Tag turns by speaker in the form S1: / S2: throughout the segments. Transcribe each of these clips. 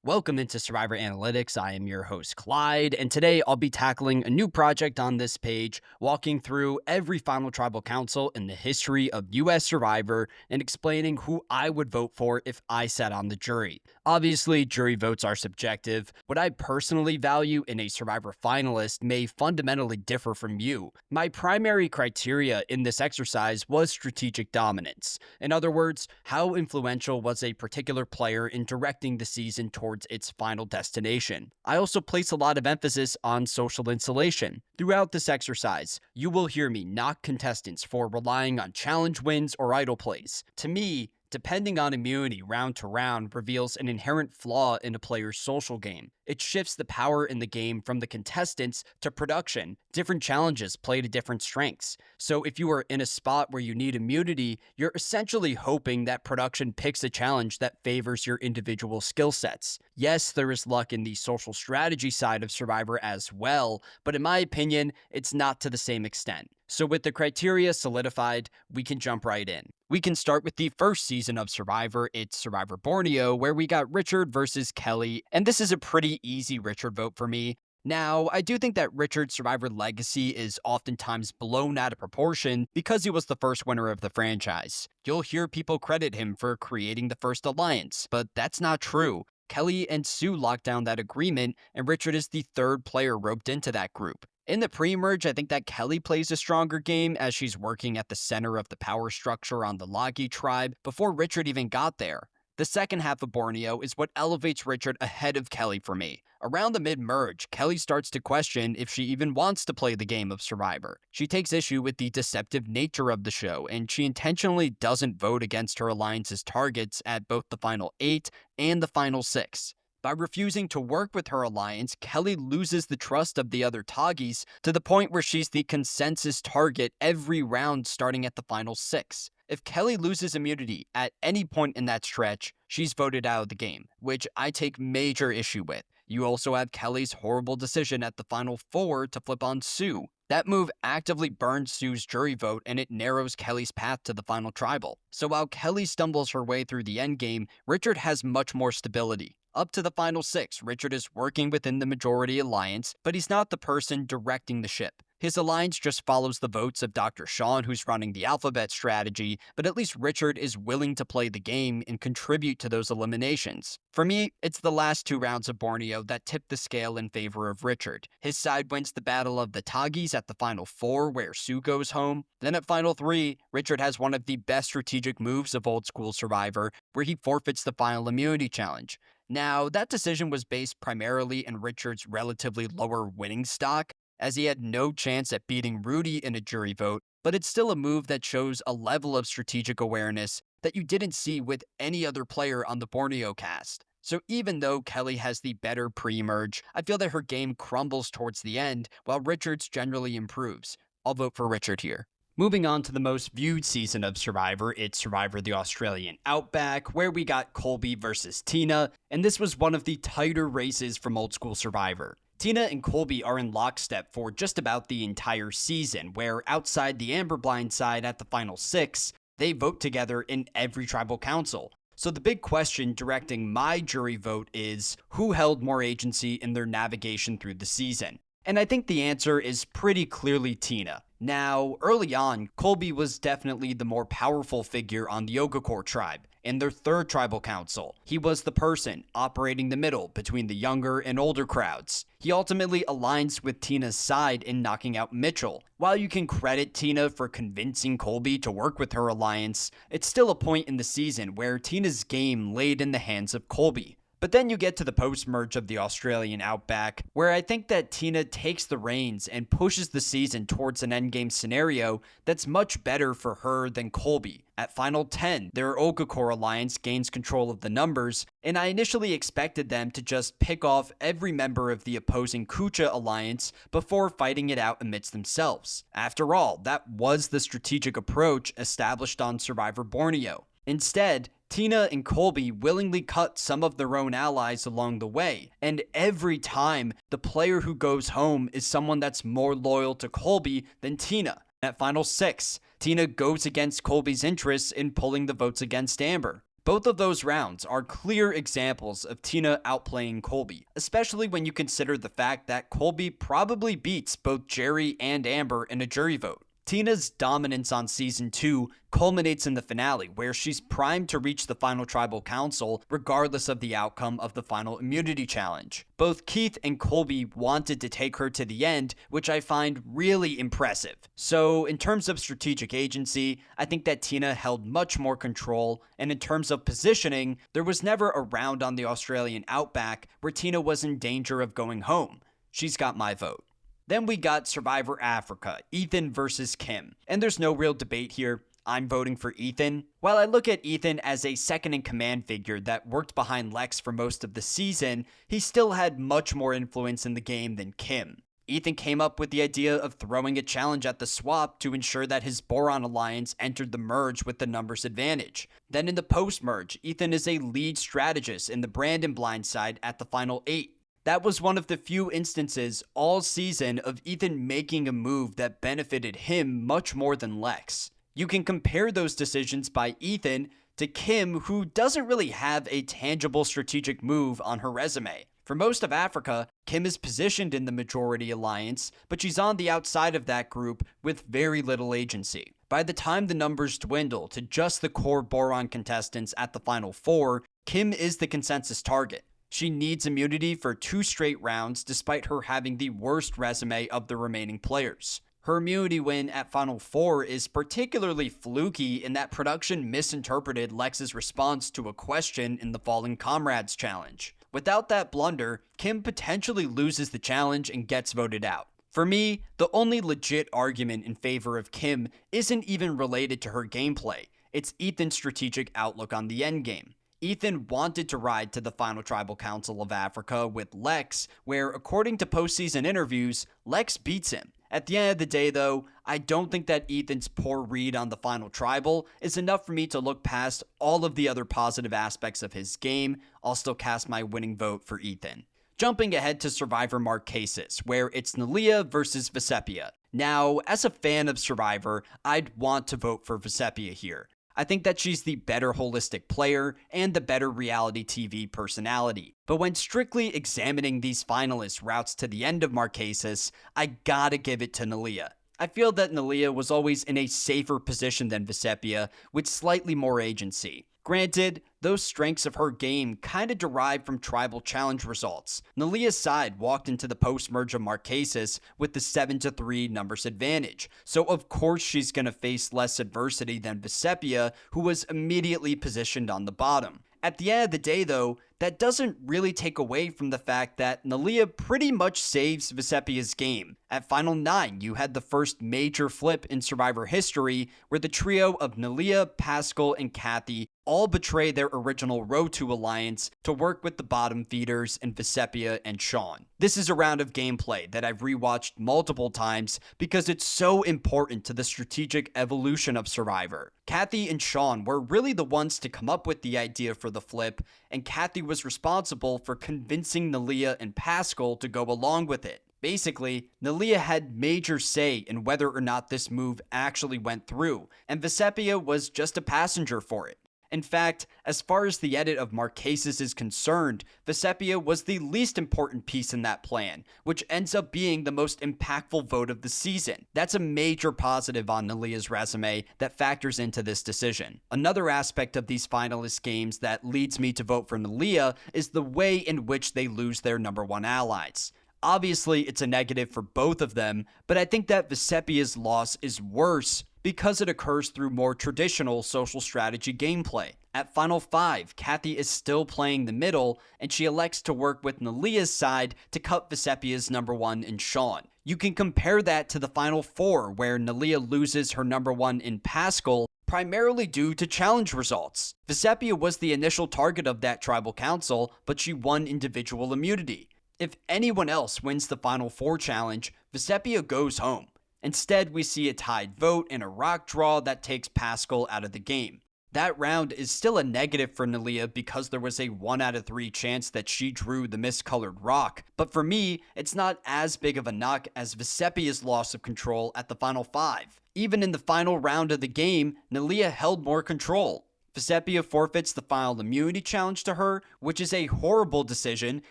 S1: Welcome into Survivor Analytics. I am your host, Clyde, and today I'll be tackling a new project on this page, walking through every final tribal council in the history of US Survivor and explaining who I would vote for if I sat on the jury. Obviously, jury votes are subjective. What I personally value in a Survivor finalist may fundamentally differ from you. My primary criteria in this exercise was strategic dominance. In other words, how influential was a particular player in directing the season towards its final destination. I also place a lot of emphasis on social insulation. Throughout this exercise, you will hear me knock contestants for relying on challenge wins or idle plays. To me, depending on immunity round to round reveals an inherent flaw in a player's social game. It shifts the power in the game from the contestants to production. Different challenges play to different strengths. So if you are in a spot where you need immunity, you're essentially hoping that production picks a challenge that favors your individual skill sets. Yes, there is luck in the social strategy side of Survivor as well, but in my opinion, it's not to the same extent. So with the criteria solidified, we can jump right in. We can start with the first season of Survivor. It's Survivor Borneo, where we got Richard versus Kelly, and this is a pretty easy Richard vote for me. Now, I do think that Richard's Survivor legacy is oftentimes blown out of proportion because he was the first winner of the franchise. You'll hear people credit him for creating the first alliance, but that's not true. Kelly and Sue locked down that agreement, and Richard is the third player roped into that group. In the pre-merge, I think that Kelly plays a stronger game as she's working at the center of the power structure on the Lagi tribe before Richard even got there. The second half of Borneo is what elevates Richard ahead of Kelly for me. Around the mid-merge, Kelly starts to question if she even wants to play the game of Survivor. She takes issue with the deceptive nature of the show, and she intentionally doesn't vote against her alliance's targets at both the final 8 and the final 6. By refusing to work with her alliance, Kelly loses the trust of the other Tagis to the point where she's the consensus target every round starting at the final 6. If Kelly loses immunity at any point in that stretch, she's voted out of the game, which I take major issue with. You also have Kelly's horrible decision at the final 4 to flip on Sue. That move actively burns Sue's jury vote and it narrows Kelly's path to the final tribal. So while Kelly stumbles her way through the endgame, Richard has much more stability. Up to the final 6, Richard is working within the majority alliance, but he's not the person directing the ship. His alliance just follows the votes of Dr. Sean, who's running the alphabet strategy, but at least Richard is willing to play the game and contribute to those eliminations. For me, it's the last 2 rounds of Borneo that tip the scale in favor of Richard. His side wins the Battle of the Tagis at the final 4, where Sue goes home. Then at final 3, Richard has one of the best strategic moves of old school Survivor, where he forfeits the final immunity challenge. Now, that decision was based primarily in Richard's relatively lower winning stock, as he had no chance at beating Rudy in a jury vote, but it's still a move that shows a level of strategic awareness that you didn't see with any other player on the Borneo cast. So even though Kelly has the better pre-merge, I feel that her game crumbles towards the end, while Richard's generally improves. I'll vote for Richard here. Moving on to the most viewed season of Survivor, it's Survivor the Australian Outback, where we got Colby versus Tina, and this was one of the tighter races from old school Survivor. Tina and Colby are in lockstep for just about the entire season, where outside the Amber Blind side at the final 6, they vote together in every tribal council. So the big question directing my jury vote is, who held more agency in their navigation through the season? And I think the answer is pretty clearly Tina. Now, early on, Colby was definitely the more powerful figure on the Ogakor tribe. In their third tribal council, he was the person operating the middle between the younger and older crowds. He ultimately aligns with Tina's side in knocking out Mitchell. While you can credit Tina for convincing Colby to work with her alliance, it's still a point in the season where Tina's game laid in the hands of Colby. But then you get to the post-merge of the Australian Outback, where I think that Tina takes the reins and pushes the season towards an endgame scenario that's much better for her than Colby. At Final 10, their Ogakor alliance gains control of the numbers, and I initially expected them to just pick off every member of the opposing Kucha alliance before fighting it out amidst themselves. After all, that was the strategic approach established on Survivor Borneo. Instead, Tina and Colby willingly cut some of their own allies along the way, and every time, the player who goes home is someone that's more loyal to Colby than Tina. At Final 6, Tina goes against Colby's interests in pulling the votes against Amber. Both of those rounds are clear examples of Tina outplaying Colby, especially when you consider the fact that Colby probably beats both Jerry and Amber in a jury vote. Tina's dominance on season 2 culminates in the finale, where she's primed to reach the final tribal council regardless of the outcome of the final immunity challenge. Both Keith and Colby wanted to take her to the end, which I find really impressive. So in terms of strategic agency, I think that Tina held much more control, and in terms of positioning, there was never a round on the Australian Outback where Tina was in danger of going home. She's got my vote. Then we got Survivor Africa, Ethan versus Kim. And there's no real debate here. I'm voting for Ethan. While I look at Ethan as a second-in-command figure that worked behind Lex for most of the season, he still had much more influence in the game than Kim. Ethan came up with the idea of throwing a challenge at the swap to ensure that his Boron alliance entered the merge with the numbers advantage. Then in the post-merge, Ethan is a lead strategist in the Brandon blindside at the final 8. That was one of the few instances all season of Ethan making a move that benefited him much more than Lex. You can compare those decisions by Ethan to Kim, who doesn't really have a tangible strategic move on her resume. For most of Africa, Kim is positioned in the majority alliance, but she's on the outside of that group with very little agency. By the time the numbers dwindle to just the core Boron contestants at the final 4, Kim is the consensus target. She needs immunity for 2 straight rounds despite her having the worst resume of the remaining players. Her immunity win at Final 4 is particularly fluky in that production misinterpreted Lex's response to a question in the Fallen Comrades challenge. Without that blunder, Kim potentially loses the challenge and gets voted out. For me, the only legit argument in favor of Kim isn't even related to her gameplay. It's Ethan's strategic outlook on the endgame. Ethan wanted to ride to the final tribal council of Africa with Lex, where according to postseason interviews, Lex beats him. At the end of the day though, I don't think that Ethan's poor read on the final tribal is enough for me to look past all of the other positive aspects of his game. I'll still cast my winning vote for Ethan. Jumping ahead to Survivor Marquesas, where it's Nalia versus Vesepia. Now, as a fan of Survivor, I'd want to vote for Vesepia here. I think that she's the better holistic player and the better reality TV personality. But when strictly examining these finalists' routes to the end of Marquesas, I gotta give it to Nalia. I feel that Nalia was always in a safer position than Vesepia, with slightly more agency. Granted, those strengths of her game kinda derive from tribal challenge results. Nalia's side walked into the post-merge of Marquesas with the 7-3 numbers advantage, so of course she's gonna face less adversity than Vesepia, who was immediately positioned on the bottom. At the end of the day though, that doesn't really take away from the fact that Nalia pretty much saves Vesepia's game. At Final 9, you had the first major flip in Survivor history where the trio of Nalia, Pascal, and Kathy all betray their original Row 2 alliance to work with the bottom feeders in Vesepia and Sean. This is a round of gameplay that I've rewatched multiple times because it's so important to the strategic evolution of Survivor. Kathy and Sean were really the ones to come up with the idea for the flip, and Kathy was responsible for convincing Nalia and Pascal to go along with it. Basically, Nalia had major say in whether or not this move actually went through, and Vesepia was just a passenger for it. In fact, as far as the edit of Marquesas is concerned, Vesepia was the least important piece in that plan, which ends up being the most impactful vote of the season. That's a major positive on Nalia's resume that factors into this decision. Another aspect of these finalist games that leads me to vote for Nalia is the way in which they lose their number 1 allies. Obviously, it's a negative for both of them, but I think that Vesepia's loss is worse because it occurs through more traditional social strategy gameplay. At Final 5, Kathy is still playing the middle, and she elects to work with Nalia's side to cut Vesepia's number 1 in Sean. You can compare that to the Final 4, where Nalia loses her number 1 in Pascal, primarily due to challenge results. Vesepia was the initial target of that tribal council, but she won individual immunity. If anyone else wins the Final 4 challenge, Vesepia goes home. Instead, we see a tied vote and a rock draw that takes Pascal out of the game. That round is still a negative for Nalia because there was a 1 out of 3 chance that she drew the miscolored rock, but for me, it's not as big of a knock as Vesepia's loss of control at the Final 5. Even in the final round of the game, Nalia held more control. Vecepia forfeits the final immunity challenge to her, which is a horrible decision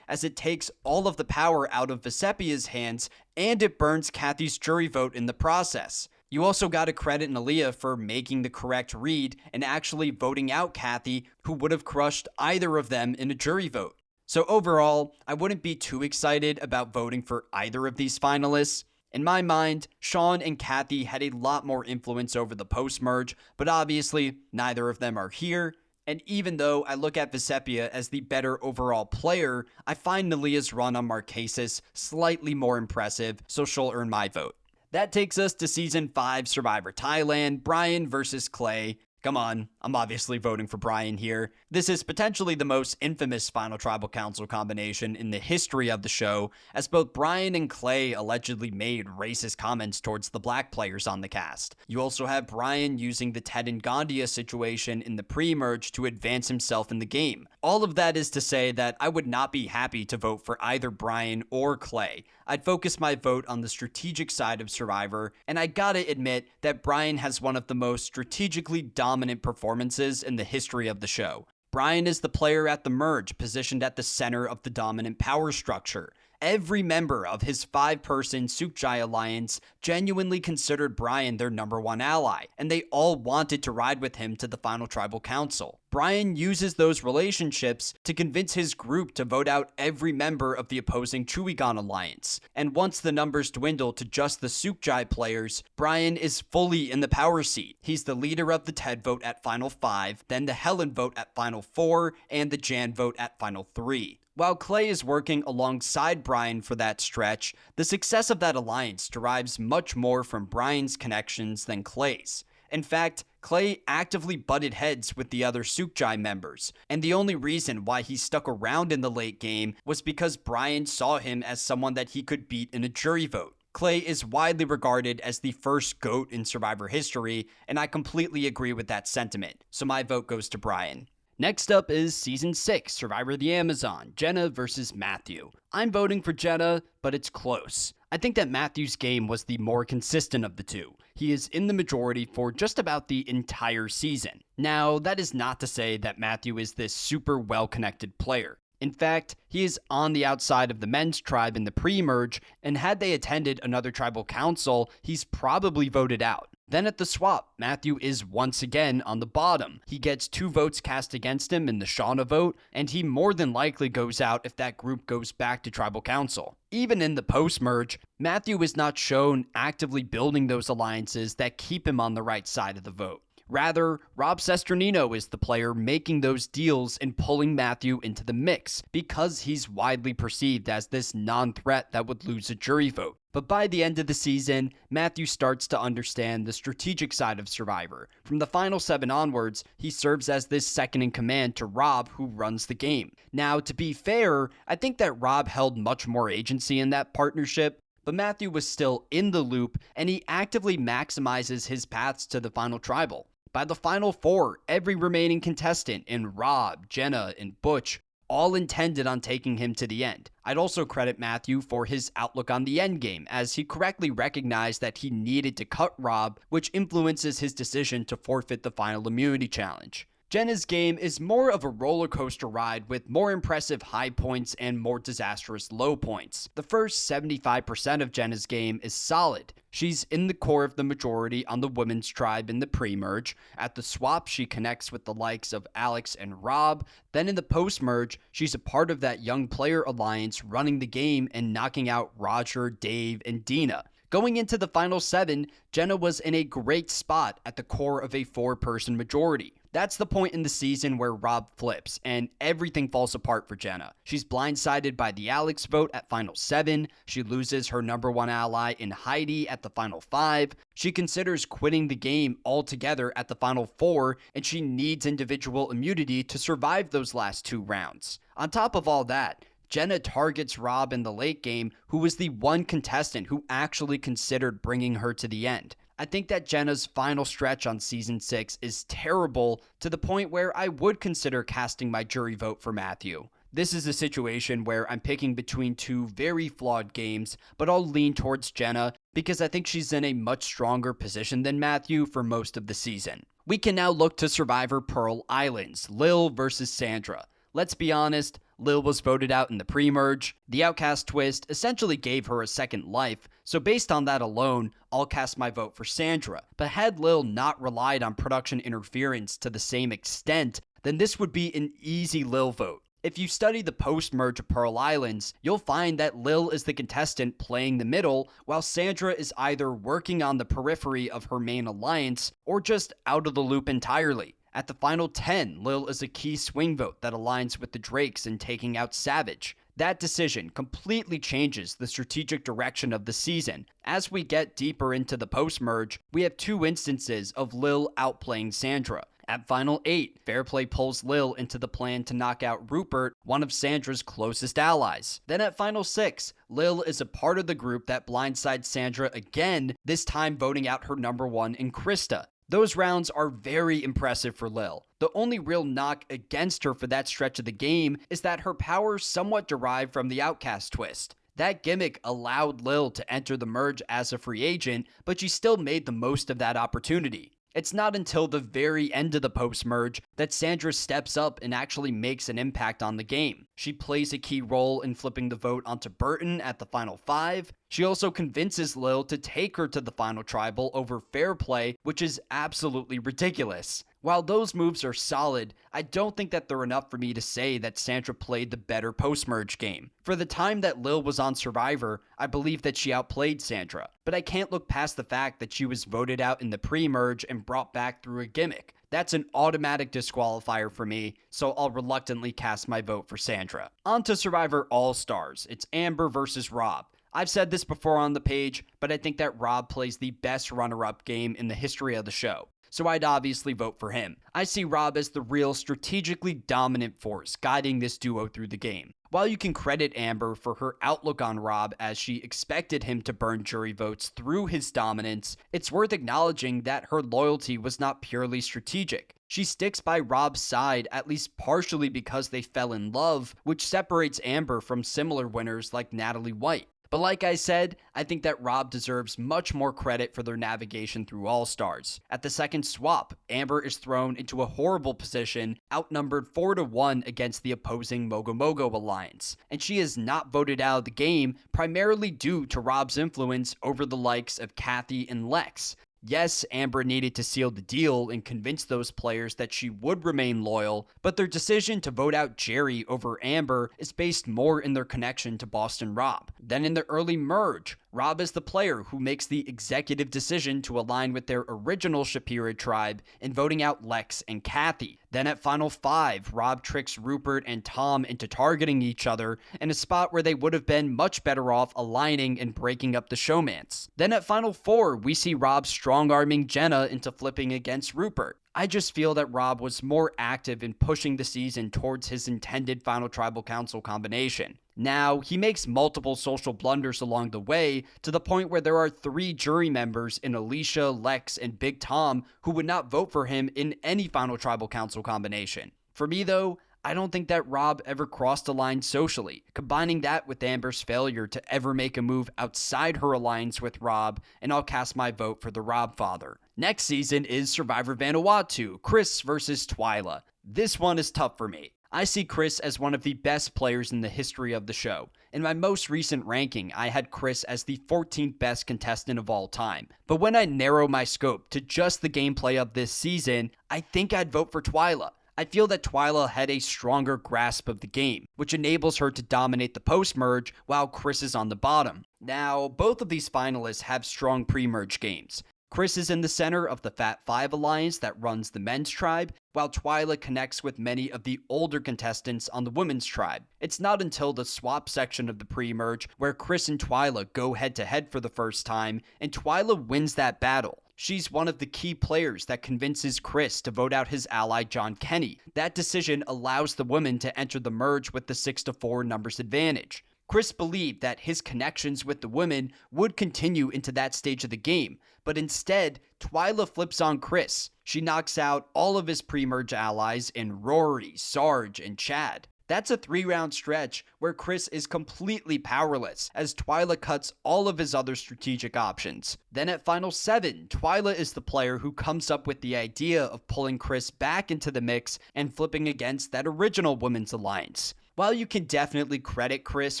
S1: as it takes all of the power out of Vecepia's hands and it burns Kathy's jury vote in the process. You also gotta credit Nalia for making the correct read and actually voting out Kathy, who would have crushed either of them in a jury vote. So overall, I wouldn't be too excited about voting for either of these finalists. In my mind, Sean and Kathy had a lot more influence over the post-merge, but obviously, neither of them are here. And even though I look at Vecepia as the better overall player, I find Nalia's run on Marquesas slightly more impressive, so she'll earn my vote. That takes us to Season 5 Survivor Thailand, Brian versus Clay. Come on, I'm obviously voting for Brian here. This is potentially the most infamous Final Tribal Council combination in the history of the show, as both Brian and Clay allegedly made racist comments towards the black players on the cast. You also have Brian using the Ted and Gandia situation in the pre-merge to advance himself in the game. All of that is to say that I would not be happy to vote for either Brian or Clay. I'd focus my vote on the strategic side of Survivor, and I gotta admit that Brian has one of the most strategically dominant performances in the history of the show. Brian is the player at the merge, positioned at the center of the dominant power structure. Every member of his 5-person Sukjai alliance genuinely considered Brian their #1 ally, and they all wanted to ride with him to the Final Tribal Council. Brian uses those relationships to convince his group to vote out every member of the opposing Chuigan alliance. And once the numbers dwindle to just the Sukjai players, Brian is fully in the power seat. He's the leader of the Ted vote at Final 5, then the Helen vote at Final 4, and the Jan vote at Final 3. While Clay is working alongside Brian for that stretch, the success of that alliance derives much more from Brian's connections than Clay's. In fact, Clay actively butted heads with the other Sukjai members, and the only reason why he stuck around in the late game was because Brian saw him as someone that he could beat in a jury vote. Clay is widely regarded as the first GOAT in Survivor history, and I completely agree with that sentiment, so my vote goes to Brian. Next up is Season 6, Survivor of the Amazon, Jenna versus Matthew. I'm voting for Jenna, but it's close. I think that Matthew's game was the more consistent of the two. He is in the majority for just about the entire season. Now, that is not to say that Matthew is this super well-connected player. In fact, he is on the outside of the men's tribe in the pre-merge, and had they attended another tribal council, he's probably voted out. Then at the swap, Matthew is once again on the bottom. He gets 2 votes cast against him in the Shauna vote, and he more than likely goes out if that group goes back to tribal council. Even in the post-merge, Matthew is not shown actively building those alliances that keep him on the right side of the vote. Rather, Rob Sesternino is the player making those deals and pulling Matthew into the mix because he's widely perceived as this non-threat that would lose a jury vote. But by the end of the season, Matthew starts to understand the strategic side of Survivor. From the final 7 onwards, he serves as this second-in-command to Rob, who runs the game. Now, to be fair, I think that Rob held much more agency in that partnership, but Matthew was still in the loop, and he actively maximizes his paths to the final tribal. By the final 4, every remaining contestant in Rob, Jenna, and Butch all intended on taking him to the end. I'd also credit Matthew for his outlook on the endgame, as he correctly recognized that he needed to cut Rob, which influences his decision to forfeit the final immunity challenge. Jenna's game is more of a roller coaster ride with more impressive high points and more disastrous low points. The first 75% of Jenna's game is solid. She's in the core of the majority on the women's tribe in the pre-merge. At the swap, she connects with the likes of Alex and Rob. Then in the post-merge, she's a part of that young player alliance running the game and knocking out Roger, Dave, and Dina. Going into the final 7, Jenna was in a great spot at the core of a 4-person majority. That's the point in the season where Rob flips, and everything falls apart for Jenna. She's blindsided by the Alex vote at Final 7, she loses her #1 ally in Heidi at the Final 5, she considers quitting the game altogether at the Final 4, and she needs individual immunity to survive those last 2 rounds. On top of all that, Jenna targets Rob in the late game, who was the one contestant who actually considered bringing her to the end. I think that Jenna's final stretch on Season 6 is terrible to the point where I would consider casting my jury vote for Matthew. This is a situation where I'm picking between 2 very flawed games, but I'll lean towards Jenna because I think she's in a much stronger position than Matthew for most of the season. We can now look to Survivor Pearl Islands, Lil versus Sandra. Let's be honest, Lil was voted out in the pre-merge. The Outcast twist essentially gave her a second life, so based on that alone, I'll cast my vote for Sandra. But had Lil not relied on production interference to the same extent, then this would be an easy Lil vote. If you study the post-merge of Pearl Islands, you'll find that Lil is the contestant playing the middle, while Sandra is either working on the periphery of her main alliance, or just out of the loop entirely. At the final 10, Lil is a key swing vote that aligns with the Drakes in taking out Savage. That decision completely changes the strategic direction of the season. As we get deeper into the post-merge, we have two instances of Lil outplaying Sandra. At Final 8, Fairplay pulls Lil into the plan to knock out Rupert, one of Sandra's closest allies. Then at Final 6, Lil is a part of the group that blindsides Sandra again, this time voting out her number one in Krista. Those rounds are very impressive for Lil. The only real knock against her for that stretch of the game is that her powers somewhat derive from the Outcast twist. That gimmick allowed Lil to enter the merge as a free agent, but she still made the most of that opportunity. It's not until the very end of the post-merge that Sandra steps up and actually makes an impact on the game. She plays a key role in flipping the vote onto Burton at the final 5. She also convinces Lil to take her to the final tribal over Fairplay, which is absolutely ridiculous. While those moves are solid, I don't think that they're enough for me to say that Sandra played the better post-merge game. For the time that Lil was on Survivor, I believe that she outplayed Sandra, but I can't look past the fact that she was voted out in the pre-merge and brought back through a gimmick. That's an automatic disqualifier for me, so I'll reluctantly cast my vote for Sandra. On to Survivor All-Stars. It's Amber versus Rob. I've said this before on the page, but I think that Rob plays the best runner-up game in the history of the show, so I'd obviously vote for him. I see Rob as the real strategically dominant force guiding this duo through the game. While you can credit Amber for her outlook on Rob as she expected him to burn jury votes through his dominance, it's worth acknowledging that her loyalty was not purely strategic. She sticks by Rob's side at least partially because they fell in love, which separates Amber from similar winners like Natalie White. But like I said, I think that Rob deserves much more credit for their navigation through All-Stars. At the second swap, Amber is thrown into a horrible position, outnumbered 4-1 against the opposing Mogo Mogo alliance, and she is not voted out of the game primarily due to Rob's influence over the likes of Kathy and Lex. Yes, Amber needed to seal the deal and convince those players that she would remain loyal, but their decision to vote out Jerry over Amber is based more in their connection to Boston Rob. Then in the early merge, Rob is the player who makes the executive decision to align with their original Shapira tribe in voting out Lex and Kathy. Then at Final 5, Rob tricks Rupert and Tom into targeting each other in a spot where they would have been much better off aligning and breaking up the showmance. Then at Final 4, we see Rob strong-arming Jenna into flipping against Rupert. I just feel that Rob was more active in pushing the season towards his intended Final Tribal Council combination. Now, he makes multiple social blunders along the way, to the point where there are 3 jury members in Alicia, Lex, and Big Tom who would not vote for him in any Final Tribal Council combination. For me though, I don't think that Rob ever crossed a line socially. Combining that with Amber's failure to ever make a move outside her alliance with Rob, and I'll cast my vote for the Rob father. Next season is Survivor Vanuatu, Chris versus Twyla. This one is tough for me. I see Chris as one of the best players in the history of the show. In my most recent ranking, I had Chris as the 14th best contestant of all time. But when I narrow my scope to just the gameplay of this season, I think I'd vote for Twyla. I feel that Twyla had a stronger grasp of the game, which enables her to dominate the post-merge while Chris is on the bottom. Now, both of these finalists have strong pre-merge games. Chris is in the center of the Fat Five alliance that runs the men's tribe, while Twyla connects with many of the older contestants on the women's tribe. It's not until the swap section of the pre-merge where Chris and Twyla go head-to-head for the first time, and Twyla wins that battle. She's one of the key players that convinces Chris to vote out his ally John Kenny. That decision allows the women to enter the merge with the 6-4 numbers advantage. Chris believed that his connections with the women would continue into that stage of the game, but instead, Twyla flips on Chris. She knocks out all of his pre-merge allies in Rory, Sarge, and Chad. That's a 3-round stretch where Chris is completely powerless as Twyla cuts all of his other strategic options. Then at final 7, Twyla is the player who comes up with the idea of pulling Chris back into the mix and flipping against that original women's alliance. While you can definitely credit Chris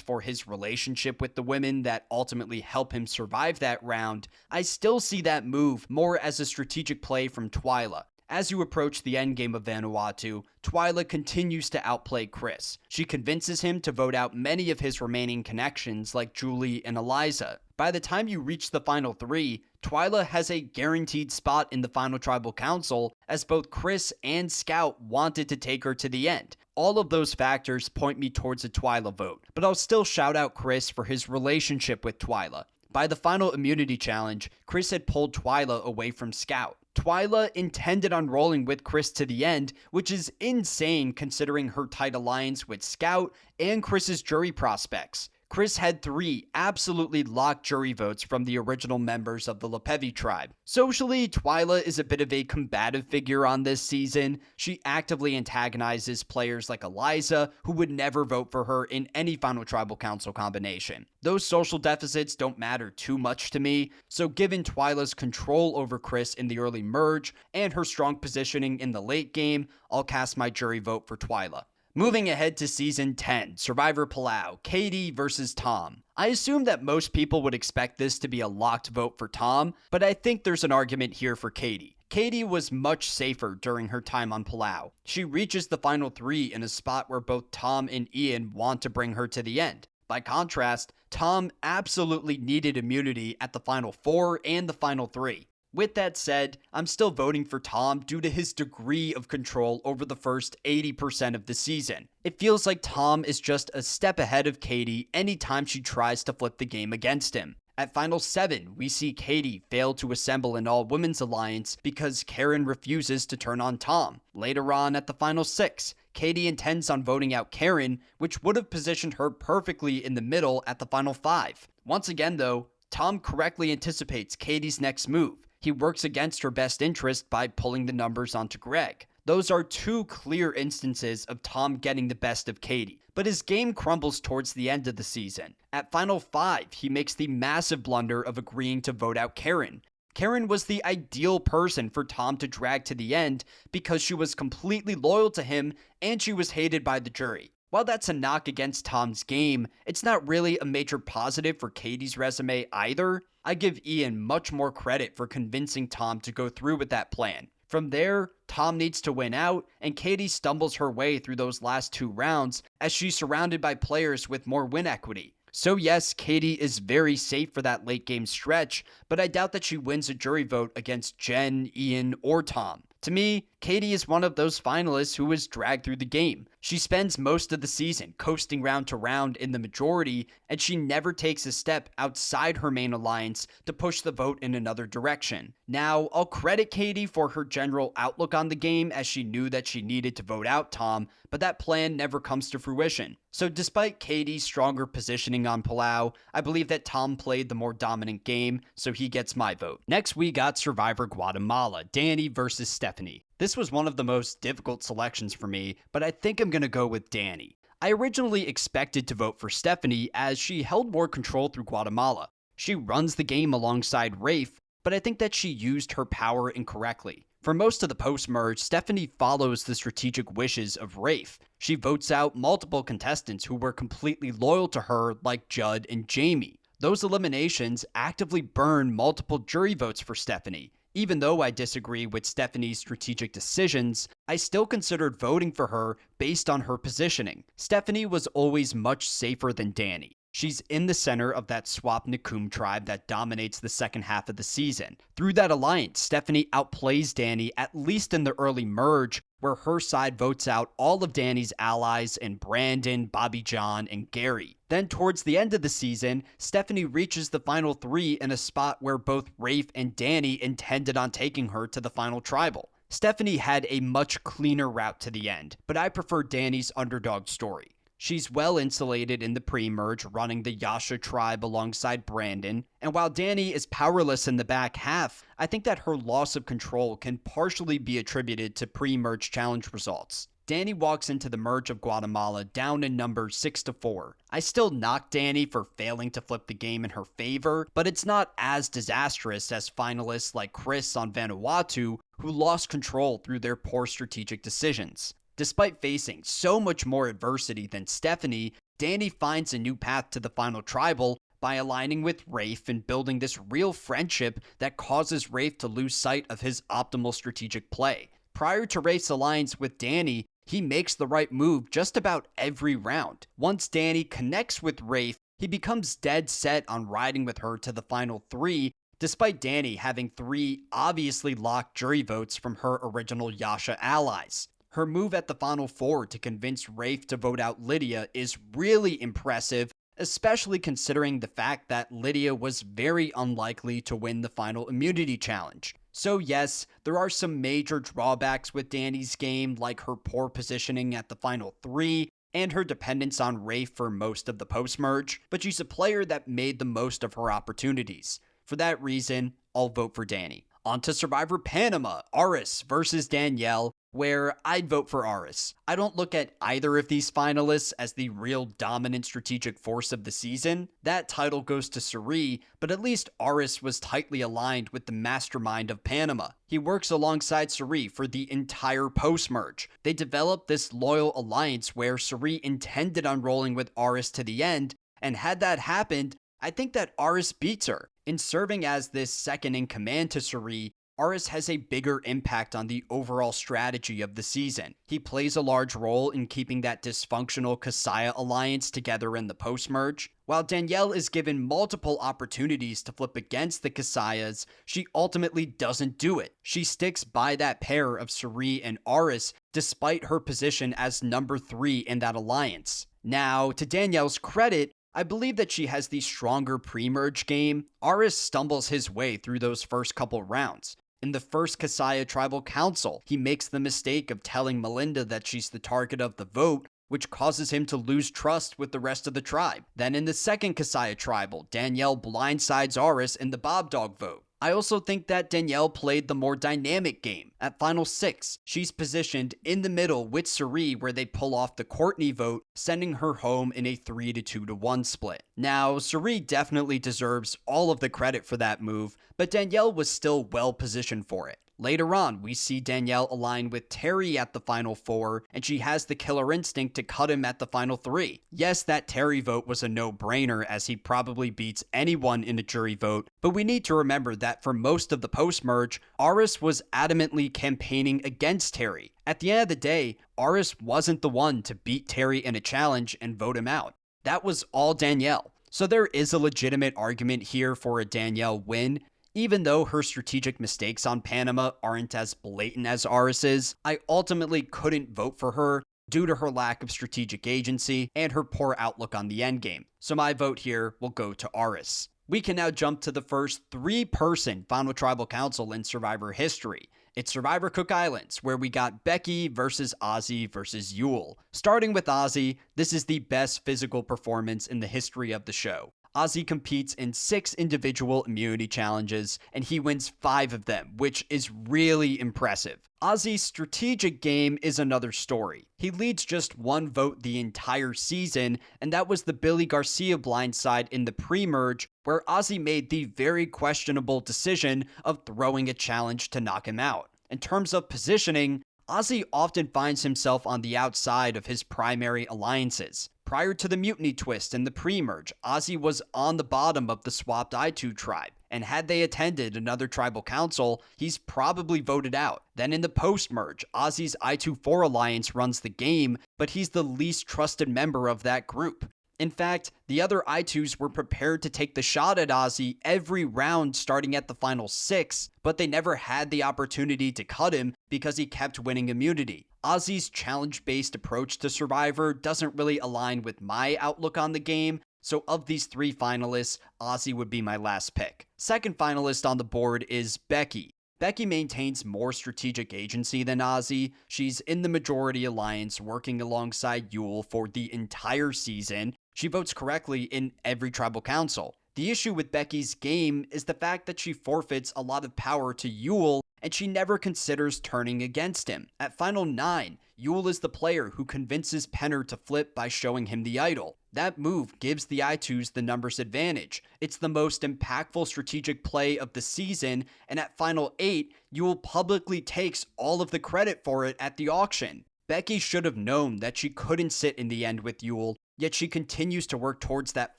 S1: for his relationship with the women that ultimately help him survive that round, I still see that move more as a strategic play from Twyla. As you approach the endgame of Vanuatu, Twyla continues to outplay Chris. She convinces him to vote out many of his remaining connections like Julie and Eliza. By the time you reach the final 3, Twyla has a guaranteed spot in the final tribal council as both Chris and Scout wanted to take her to the end. All of those factors point me towards a Twyla vote, but I'll still shout out Chris for his relationship with Twyla. By the final immunity challenge, Chris had pulled Twyla away from Scout. Twyla intended on rolling with Chris to the end, which is insane considering her tight alliance with Scout and Chris's jury prospects. Chris had 3 absolutely locked jury votes from the original members of the Lepevi tribe. Socially, Twyla is a bit of a combative figure on this season. She actively antagonizes players like Eliza, who would never vote for her in any final tribal council combination. Those social deficits don't matter too much to me, so given Twyla's control over Chris in the early merge and her strong positioning in the late game, I'll cast my jury vote for Twyla. Moving ahead to Season 10, Survivor Palau, Katie versus Tom. I assume that most people would expect this to be a locked vote for Tom, but I think there's an argument here for Katie. Katie was much safer during her time on Palau. She reaches the final 3 in a spot where both Tom and Ian want to bring her to the end. By contrast, Tom absolutely needed immunity at the final 4 and the final 3. With that said, I'm still voting for Tom due to his degree of control over the first 80% of the season. It feels like Tom is just a step ahead of Katie anytime she tries to flip the game against him. At Final 7, we see Katie fail to assemble an all-women's alliance because Karen refuses to turn on Tom. Later on at the Final 6, Katie intends on voting out Karen, which would have positioned her perfectly in the middle at the Final 5. Once again though, Tom correctly anticipates Katie's next move. He works against her best interest by pulling the numbers onto Greg. Those are 2 clear instances of Tom getting the best of Katie, but his game crumbles towards the end of the season. At Final 5, he makes the massive blunder of agreeing to vote out Karen. Karen was the ideal person for Tom to drag to the end because she was completely loyal to him and she was hated by the jury. While that's a knock against Tom's game, it's not really a major positive for Katie's resume either. I give Ian much more credit for convincing Tom to go through with that plan. From there, Tom needs to win out, and Katie stumbles her way through those last 2 rounds as she's surrounded by players with more win equity. So yes, Katie is very safe for that late game stretch, but I doubt that she wins a jury vote against Jen, Ian, or Tom. To me, Katie is one of those finalists who is dragged through the game. She spends most of the season coasting round to round in the majority, and she never takes a step outside her main alliance to push the vote in another direction. Now, I'll credit Katie for her general outlook on the game as she knew that she needed to vote out Tom, but that plan never comes to fruition. So despite Katie's stronger positioning on Palau, I believe that Tom played the more dominant game, so he gets my vote. Next, we got Survivor Guatemala, Danny versus Stephanie. This was one of the most difficult selections for me, but I think I'm going to go with Danny. I originally expected to vote for Stephanie as she held more control through Guatemala. She runs the game alongside Rafe, but I think that she used her power incorrectly. For most of the post-merge, Stephanie follows the strategic wishes of Rafe. She votes out multiple contestants who were completely loyal to her, like Judd and Jamie. Those eliminations actively burn multiple jury votes for Stephanie. Even though I disagree with Stephanie's strategic decisions, I still considered voting for her based on her positioning. Stephanie was always much safer than Danny. She's in the center of that Swap Nakum tribe that dominates the second half of the season. Through that alliance, Stephanie outplays Danny, at least in the early merge, where her side votes out all of Danny's allies in Brandon, Bobby John, and Gary. Then towards the end of the season, Stephanie reaches the final 3 in a spot where both Rafe and Danny intended on taking her to the final tribal. Stephanie had a much cleaner route to the end, but I prefer Danny's underdog story. She's well insulated in the pre-merge, running the Yasha tribe alongside Brandon, and while Danny is powerless in the back half, I think that her loss of control can partially be attributed to pre-merge challenge results. Danny walks into the merge of Guatemala down in number 6-4. I still knock Danny for failing to flip the game in her favor, but it's not as disastrous as finalists like Chris on Vanuatu, who lost control through their poor strategic decisions. Despite facing so much more adversity than Stephanie, Danny finds a new path to the final tribal by aligning with Rafe and building this real friendship that causes Rafe to lose sight of his optimal strategic play. Prior to Rafe's alliance with Danny, he makes the right move just about every round. Once Danny connects with Rafe, he becomes dead set on riding with her to the final 3, despite Danny having 3 obviously locked jury votes from her original Yasha allies. Her move at the final 4 to convince Rafe to vote out Lydia is really impressive, especially considering the fact that Lydia was very unlikely to win the final immunity challenge. So yes, there are some major drawbacks with Danny's game, like her poor positioning at the final 3, and her dependence on Rafe for most of the post-merge, but she's a player that made the most of her opportunities. For that reason, I'll vote for Danny. On to Survivor Panama, Aris versus Danielle, where I'd vote for Aris. I don't look at either of these finalists as the real dominant strategic force of the season. That title goes to Suri, but at least Aris was tightly aligned with the mastermind of Panama. He works alongside Suri for the entire post-merge. They developed this loyal alliance where Suri intended on rolling with Aris to the end, and had that happened, I think that Aris beats her. In serving as this second-in-command to Suri, Aris has a bigger impact on the overall strategy of the season. He plays a large role in keeping that dysfunctional Kasaya alliance together in the post-merge. While Danielle is given multiple opportunities to flip against the Kasayas, she ultimately doesn't do it. She sticks by that pair of Suri and Aris despite her position as number 3 in that alliance. Now, to Danielle's credit, I believe that she has the stronger pre-merge game. Aris stumbles his way through those first couple rounds. In the first Kasaya Tribal Council, he makes the mistake of telling Melinda that she's the target of the vote, which causes him to lose trust with the rest of the tribe. Then in the second Kasaya Tribal, Danielle blindsides Aris in the Bob Dog vote. I also think that Danielle played the more dynamic game. At Final 6, she's positioned in the middle with Suri where they pull off the Courtney vote, sending her home in a 3-2-1 split. Now, Suri definitely deserves all of the credit for that move, but Danielle was still well positioned for it. Later on, we see Danielle align with Terry at the final 4, and she has the killer instinct to cut him at the final 3. Yes, that Terry vote was a no-brainer as he probably beats anyone in a jury vote, but we need to remember that for most of the post-merge, Aris was adamantly campaigning against Terry. At the end of the day, Aris wasn't the one to beat Terry in a challenge and vote him out. That was all Danielle. So there is a legitimate argument here for a Danielle win. Even though her strategic mistakes on Panama aren't as blatant as Aris's, I ultimately couldn't vote for her due to her lack of strategic agency and her poor outlook on the endgame. So my vote here will go to Aris. We can now jump to the first 3-person Final Tribal Council in Survivor history. It's Survivor Cook Islands, where we got Becky versus Ozzy versus Yule. Starting with Ozzy, this is the best physical performance in the history of the show. Ozzy competes in 6 individual immunity challenges, and he wins 5 of them, which is really impressive. Ozzy's strategic game is another story. He leads just 1 vote the entire season, and that was the Billy Garcia blindside in the pre-merge, where Ozzy made the very questionable decision of throwing a challenge to knock him out. In terms of positioning, Ozzy often finds himself on the outside of his primary alliances. Prior to the mutiny twist in the pre-merge, Ozzy was on the bottom of the swapped I2 tribe, and had they attended another tribal council, he's probably voted out. Then in the post-merge, Ozzy's I2-4 alliance runs the game, but he's the least trusted member of that group. In fact, the other I2s were prepared to take the shot at Ozzy every round starting at the final 6, but they never had the opportunity to cut him because he kept winning immunity. Ozzy's challenge-based approach to Survivor doesn't really align with my outlook on the game, so of these 3 finalists, Ozzy would be my last pick. Second finalist on the board is Becky. Becky maintains more strategic agency than Ozzy. She's in the majority alliance working alongside Yule for the entire season. She votes correctly in every tribal council. The issue with Becky's game is the fact that she forfeits a lot of power to Yule, and she never considers turning against him. At Final 9, Yule is the player who convinces Penner to flip by showing him the idol. That move gives the I2s the numbers advantage. It's the most impactful strategic play of the season, and at Final 8, Yule publicly takes all of the credit for it at the auction. Becky should have known that she couldn't sit in the end with Yule, yet she continues to work towards that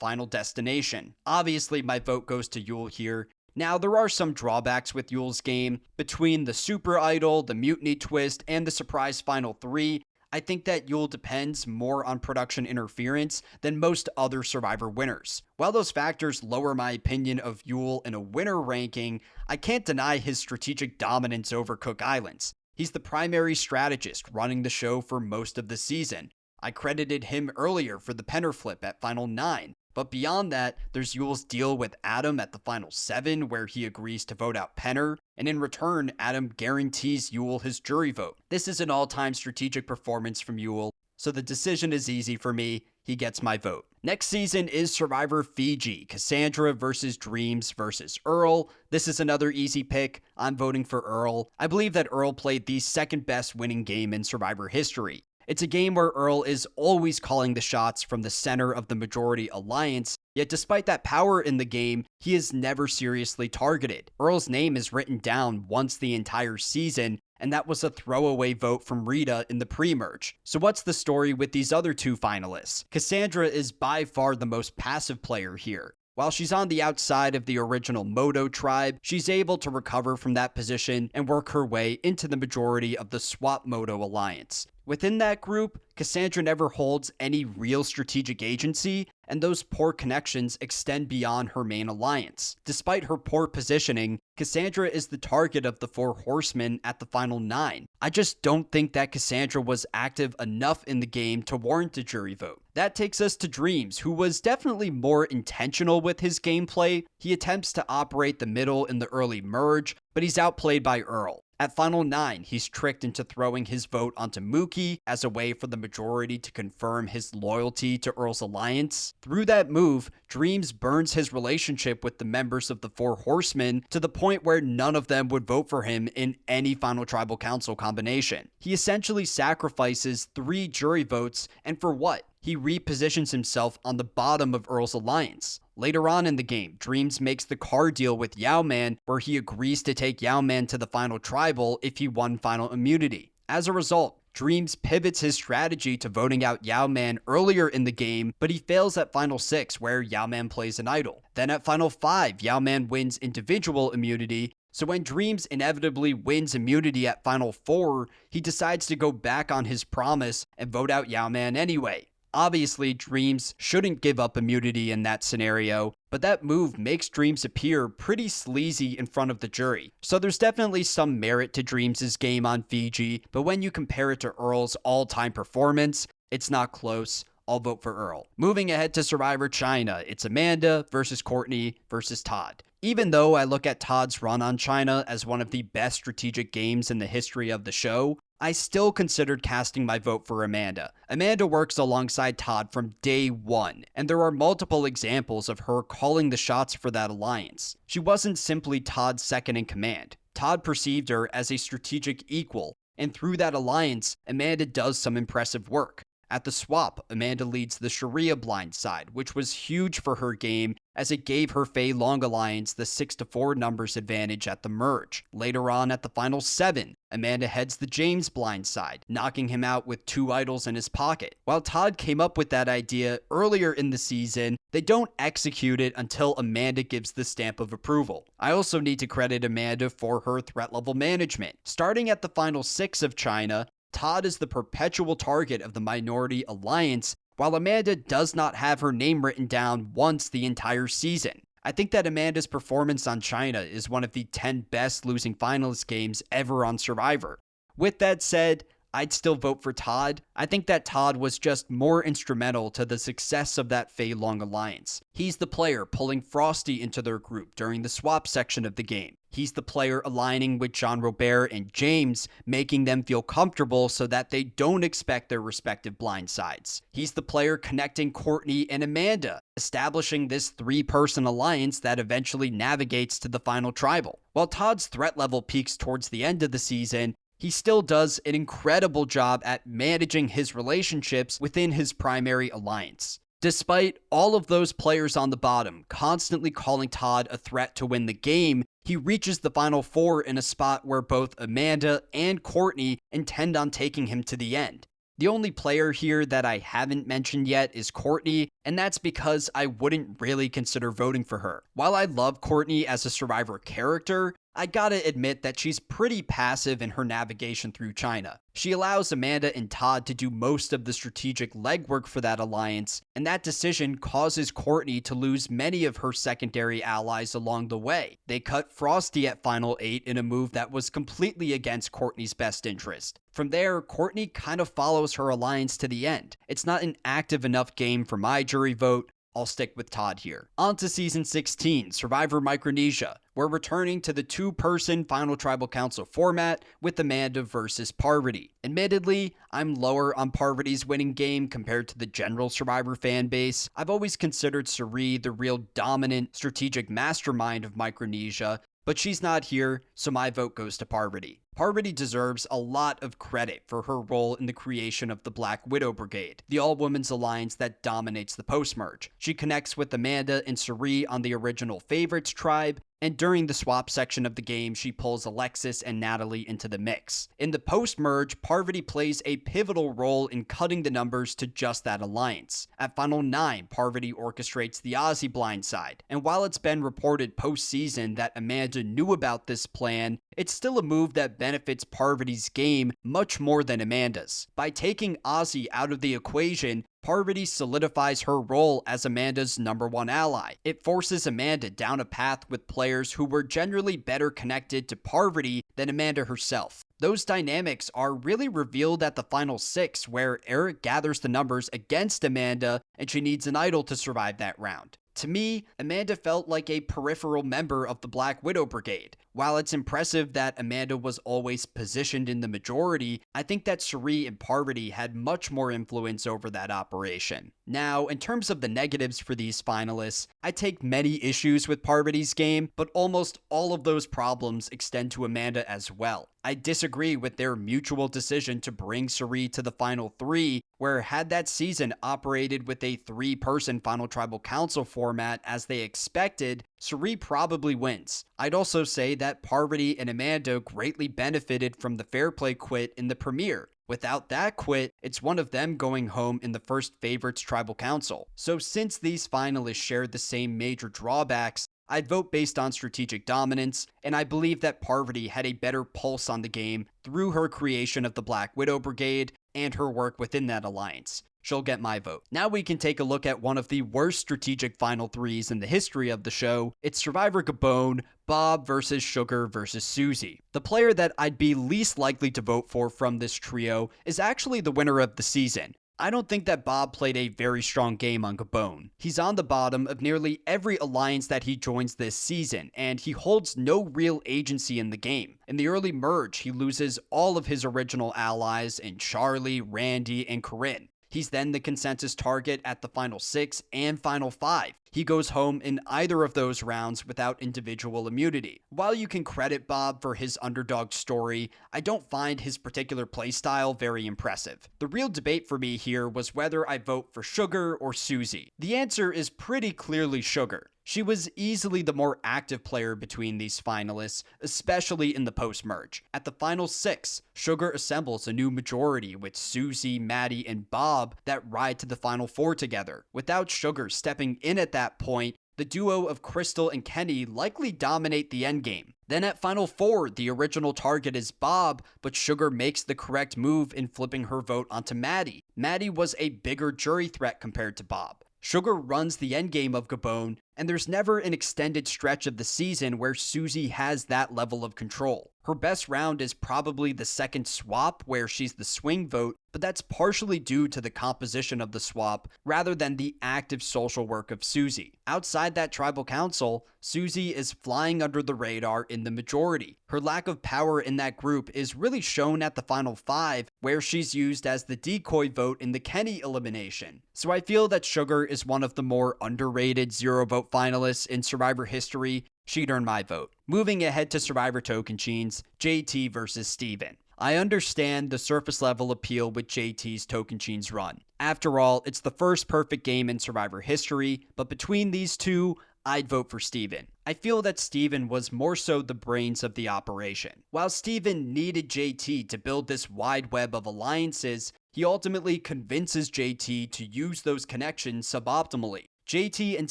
S1: final destination. Obviously, my vote goes to Yule here. Now, there are some drawbacks with Yule's game. Between the Super Idol, the Mutiny Twist, and the Surprise Final 3, I think that Yule depends more on production interference than most other Survivor winners. While those factors lower my opinion of Yule in a winner ranking, I can't deny his strategic dominance over Cook Islands. He's the primary strategist running the show for most of the season. I credited him earlier for the Penner flip at Final 9. But beyond that, there's Yule's deal with Adam at the Final 7, where he agrees to vote out Penner, and in return, Adam guarantees Yule his jury vote. This is an all-time strategic performance from Yule, so the decision is easy for me. He gets my vote. Next season is Survivor Fiji, Cassandra versus Dreams versus Earl. This is another easy pick. I'm voting for Earl. I believe that Earl played the second best winning game in Survivor history. It's a game where Earl is always calling the shots from the center of the majority alliance, yet despite that power in the game, he is never seriously targeted. Earl's name is written down once the entire season, and that was a throwaway vote from Rita in the pre-merge. So what's the story with these other two finalists? Cassandra is by far the most passive player here. While she's on the outside of the original Moto tribe, she's able to recover from that position and work her way into the majority of the Swap Moto alliance. Within that group, Cassandra never holds any real strategic agency, and those poor connections extend beyond her main alliance. Despite her poor positioning, Cassandra is the target of the 4 horsemen at the Final 9. I just don't think that Cassandra was active enough in the game to warrant a jury vote. That takes us to Dreams, who was definitely more intentional with his gameplay. He attempts to operate the middle in the early merge, but he's outplayed by Earl. At Final 9, he's tricked into throwing his vote onto Mookie as a way for the majority to confirm his loyalty to Earl's alliance. Through that move, Dreams burns his relationship with the members of the 4 Horsemen to the point where none of them would vote for him in any final tribal council combination. He essentially sacrifices 3 jury votes, and for what? He repositions himself on the bottom of Earl's alliance. Later on in the game, Dreams makes the car deal with Yao-Man, where he agrees to take Yao-Man to the final tribal if he won final immunity. As a result, Dreams pivots his strategy to voting out Yao-Man earlier in the game, but he fails at Final 6, where Yao-Man plays an idol. Then at Final 5, Yao-Man wins individual immunity, so when Dreams inevitably wins immunity at Final 4, he decides to go back on his promise and vote out Yao-Man anyway. Obviously, Dreams shouldn't give up immunity in that scenario, but that move makes Dreams appear pretty sleazy in front of the jury. So there's definitely some merit to Dreams' game on Fiji, but when you compare it to Earl's all-time performance, it's not close. I'll vote for Earl. Moving ahead to Survivor China, it's Amanda versus Courtney versus Todd. Even though I look at Todd's run on China as one of the best strategic games in the history of the show, I still considered casting my vote for Amanda. Amanda works alongside Todd from day one, and there are multiple examples of her calling the shots for that alliance. She wasn't simply Todd's second in command. Todd perceived her as a strategic equal, and through that alliance, Amanda does some impressive work. At the swap, Amanda leads the Sharia blind side, which was huge for her game as it gave her Fei Long alliance the 6-4 numbers advantage at the merge. Later on at the final 7, Amanda heads the James blind side, knocking him out with 2 idols in his pocket. While Todd came up with that idea earlier in the season, they don't execute it until Amanda gives the stamp of approval. I also need to credit Amanda for her threat level management. Starting at the final 6 of China, Todd is the perpetual target of the minority alliance, while Amanda does not have her name written down once the entire season. I think that Amanda's performance on China is one of the 10 best losing finalist games ever on Survivor. With that said, I'd still vote for Todd. I think that Todd was just more instrumental to the success of that Fei Long alliance. He's the player pulling Frosty into their group during the swap section of the game. He's the player aligning with Jean Robert and James, making them feel comfortable so that they don't expect their respective blind sides. He's the player connecting Courtney and Amanda, establishing this three-person alliance that eventually navigates to the final tribal. While Todd's threat level peaks towards the end of the season, he still does an incredible job at managing his relationships within his primary alliance. Despite all of those players on the bottom constantly calling Todd a threat to win the game, he reaches the final four in a spot where both Amanda and Courtney intend on taking him to the end. The only player here that I haven't mentioned yet is Courtney, and that's because I wouldn't really consider voting for her. While I love Courtney as a Survivor character, I gotta admit that she's pretty passive in her navigation through China. She allows Amanda and Todd to do most of the strategic legwork for that alliance, and that decision causes Courtney to lose many of her secondary allies along the way. They cut Frosty at Final 8 in a move that was completely against Courtney's best interest. From there, Courtney kind of follows her alliance to the end. It's not an active enough game for my jury vote. I'll stick with Todd here. On to Season 16, Survivor Micronesia. We're returning to the two-person Final Tribal Council format with Amanda versus Parvati. Admittedly, I'm lower on Parvati's winning game compared to the general Survivor fan base. I've always considered Suri the real dominant strategic mastermind of Micronesia, but she's not here, so my vote goes to Parvati. Parvati deserves a lot of credit for her role in the creation of the Black Widow Brigade, the all-women's alliance that dominates the post-merge. She connects with Amanda and Suri on the original Favorites tribe, and during the swap section of the game, she pulls Alexis and Natalie into the mix. In the post-merge, Parvati plays a pivotal role in cutting the numbers to just that alliance. At Final 9, Parvati orchestrates the Aussie blindside, and while it's been reported post-season that Amanda knew about this plan, it's still a move that benefits Parvati's game much more than Amanda's. By taking Aussie out of the equation, Parvati solidifies her role as Amanda's #1 ally. It forces Amanda down a path with players who were generally better connected to Parvati than Amanda herself. Those dynamics are really revealed at the final 6, where Eric gathers the numbers against Amanda and she needs an idol to survive that round. To me, Amanda felt like a peripheral member of the Black Widow Brigade. While it's impressive that Amanda was always positioned in the majority, I think that Suri and Parvati had much more influence over that operation. Now, in terms of the negatives for these finalists, I take many issues with Parvati's game, but almost all of those problems extend to Amanda as well. I disagree with their mutual decision to bring Suri to the final 3, where had that season operated with a 3-person Final Tribal Council format as they expected, Suri probably wins. I'd also say that Parvati and Amanda greatly benefited from the Fair Play quit in the premiere. Without that quit, it's one of them going home in the first Favorites Tribal Council. So since these finalists shared the same major drawbacks, I'd vote based on strategic dominance, and I believe that Parvati had a better pulse on the game through her creation of the Black Widow Brigade and her work within that alliance. She'll get my vote. Now we can take a look at one of the worst strategic final 3s in the history of the show. It's Survivor Gabon, Bob versus Sugar versus Susie. The player that I'd be least likely to vote for from this trio is actually the winner of the season. I don't think that Bob played a very strong game on Gabon. He's on the bottom of nearly every alliance that he joins this season, and he holds no real agency in the game. In the early merge, he loses all of his original allies in Charlie, Randy, and Corinne. He's then the consensus target at the final 6 and final 5. He goes home in either of those rounds without individual immunity. While you can credit Bob for his underdog story, I don't find his particular playstyle very impressive. The real debate for me here was whether I vote for Sugar or Susie. The answer is pretty clearly Sugar. She was easily the more active player between these finalists, especially in the post-merge. At the final 6, Sugar assembles a new majority with Susie, Maddie, and Bob that ride to the final 4 together. Without Sugar stepping in at that point, the duo of Crystal and Kenny likely dominate the endgame. Then at Final 4, the original target is Bob, but Sugar makes the correct move in flipping her vote onto Maddie. Maddie was a bigger jury threat compared to Bob. Sugar runs the endgame of Gabon, and there's never an extended stretch of the season where Susie has that level of control. Her best round is probably the second swap, where she's the swing vote, but that's partially due to the composition of the swap rather than the active social work of Susie. Outside that tribal council, Susie is flying under the radar in the majority. Her lack of power in that group is really shown at the final 5, where she's used as the decoy vote in the Kenny elimination. So I feel that Sugar is one of the more underrated zero vote finalists in Survivor history. She'd earn my vote. Moving ahead to Survivor Tocantins, JT versus Steven. I understand the surface level appeal with JT's Tocantins run. After all, it's the first perfect game in Survivor history, but between these two, I'd vote for Steven. I feel that Steven was more so the brains of the operation. While Steven needed JT to build this wide web of alliances, he ultimately convinces JT to use those connections suboptimally. JT and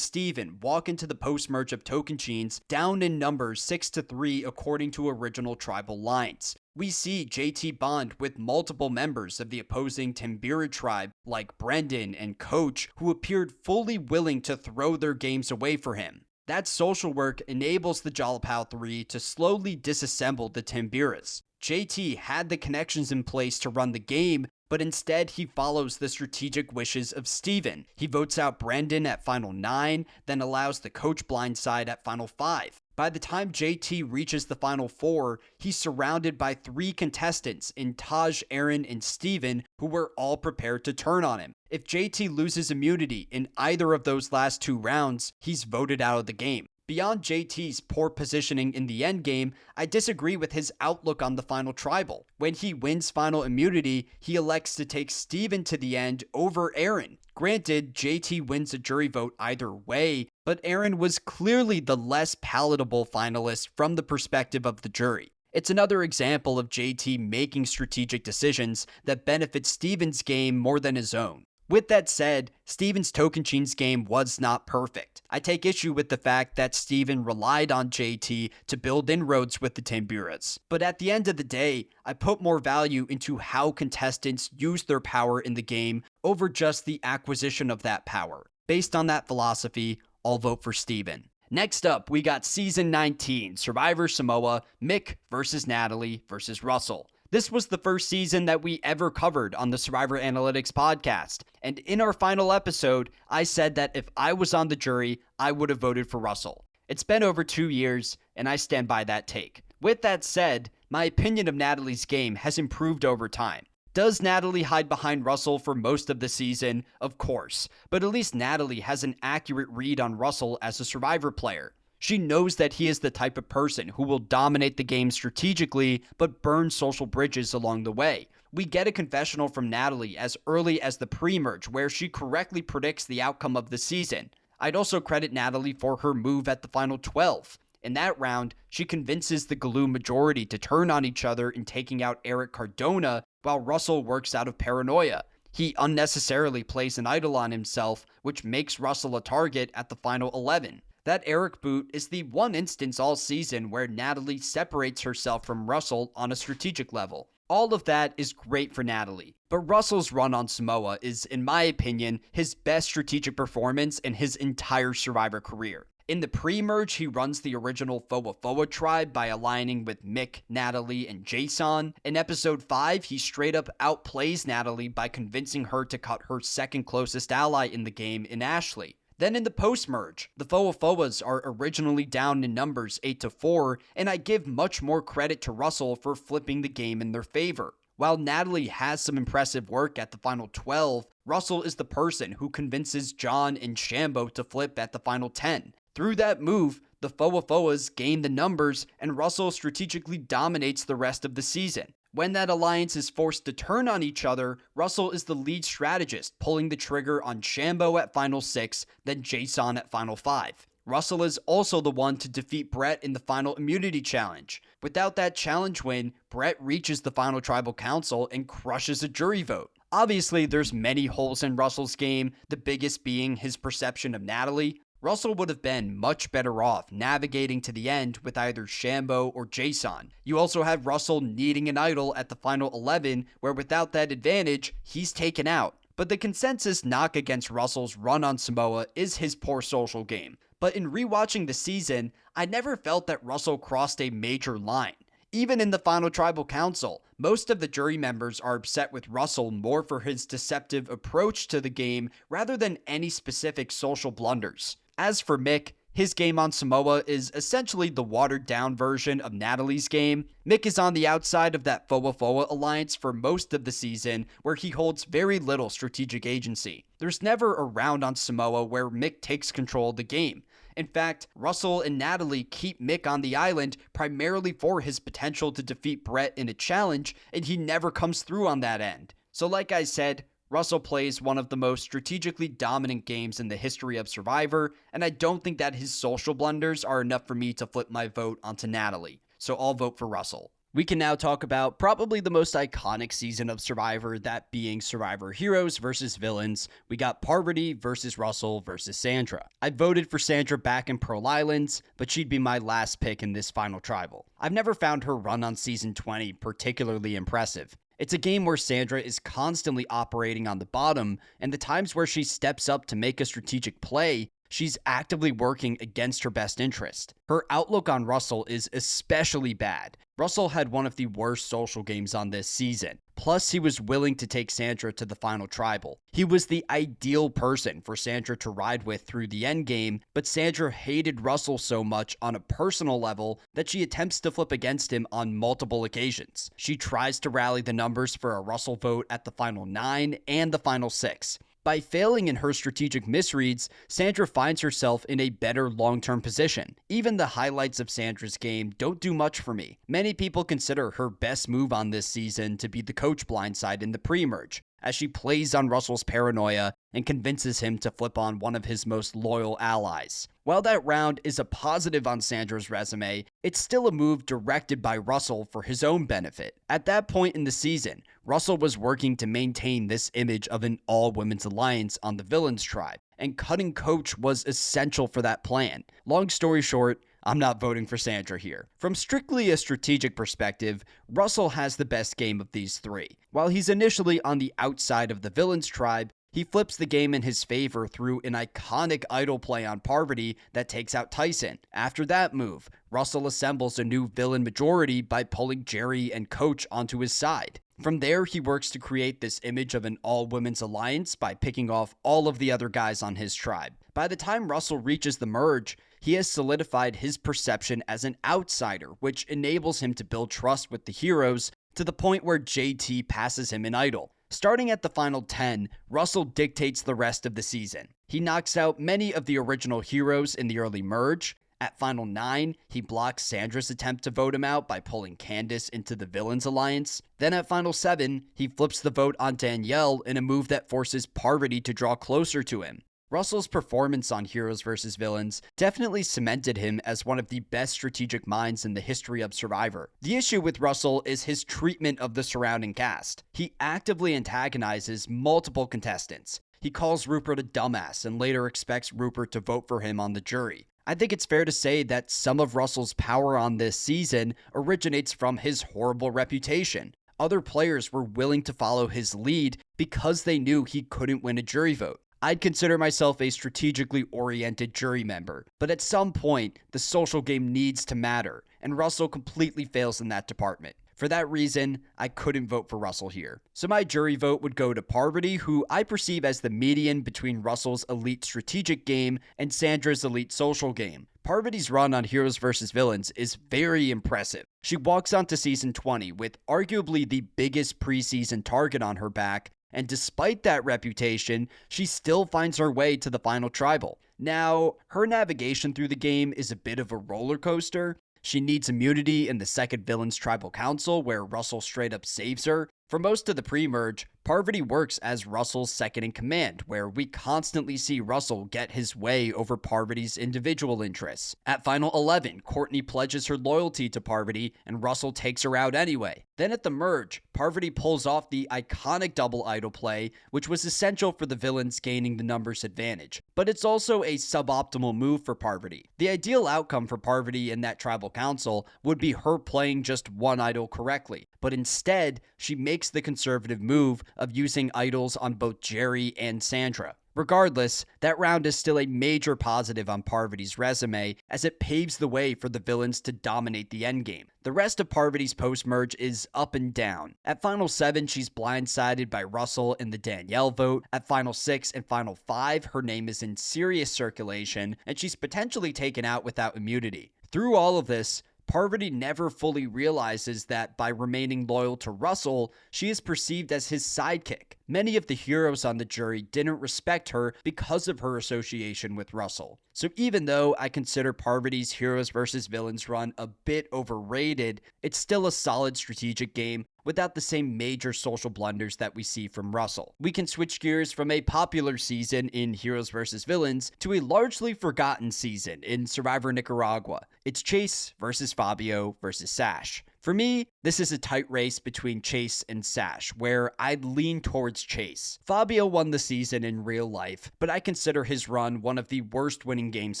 S1: Steven walk into the post-merge of Tocantins down in numbers 6-3 according to original tribal lines. We see JT bond with multiple members of the opposing Timbira tribe like Brendan and Coach, who appeared fully willing to throw their games away for him. That social work enables the Jalapao 3 to slowly disassemble the Timbiras. JT had the connections in place to run the game, but instead he follows the strategic wishes of Steven. He votes out Brendan at final 9, then allows the Coach blindside at final 5. By the time JT reaches the final 4, he's surrounded by 3 contestants in Taj, Aaron, and Steven, who were all prepared to turn on him. If JT loses immunity in either of those last 2 rounds, he's voted out of the game. Beyond JT's poor positioning in the endgame, I disagree with his outlook on the final tribal. When he wins final immunity, he elects to take Steven to the end over Aaron. Granted, JT wins a jury vote either way, but Aaron was clearly the less palatable finalist from the perspective of the jury. It's another example of JT making strategic decisions that benefit Steven's game more than his own. With that said, Steven's Tocantins game was not perfect. I take issue with the fact that Steven relied on JT to build inroads with the Timbiras. But at the end of the day, I put more value into how contestants use their power in the game over just the acquisition of that power. Based on that philosophy, I'll vote for Steven. Next up, we got Season 19, Survivor Samoa, Mick versus Natalie versus Russell. This was the first season that we ever covered on the Survivor Analytics podcast, and in our final episode, I said that if I was on the jury, I would have voted for Russell. It's been over 2 years, and I stand by that take. With that said, my opinion of Natalie's game has improved over time. Does Natalie hide behind Russell for most of the season? Of course, but at least Natalie has an accurate read on Russell as a Survivor player. She knows that he is the type of person who will dominate the game strategically, but burn social bridges along the way. We get a confessional from Natalie as early as the pre-merge, where she correctly predicts the outcome of the season. I'd also credit Natalie for her move at the final 12. In that round, she convinces the Galoo majority to turn on each other in taking out Eric Cardona, while Russell works out of paranoia. He unnecessarily plays an idol on himself, which makes Russell a target at the final 11. That Eric boot is the one instance all season where Natalie separates herself from Russell on a strategic level. All of that is great for Natalie, but Russell's run on Samoa is, in my opinion, his best strategic performance in his entire Survivor career. In the pre-merge, he runs the original Foa tribe by aligning with Mick, Natalie, and Jason. In episode 5, he straight up outplays Natalie by convincing her to cut her second closest ally in the game in Ashley. Then in the post-merge, the Foas are originally down in numbers 8-4, and I give much more credit to Russell for flipping the game in their favor. While Natalie has some impressive work at the final 12, Russell is the person who convinces John and Shambo to flip at the final 10. Through that move, the Foas gain the numbers, and Russell strategically dominates the rest of the season. When that alliance is forced to turn on each other, Russell is the lead strategist, pulling the trigger on Shambo at final 6, then Jason at final 5. Russell is also the one to defeat Brett in the final immunity challenge. Without that challenge win, Brett reaches the final tribal council and crushes a jury vote. Obviously, there's many holes in Russell's game, the biggest being his perception of Natalie. Russell would have been much better off navigating to the end with either Shambo or Jason. You also have Russell needing an idol at the final 11, where without that advantage, he's taken out. But the consensus knock against Russell's run on Samoa is his poor social game. But in rewatching the season, I never felt that Russell crossed a major line. Even in the final tribal council, most of the jury members are upset with Russell more for his deceptive approach to the game rather than any specific social blunders. As for Mick, his game on Samoa is essentially the watered-down version of Natalie's game. Mick is on the outside of that Foa alliance for most of the season, where he holds very little strategic agency. There's never a round on Samoa where Mick takes control of the game. In fact, Russell and Natalie keep Mick on the island primarily for his potential to defeat Brett in a challenge, and he never comes through on that end. So like I said, Russell plays one of the most strategically dominant games in the history of Survivor, and I don't think that his social blunders are enough for me to flip my vote onto Natalie. So I'll vote for Russell. We can now talk about probably the most iconic season of Survivor, that being Survivor Heroes versus Villains. We got Parvati versus Russell versus Sandra. I voted for Sandra back in Pearl Islands, but she'd be my last pick in this final tribal. I've never found her run on season 20 particularly impressive. It's a game where Sandra is constantly operating on the bottom, and the times where she steps up to make a strategic play, she's actively working against her best interest. Her outlook on Russell is especially bad. Russell had one of the worst social games on this season. Plus, he was willing to take Sandra to the final tribal. He was the ideal person for Sandra to ride with through the endgame, but Sandra hated Russell so much on a personal level that she attempts to flip against him on multiple occasions. She tries to rally the numbers for a Russell vote at the final 9 and the final 6. By failing in her strategic misreads, Sandra finds herself in a better long-term position. Even the highlights of Sandra's game don't do much for me. Many people consider her best move on this season to be the coach blindside in the pre-merge, as she plays on Russell's paranoia and convinces him to flip on one of his most loyal allies. While that round is a positive on Sandra's resume, it's still a move directed by Russell for his own benefit. At that point in the season, Russell was working to maintain this image of an all-women's alliance on the Villains tribe, and cutting coach was essential for that plan. Long story short, I'm not voting for Sandra here. From strictly a strategic perspective, Russell has the best game of these three. While he's initially on the outside of the Villains tribe, he flips the game in his favor through an iconic idol play on Parvati that takes out Tyson. After that move, Russell assembles a new villain majority by pulling Jerry and Coach onto his side. From there, he works to create this image of an all-women's alliance by picking off all of the other guys on his tribe. By the time Russell reaches the merge, he has solidified his perception as an outsider, which enables him to build trust with the heroes to the point where JT passes him an idol. Starting at the final 10, Russell dictates the rest of the season. He knocks out many of the original heroes in the early merge. At final 9, he blocks Sandra's attempt to vote him out by pulling Candace into the Villains Alliance. Then at final 7, he flips the vote on Danielle in a move that forces Parvati to draw closer to him. Russell's performance on Heroes vs. Villains definitely cemented him as one of the best strategic minds in the history of Survivor. The issue with Russell is his treatment of the surrounding cast. He actively antagonizes multiple contestants. He calls Rupert a dumbass and later expects Rupert to vote for him on the jury. I think it's fair to say that some of Russell's power on this season originates from his horrible reputation. Other players were willing to follow his lead because they knew he couldn't win a jury vote. I'd consider myself a strategically oriented jury member, but at some point, the social game needs to matter, and Russell completely fails in that department. For that reason, I couldn't vote for Russell here. So my jury vote would go to Parvati, who I perceive as the median between Russell's elite strategic game and Sandra's elite social game. Parvati's run on Heroes vs. Villains is very impressive. She walks onto season 20 with arguably the biggest preseason target on her back, and despite that reputation, she still finds her way to the final tribal. Now, her navigation through the game is a bit of a roller coaster. She needs immunity in the second Villains Tribal Council, where Russell straight up saves her. For most of the pre-merge, Parvati works as Russell's second-in-command, where we constantly see Russell get his way over Parvati's individual interests. At Final 11, Courtney pledges her loyalty to Parvati, and Russell takes her out anyway. Then at the merge, Parvati pulls off the iconic double idol play, which was essential for the villains gaining the numbers advantage. But it's also a suboptimal move for Parvati. The ideal outcome for Parvati in that tribal council would be her playing just one idol correctly. But instead, she makes the conservative move of using idols on both Jerry and Sandra. Regardless, that round is still a major positive on Parvati's resume, as it paves the way for the villains to dominate the endgame. The rest of Parvati's post-merge is up and down. At Final 7, she's blindsided by Russell in the Danielle vote. At Final 6 and Final 5, her name is in serious circulation, and she's potentially taken out without immunity. Through all of this, Parvati never fully realizes that by remaining loyal to Russell, she is perceived as his sidekick. Many of the heroes on the jury didn't respect her because of her association with Russell. So even though I consider Parvati's Heroes vs. Villains run a bit overrated, it's still a solid strategic game without the same major social blunders that we see from Russell. We can switch gears from a popular season in Heroes vs. Villains to a largely forgotten season in Survivor Nicaragua. It's Chase versus Fabio versus Sash. For me, this is a tight race between Chase and Sash, where I'd lean towards Chase. Fabio won the season in real life, but I consider his run one of the worst winning games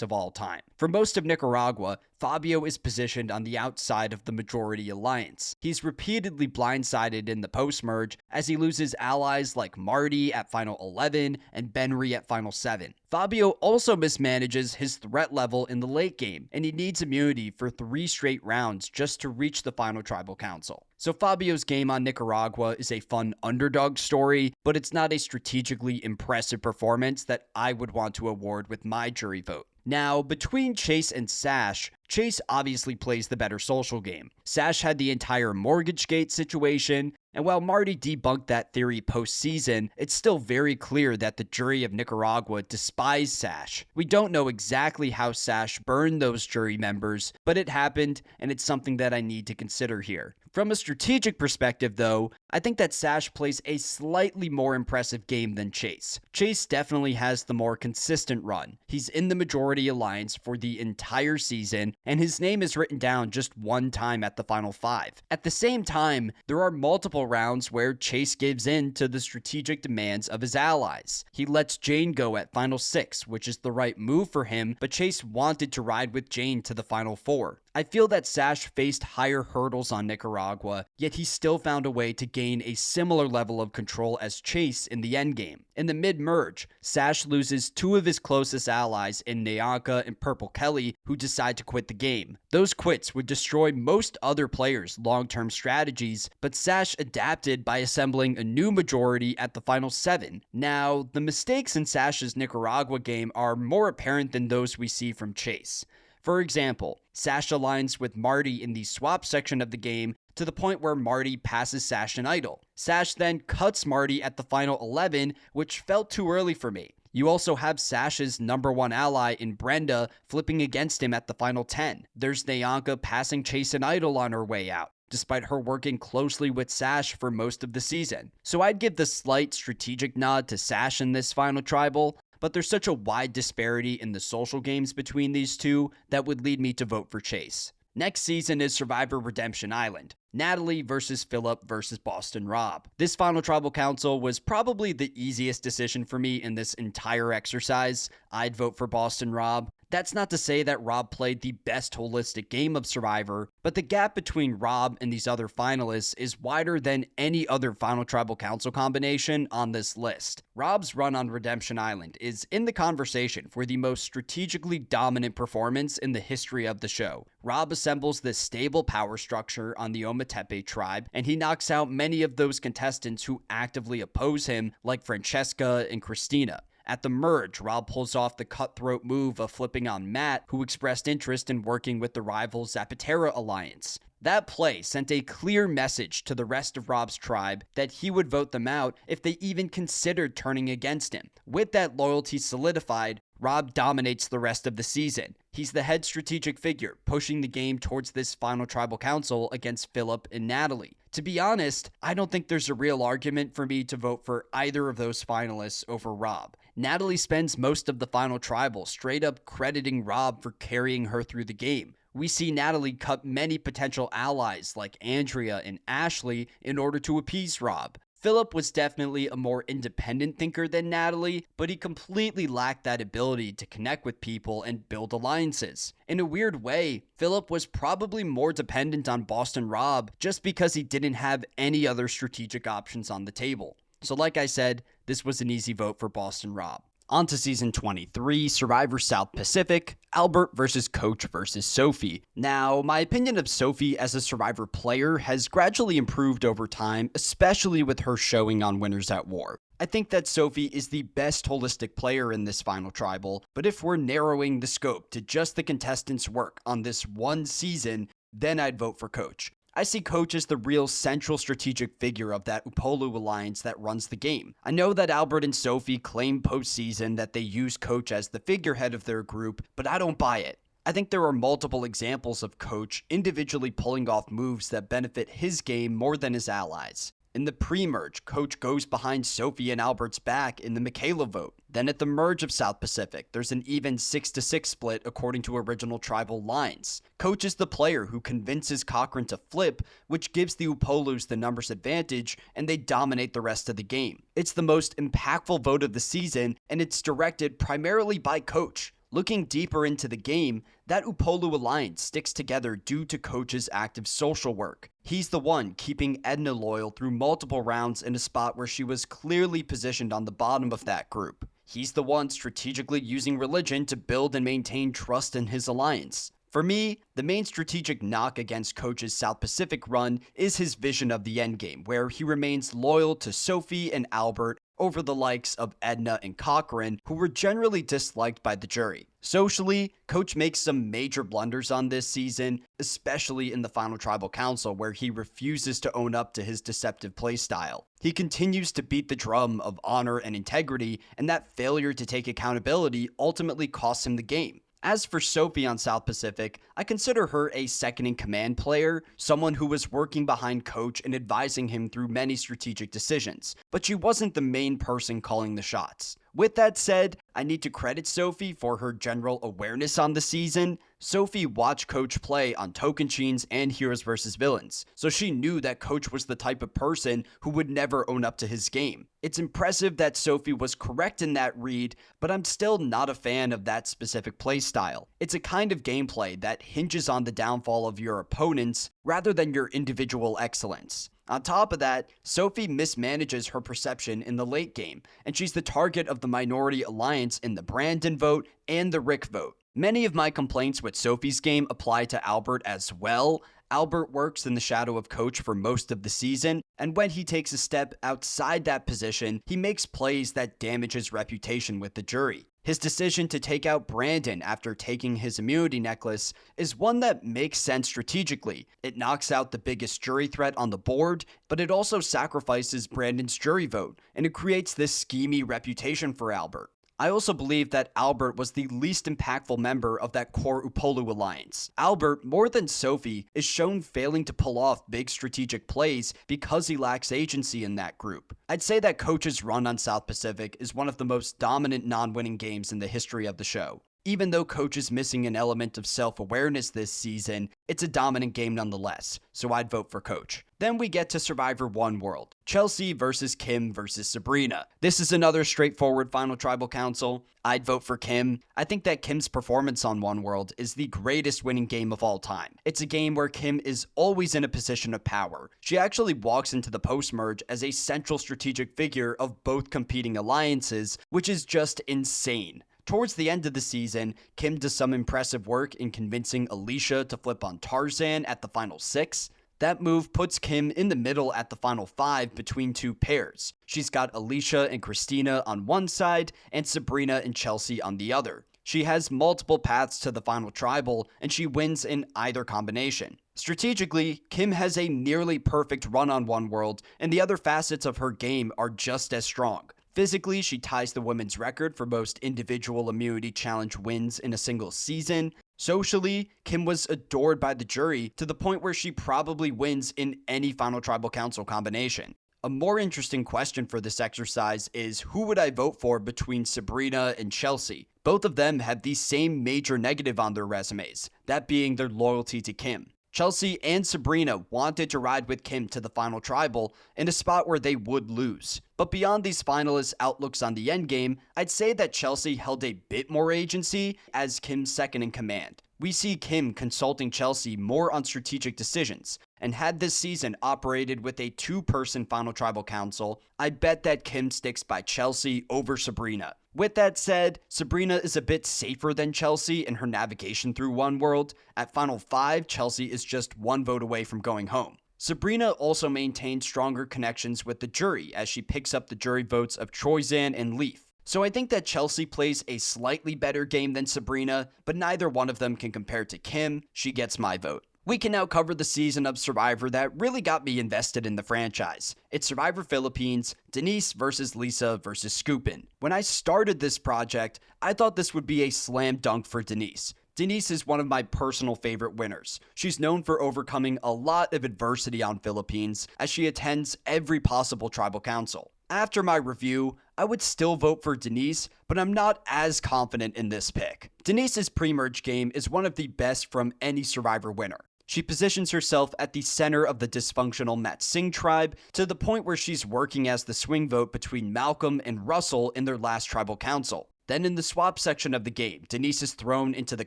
S1: of all time. For most of Nicaragua, Fabio is positioned on the outside of the majority alliance. He's repeatedly blindsided in the post-merge as he loses allies like Marty at Final 11 and Benry at Final 7. Fabio also mismanages his threat level in the late game, and he needs immunity for 3 straight rounds just to reach the final tribal council. So Fabio's game on Nicaragua is a fun underdog story, but it's not a strategically impressive performance that I would want to award with my jury vote. Now, between Chase and Sash, Chase obviously plays the better social game. Sash had the entire Mortgagegate situation, and while Marty debunked that theory post-season, it's still very clear that the jury of Nicaragua despised Sash. We don't know exactly how Sash burned those jury members, but it happened, and it's something that I need to consider here. From a strategic perspective, though, I think that Sash plays a slightly more impressive game than Chase. Chase definitely has the more consistent run. He's in the majority alliance for the entire season, and his name is written down just one time at the Final 5. At the same time, there are multiple rounds where Chase gives in to the strategic demands of his allies. He lets Jane go at Final 6, which is the right move for him, but Chase wanted to ride with Jane to the Final 4. I feel that Sash faced higher hurdles on Nicaragua, yet he still found a way to gain a similar level of control as Chase in the endgame. In the mid-merge, Sash loses 2 of his closest allies in Nyanka and Purple Kelly, who decide to quit the game. Those quits would destroy most other players' long-term strategies, but Sash adapted by assembling a new majority at the Final 7. Now, the mistakes in Sash's Nicaragua game are more apparent than those we see from Chase. For example, Sash aligns with Marty in the swap section of the game to the point where Marty passes Sash an idol. Sash then cuts Marty at the Final 11, which felt too early for me. You also have Sash's number 1 ally in Brenda flipping against him at the Final 10. There's Nyanka passing Chase an idol on her way out, despite her working closely with Sash for most of the season. So I'd give the slight strategic nod to Sash in this final tribal, but there's such a wide disparity in the social games between these two that would lead me to vote for Chase. Next season is Survivor Redemption Island. Natalie versus Philip versus Boston Rob. This final tribal council was probably the easiest decision for me in this entire exercise. I'd vote for Boston Rob. That's not to say that Rob played the best holistic game of Survivor, but the gap between Rob and these other finalists is wider than any other final tribal council combination on this list. Rob's run on Redemption Island is in the conversation for the most strategically dominant performance in the history of the show. Rob assembles this stable power structure on the Ometepe tribe, and he knocks out many of those contestants who actively oppose him, like Francesca and Christina. At the merge, Rob pulls off the cutthroat move of flipping on Matt, who expressed interest in working with the rival Zapatera alliance. That play sent a clear message to the rest of Rob's tribe that he would vote them out if they even considered turning against him. With that loyalty solidified, Rob dominates the rest of the season. He's the head strategic figure, pushing the game towards this final tribal council against Philip and Natalie. To be honest, I don't think there's a real argument for me to vote for either of those finalists over Rob. Natalie spends most of the final tribal straight up crediting Rob for carrying her through the game. We see Natalie cut many potential allies like Andrea and Ashley in order to appease Rob. Philip was definitely a more independent thinker than Natalie, but he completely lacked that ability to connect with people and build alliances. In a weird way, Philip was probably more dependent on Boston Rob just because he didn't have any other strategic options on the table. So like I said, this was an easy vote for Boston Rob. On to Season 23, Survivor South Pacific, Albert versus Coach versus Sophie. Now, my opinion of Sophie as a Survivor player has gradually improved over time, especially with her showing on Winners at War. I think that Sophie is the best holistic player in this final tribal, but if we're narrowing the scope to just the contestants' work on this one season, then I'd vote for Coach. I see Coach as the real central strategic figure of that Upolu alliance that runs the game. I know that Albert and Sophie claim postseason that they use Coach as the figurehead of their group, but I don't buy it. I think there are multiple examples of Coach individually pulling off moves that benefit his game more than his allies. In the pre-merge, Coach goes behind Sophie and Albert's back in the Michaela vote. Then at the merge of South Pacific, there's an even 6-6 split according to original tribal lines. Coach is the player who convinces Cochrane to flip, which gives the Upolus the numbers advantage, and they dominate the rest of the game. It's the most impactful vote of the season, and it's directed primarily by Coach. Looking deeper into the game, that Upolu alliance sticks together due to Coach's active social work. He's the one keeping Edna loyal through multiple rounds in a spot where she was clearly positioned on the bottom of that group. He's the one strategically using religion to build and maintain trust in his alliance. For me, the main strategic knock against Coach's South Pacific run is his vision of the endgame, where he remains loyal to Sophie and Albert over the likes of Edna and Cochrane, who were generally disliked by the jury. Socially, Coach makes some major blunders on this season, especially in the final tribal council where he refuses to own up to his deceptive playstyle. He continues to beat the drum of honor and integrity, and that failure to take accountability ultimately costs him the game. As for Sophie on South Pacific, I consider her a second-in-command player, someone who was working behind Coach and advising him through many strategic decisions, but she wasn't the main person calling the shots. With that said, I need to credit Sophie for her general awareness on the season. Sophie watched Coach play on Tocantins and Heroes vs. Villains, so she knew that Coach was the type of person who would never own up to his game. It's impressive that Sophie was correct in that read, but I'm still not a fan of that specific playstyle. It's a kind of gameplay that hinges on the downfall of your opponents rather than your individual excellence. On top of that, Sophie mismanages her perception in the late game, and she's the target of the minority alliance in the Brandon vote and the Rick vote. Many of my complaints with Sophie's game apply to Albert as well. Albert works in the shadow of Coach for most of the season, and when he takes a step outside that position, he makes plays that damage his reputation with the jury. His decision to take out Brandon after taking his immunity necklace is one that makes sense strategically. It knocks out the biggest jury threat on the board, but it also sacrifices Brandon's jury vote, and it creates this schemy reputation for Albert. I also believe that Albert was the least impactful member of that core Upolu alliance. Albert, more than Sophie, is shown failing to pull off big strategic plays because he lacks agency in that group. I'd say that Coach's run on South Pacific is one of the most dominant non-winning games in the history of the show. Even though Coach is missing an element of self-awareness this season, it's a dominant game nonetheless, so I'd vote for Coach. Then we get to Survivor One World, Chelsea versus Kim versus Sabrina. This is another straightforward final tribal council. I'd vote for Kim. I think that Kim's performance on One World is the greatest winning game of all time. It's a game where Kim is always in a position of power. She actually walks into the post-merge as a central strategic figure of both competing alliances, which is just insane. Towards the end of the season, Kim does some impressive work in convincing Alicia to flip on Tarzan at the final 6. That move puts Kim in the middle at the final 5 between two pairs. She's got Alicia and Christina on one side and Sabrina and Chelsea on the other. She has multiple paths to the final tribal, and she wins in either combination. Strategically, Kim has a nearly perfect run on One World, and the other facets of her game are just as strong. Physically, she ties the women's record for most individual immunity challenge wins in a single season. Socially, Kim was adored by the jury to the point where she probably wins in any final tribal council combination. A more interesting question for this exercise is who would I vote for between Sabrina and Chelsea? Both of them have the same major negative on their resumes, that being their loyalty to Kim. Chelsea and Sabrina wanted to ride with Kim to the final tribal in a spot where they would lose. But beyond these finalists' outlooks on the endgame, I'd say that Chelsea held a bit more agency as Kim's second in command. We see Kim consulting Chelsea more on strategic decisions, and had this season operated with a 2-person final tribal council, I bet that Kim sticks by Chelsea over Sabrina. With that said, Sabrina is a bit safer than Chelsea in her navigation through One World. At Final 5, Chelsea is just one vote away from going home. Sabrina also maintains stronger connections with the jury as she picks up the jury votes of Troyzan and Leaf. So I think that Chelsea plays a slightly better game than Sabrina, but neither one of them can compare to Kim. She gets my vote. We can now cover the season of Survivor that really got me invested in the franchise. It's Survivor Philippines, Denise versus Lisa versus Scoopin. When I started this project, I thought this would be a slam dunk for Denise. Denise is one of my personal favorite winners. She's known for overcoming a lot of adversity on Philippines as she attends every possible tribal council. After my review, I would still vote for Denise, but I'm not as confident in this pick. Denise's pre-merge game is one of the best from any Survivor winner. She positions herself at the center of the dysfunctional Mat Singh tribe to the point where she's working as the swing vote between Malcolm and Russell in their last tribal council. Then in the swap section of the game, Denise is thrown into the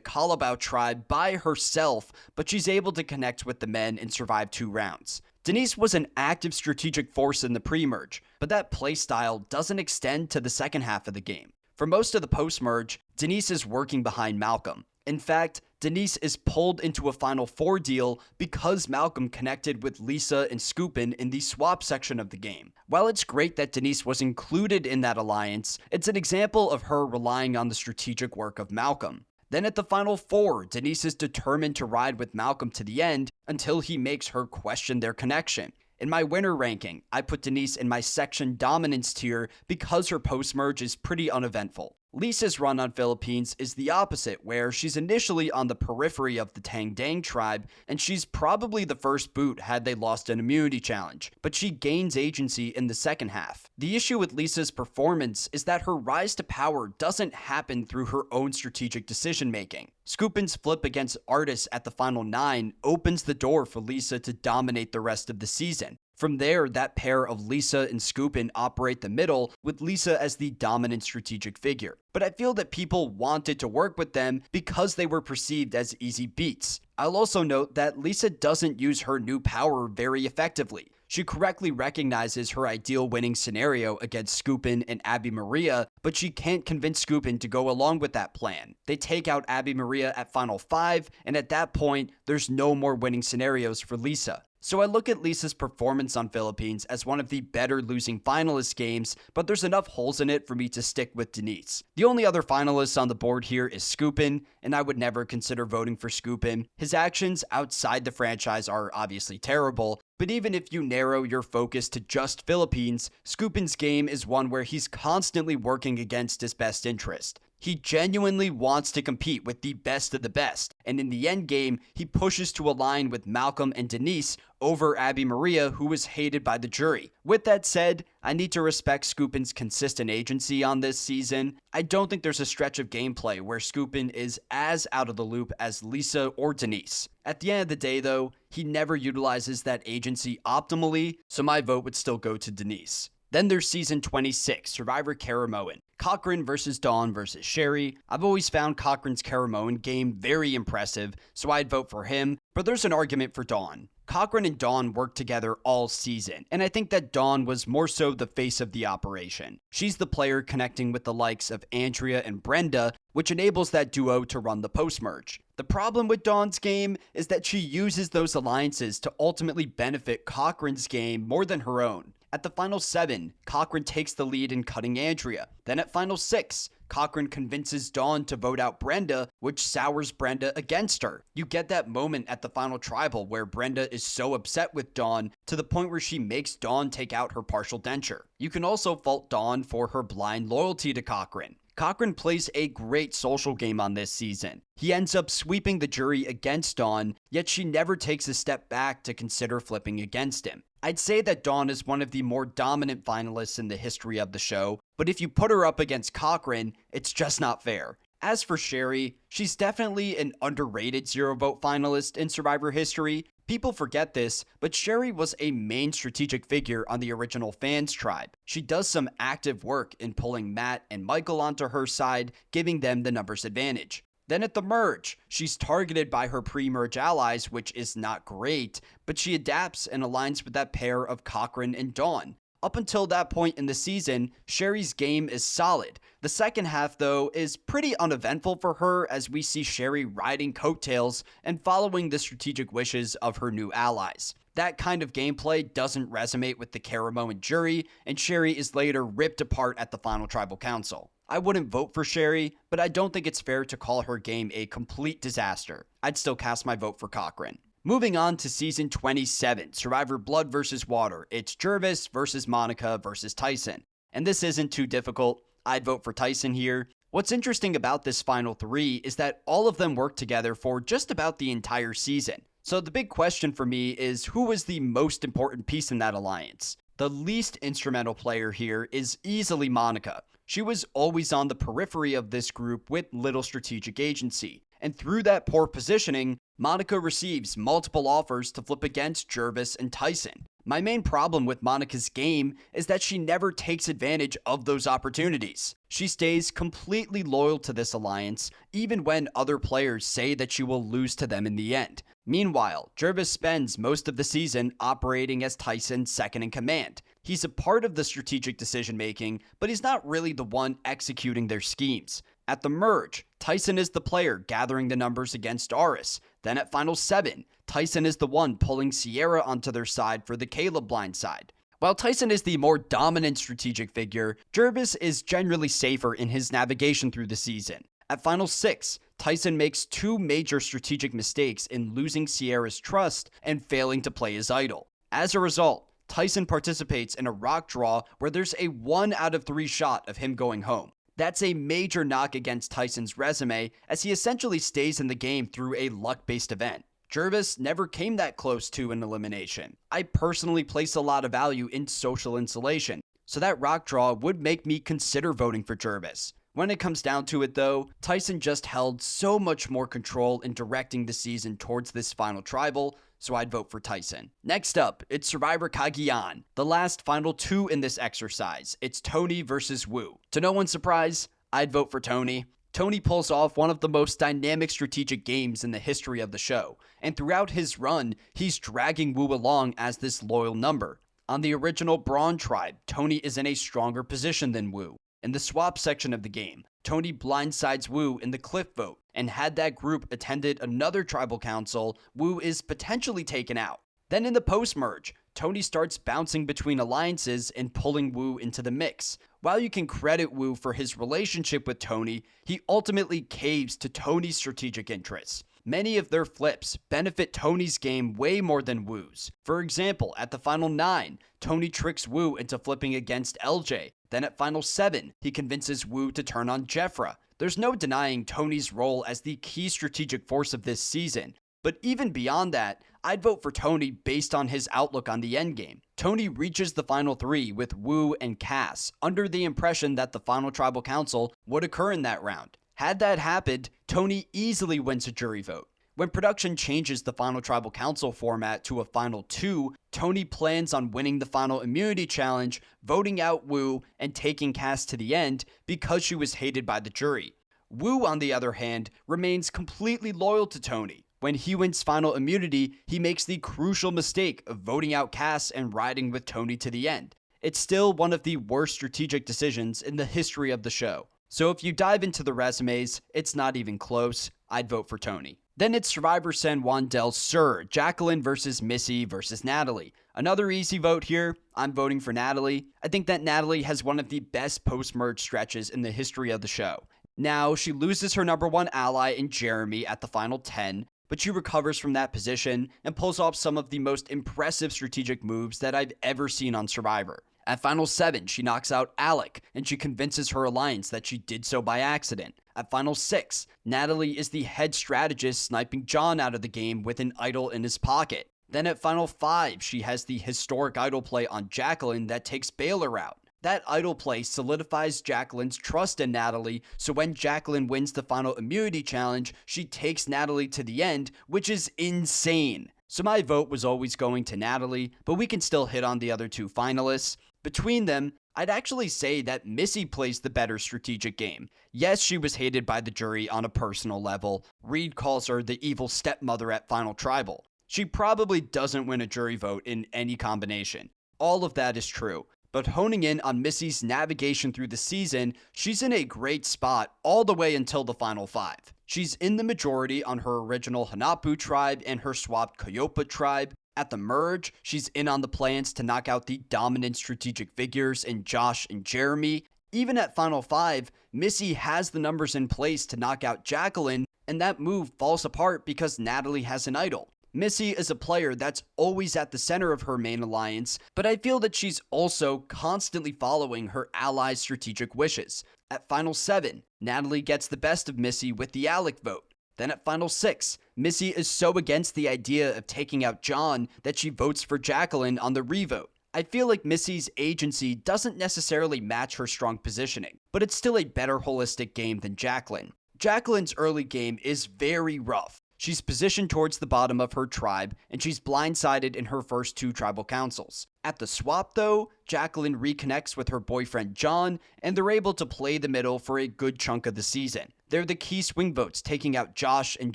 S1: Kalabao tribe by herself, but she's able to connect with the men and survive 2 rounds. Denise was an active strategic force in the pre-merge, but that playstyle doesn't extend to the second half of the game. For most of the post-merge, Denise is working behind Malcolm. In fact, Denise is pulled into a Final 4 deal because Malcolm connected with Lisa and Scoopin in the swap section of the game. While it's great that Denise was included in that alliance, it's an example of her relying on the strategic work of Malcolm. Then at the Final 4, Denise is determined to ride with Malcolm to the end until he makes her question their connection. In my winner ranking, I put Denise in my section dominance tier because her post-merge is pretty uneventful. Lisa's run on Philippines is the opposite, where she's initially on the periphery of the Tang Dang tribe, and she's probably the first boot had they lost an immunity challenge, but she gains agency in the second half. The issue with Lisa's performance is that her rise to power doesn't happen through her own strategic decision making. Scoopin's flip against Artis at the Final 9 opens the door for Lisa to dominate the rest of the season. From there, that pair of Lisa and Scoopin operate the middle, with Lisa as the dominant strategic figure. But I feel that people wanted to work with them because they were perceived as easy beats. I'll also note that Lisa doesn't use her new power very effectively. She correctly recognizes her ideal winning scenario against Scoopin and Abby Maria, but she can't convince Scoopin to go along with that plan. They take out Abby Maria at Final 5, and at that point, there's no more winning scenarios for Lisa. So I look at Lisa's performance on Philippines as one of the better losing finalist games, but there's enough holes in it for me to stick with Denise. The only other finalists on the board here is Scoopin, and I would never consider voting for Scoopin. His actions outside the franchise are obviously terrible, but even if you narrow your focus to just Philippines, Scoopin's game is one where he's constantly working against his best interest. He genuinely wants to compete with the best of the best, and in the end game, he pushes to align with Malcolm and Denise over Abby Maria, who was hated by the jury. With that said, I need to respect Scoopin's consistent agency on this season. I don't think there's a stretch of gameplay where Scoopin is as out of the loop as Lisa or Denise. At the end of the day though, he never utilizes that agency optimally, so my vote would still go to Denise. Then there's Season 26, Survivor Caramoan. Cochran versus Dawn versus Sherry. I've always found Cochran's Caramoan game very impressive, so I'd vote for him, but there's an argument for Dawn. Cochran and Dawn worked together all season, and I think that Dawn was more so the face of the operation. She's the player connecting with the likes of Andrea and Brenda, which enables that duo to run the post-merge. The problem with Dawn's game is that she uses those alliances to ultimately benefit Cochran's game more than her own. At the Final 7, Cochran takes the lead in cutting Andrea. Then at Final 6, Cochran convinces Dawn to vote out Brenda, which sours Brenda against her. You get that moment at the Final Tribal where Brenda is so upset with Dawn to the point where she makes Dawn take out her partial denture. You can also fault Dawn for her blind loyalty to Cochran. Cochran plays a great social game on this season. He ends up sweeping the jury against Dawn, yet she never takes a step back to consider flipping against him. I'd say that Dawn is one of the more dominant finalists in the history of the show, but if you put her up against Cochran, it's just not fair. As for Sherry, she's definitely an underrated zero-vote finalist in Survivor history. People forget this, but Sherry was a main strategic figure on the original Fans tribe. She does some active work in pulling Matt and Michael onto her side, giving them the numbers advantage. Then at the merge, she's targeted by her pre-merge allies, which is not great, but she adapts and aligns with that pair of Cochran and Dawn. Up until that point in the season, Sherry's game is solid. The second half, though, is pretty uneventful for her as we see Sherry riding coattails and following the strategic wishes of her new allies. That kind of gameplay doesn't resonate with the Caramoan jury, and Sherry is later ripped apart at the final tribal council. I wouldn't vote for Sherry, but I don't think it's fair to call her game a complete disaster. I'd still cast my vote for Cochran. Moving on to Season 27, Survivor Blood vs. Water. It's Jervis versus Monica versus Tyson. And this isn't too difficult. I'd vote for Tyson here. What's interesting about this final three is that all of them work together for just about the entire season. So the big question for me is, who was the most important piece in that alliance? The least instrumental player here is easily Monica. She was always on the periphery of this group with little strategic agency. And through that poor positioning, Monica receives multiple offers to flip against Jervis and Tyson. My main problem with Monica's game is that she never takes advantage of those opportunities. She stays completely loyal to this alliance, even when other players say that she will lose to them in the end. Meanwhile, Jervis spends most of the season operating as Tyson's second in command. He's a part of the strategic decision making, but he's not really the one executing their schemes. At the merge, Tyson is the player gathering the numbers against Aris. Then at Final 7, Tyson is the one pulling Sierra onto their side for the Caleb blindside. While Tyson is the more dominant strategic figure, Jervis is generally safer in his navigation through the season. At Final 6, Tyson makes two major strategic mistakes in losing Sierra's trust and failing to play his idol. As a result, Tyson participates in a rock draw where there's a 1 out of 3 shot of him going home. That's a major knock against Tyson's resume, as he essentially stays in the game through a luck-based event. Jervis never came that close to an elimination. I personally place a lot of value in social insulation, so that rock draw would make me consider voting for Jervis. When it comes down to it though, Tyson just held so much more control in directing the season towards this final tribal, so I'd vote for Tyson. Next up, it's Survivor Cagayan, the last final two in this exercise. It's Tony versus Wu. To no one's surprise, I'd vote for Tony. Tony pulls off one of the most dynamic strategic games in the history of the show, and throughout his run, he's dragging Wu along as this loyal number. On the original Brawn tribe, Tony is in a stronger position than Wu. In the swap section of the game, Tony blindsides Wu in the cliff vote, and had that group attended another tribal council, Wu is potentially taken out. Then in the post-merge, Tony starts bouncing between alliances and pulling Wu into the mix. While you can credit Wu for his relationship with Tony, he ultimately caves to Tony's strategic interests. Many of their flips benefit Tony's game way more than Wu's. For example, at the Final 9, Tony tricks Wu into flipping against LJ. Then at Final 7, he convinces Wu to turn on Jeffra. There's no denying Tony's role as the key strategic force of this season. But even beyond that, I'd vote for Tony based on his outlook on the endgame. Tony reaches the Final 3 with Wu and Cass, under the impression that the final tribal council would occur in that round. Had that happened, Tony easily wins a jury vote. When production changes the final tribal council format to a Final 2, Tony plans on winning the final immunity challenge, voting out Wu, and taking Cass to the end because she was hated by the jury. Wu, on the other hand, remains completely loyal to Tony. When he wins final immunity, he makes the crucial mistake of voting out Cass and riding with Tony to the end. It's still one of the worst strategic decisions in the history of the show. So if you dive into the resumes, it's not even close. I'd vote for Tony. Then it's Survivor San Juan Del Sur, Jacqueline versus Missy versus Natalie. Another easy vote here. I'm voting for Natalie. I think that Natalie has one of the best post-merge stretches in the history of the show. Now, she loses her number 1 ally in Jeremy at the Final 10, but she recovers from that position and pulls off some of the most impressive strategic moves that I've ever seen on Survivor. At Final 7, she knocks out Alec, and she convinces her alliance that she did so by accident. At Final 6, Natalie is the head strategist sniping John out of the game with an idol in his pocket. Then at Final 5, she has the historic idol play on Jacqueline that takes Baylor out. That idol play solidifies Jacqueline's trust in Natalie, so when Jacqueline wins the final immunity challenge, she takes Natalie to the end, which is insane. So my vote was always going to Natalie, but we can still hit on the other 2 finalists. Between them, I'd actually say that Missy plays the better strategic game. Yes, she was hated by the jury on a personal level. Reed calls her the evil stepmother at Final Tribal. She probably doesn't win a jury vote in any combination. All of that is true. But honing in on Missy's navigation through the season, she's in a great spot all the way until the final 5. She's in the majority on her original Hanapu tribe and her swapped Coyopa tribe. At the merge, she's in on the plans to knock out the dominant strategic figures in Josh and Jeremy. Even at Final 5, Missy has the numbers in place to knock out Jacqueline, and that move falls apart because Natalie has an idol. Missy is a player that's always at the center of her main alliance, but I feel that she's also constantly following her allies' strategic wishes. At Final 7, Natalie gets the best of Missy with the Alec vote. Then at Final 6, Missy is so against the idea of taking out John that she votes for Jacqueline on the revote. I feel like Missy's agency doesn't necessarily match her strong positioning, but it's still a better holistic game than Jacqueline. Jacqueline's early game is very rough. She's positioned towards the bottom of her tribe, and she's blindsided in her first 2 tribal councils. At the swap though, Jacqueline reconnects with her boyfriend John, and they're able to play the middle for a good chunk of the season. They're the key swing votes, taking out Josh and